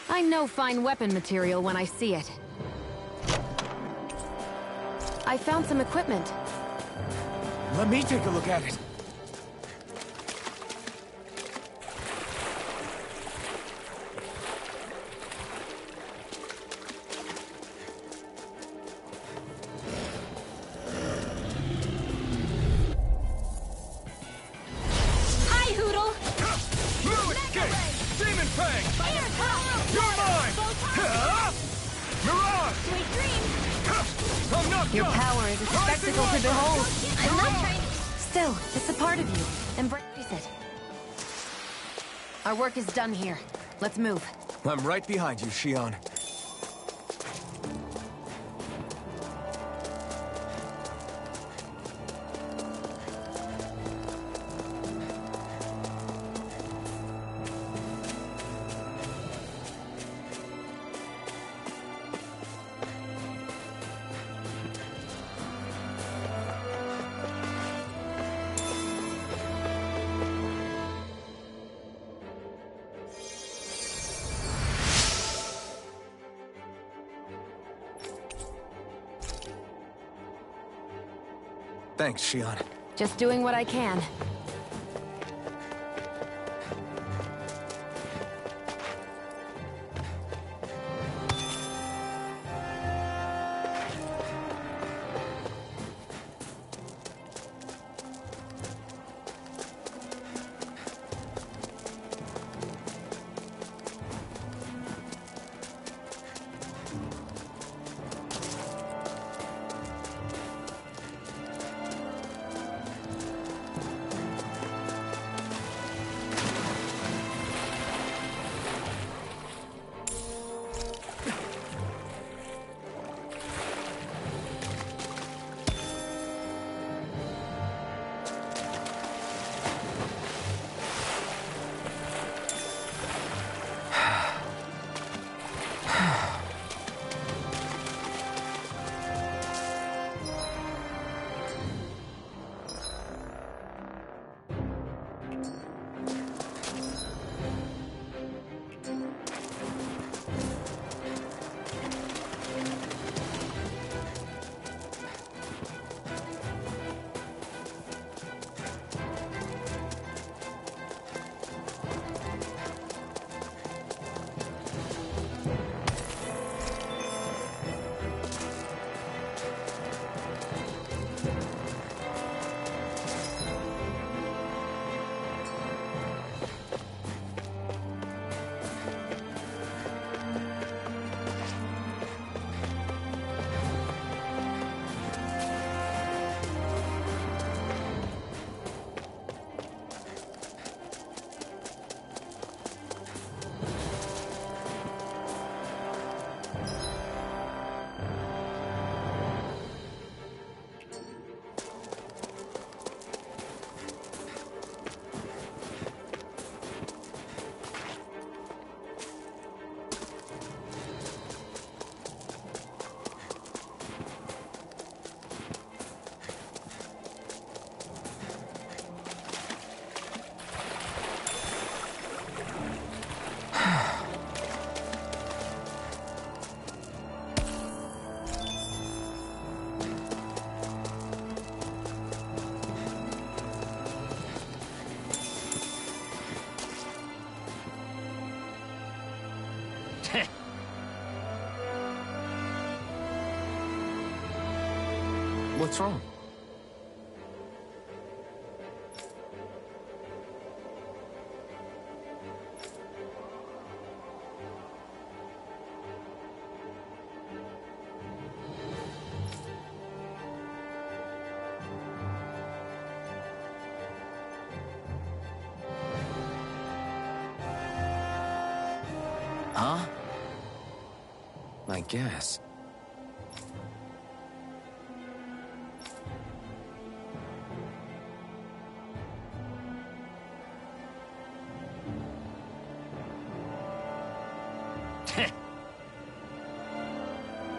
I know fine weapon material when I see it. I found some equipment. Let me take a look at it. Hi, Hoodle! No escape! Demon Fang! You're mine! Mirage! Sweet dreams! I'm not Your done! power is a spectacle to behold. I'm not trying to... Still, it's a part of you. Embrace it. Our work is done here. Let's move. I'm right behind you, Shion. Thanks, Shion. Just doing what I can. What's wrong? Huh? I guess.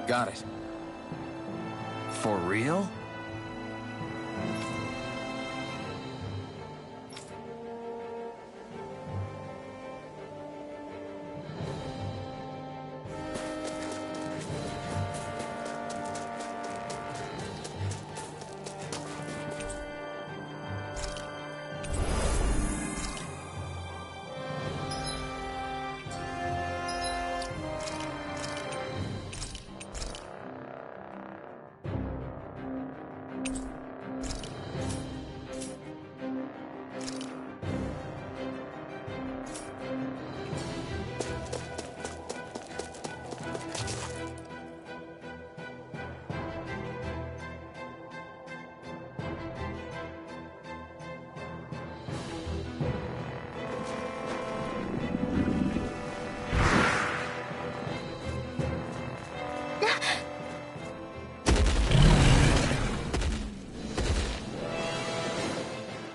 Got it. For real?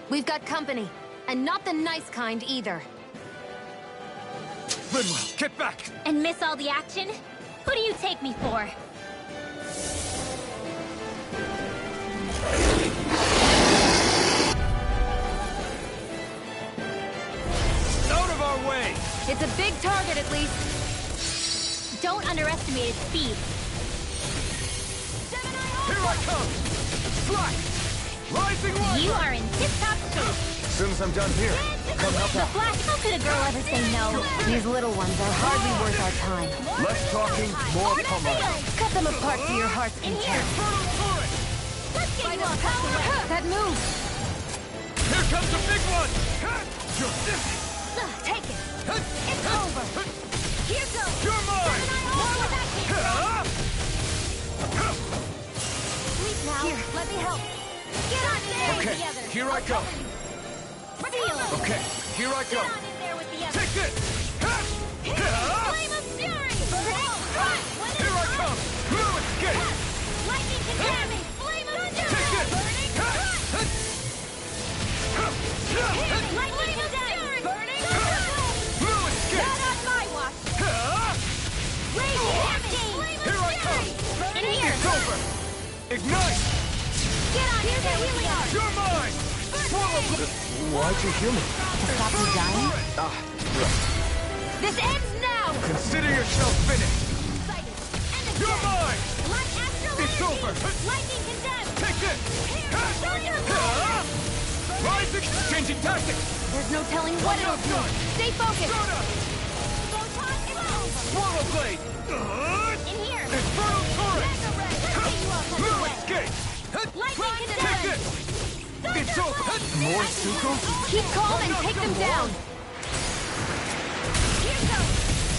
We've got company, and not the nice kind either. Rinwell, get back! And miss all the action? Who do you take me for? Out of our way! It's a big target, at least. Don't underestimate its speed. Here I come! Slack! Rising Wyvern! You are in tip-top shape. As soon as I'm done here, come help The out. Flash, how could a girl ever say no? These little ones are hardly worth our time. Less talking, more pummeling. Cut them apart to your heart's In here! content. Let's get you all tucked away. That move! Here comes the big one! Take it! It's over! Here goes! You're mine! More where that came from! Sleep now. Here, Let me help. Get on there Okay, together. here I go. Feel it. Okay, here I Get go. on in there with the others. Take this! Flame of fury! Run! Here I come! No escape! Lightning condemn! Flame of fury! Take this! Burning! Lightning condemn! Burning! No escape! Not on my watch! Rage damage! Here I come! In here! It's over! Ignite! Get on in there with the others! You're mine! Why'd you heal me? To stop you dying? This ends now! Consider yourself finished! Excited! And You're mine! Light astral It's energy! over! Lightning condemn! Take this! Thunder! Rising! Changing tactics! There's no telling what it'll do. Stay focused! Soda! Photon explode! Swallow blade! In here! Infernal turret! Mega ray! Let's get you all tucked No away! escape! Lightning Take condemn! this! It's over! More Suko? Keep calm and take them down! Here goes!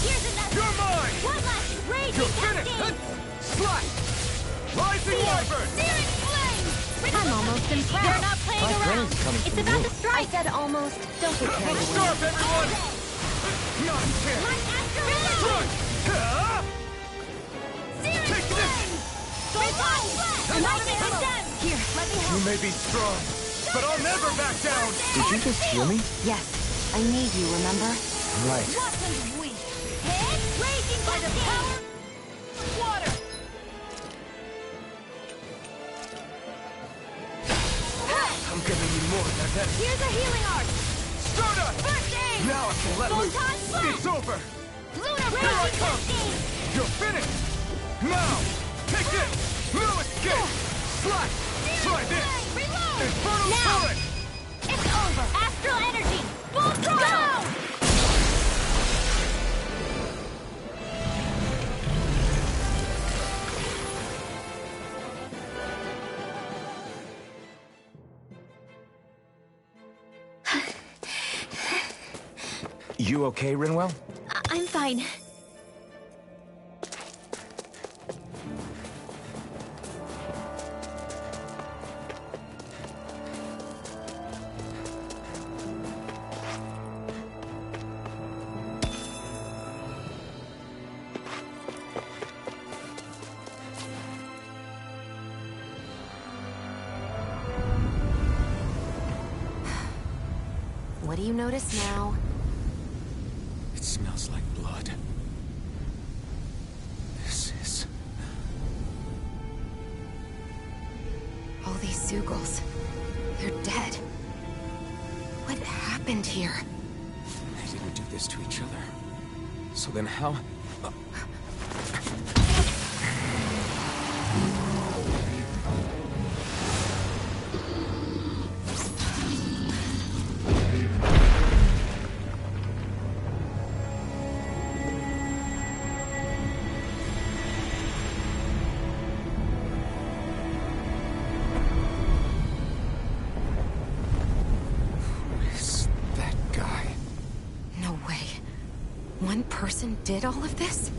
Here's another! You're mine! One last raging You're finished! cascade! Slash! Rising Wyvern! Searing flame! I'm almost impressed. They're not playing My around! brain's coming It's from about you. to strike! I said almost. Don't get carried away. Scarf, everyone! Not a chance! Light astral energy! Run! Searing Take this! flame! Photon blast! Lightning condemn! Here, let me You help. may be strong, but I'll never back down! Did you just heal me? Yes, I need you, remember? Right. What was we? Hit! Raging by the power of water! I'm gonna need more than that. Here's a healing art! Soda! First aid! Now I can let loose! Photon blast! It's over! Lunar Here I raging come! cascade! You're finished! Now! Take this! No escape! Slash! Try this! Reload! Infernal Now! turret! It's over! Astral energy! Full throttle! You okay, Rinwell? I'm fine. What do you notice now? It smells like blood. This is... All these Zeugles. They're dead. What happened here? They didn't do this to each other. So then how... One person did all of this?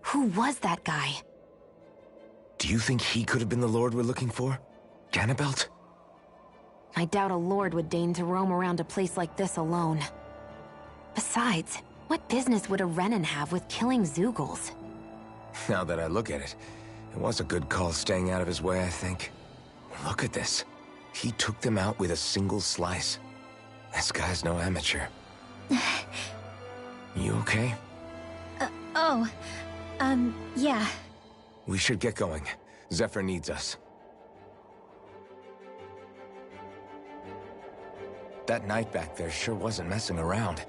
Who was that guy? Do you think he could have been the Lord we're looking for? Ganabelt? I doubt a lord would deign to roam around a place like this alone. Besides, what business would a Renan have with killing Zeugles? Now that I look at it, it was a good call staying out of his way, I think. Look at this. He took them out with a single slice. This guy's no amateur. You okay? Yeah. We should get going. Zephyr needs us. That knight back there sure wasn't messing around.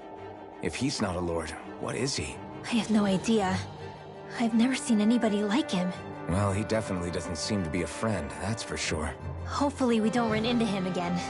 If he's not a lord, what is he? I have no idea. I've never seen anybody like him. Well, he definitely doesn't seem to be a friend, that's for sure. Hopefully we don't run into him again.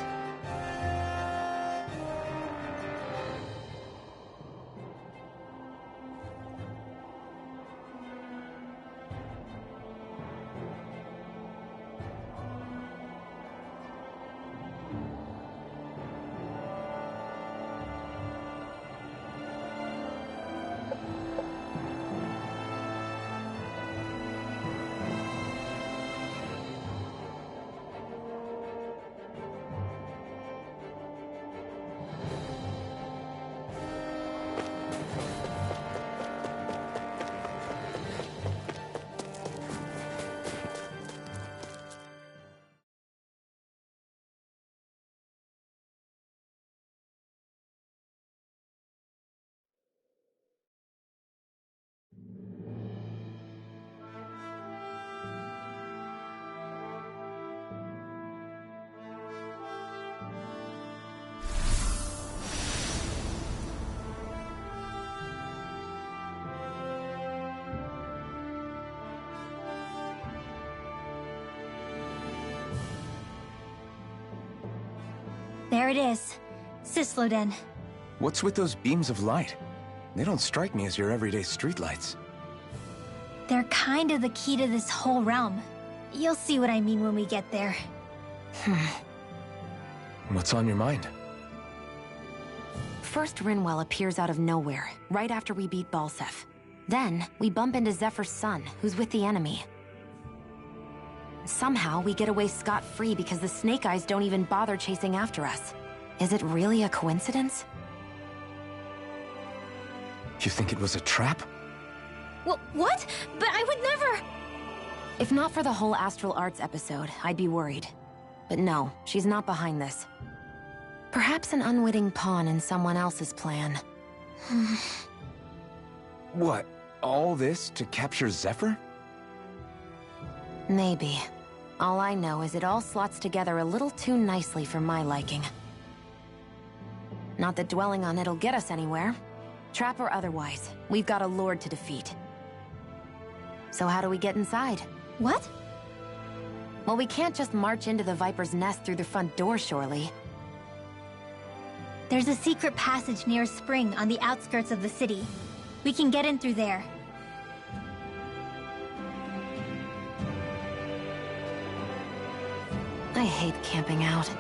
There it is. Sisloden. What's with those beams of light? They don't strike me as your everyday streetlights. They're kind of the key to this whole realm. You'll see what I mean when we get there. What's on your mind? First, Rinwell appears out of nowhere, right after we beat Balseph. Then, we bump into Zephyr's son, who's with the enemy. Somehow, we get away scot-free because the Snake Eyes don't even bother chasing after us. Is it really a coincidence? You think it was a trap? What? But I would never... If not for the whole Astral Arts episode, I'd be worried. But no, she's not behind this. Perhaps an unwitting pawn in someone else's plan. What? All this to capture Zephyr? Maybe. All I know is it all slots together a little too nicely for my liking. Not that dwelling on it'll get us anywhere. Trap or otherwise, we've got a lord to defeat. So how do we get inside? What? Well, we can't just march into the Viper's nest through the front door, surely. There's a secret passage near a spring on the outskirts of the city. We can get in through there. I hate camping out.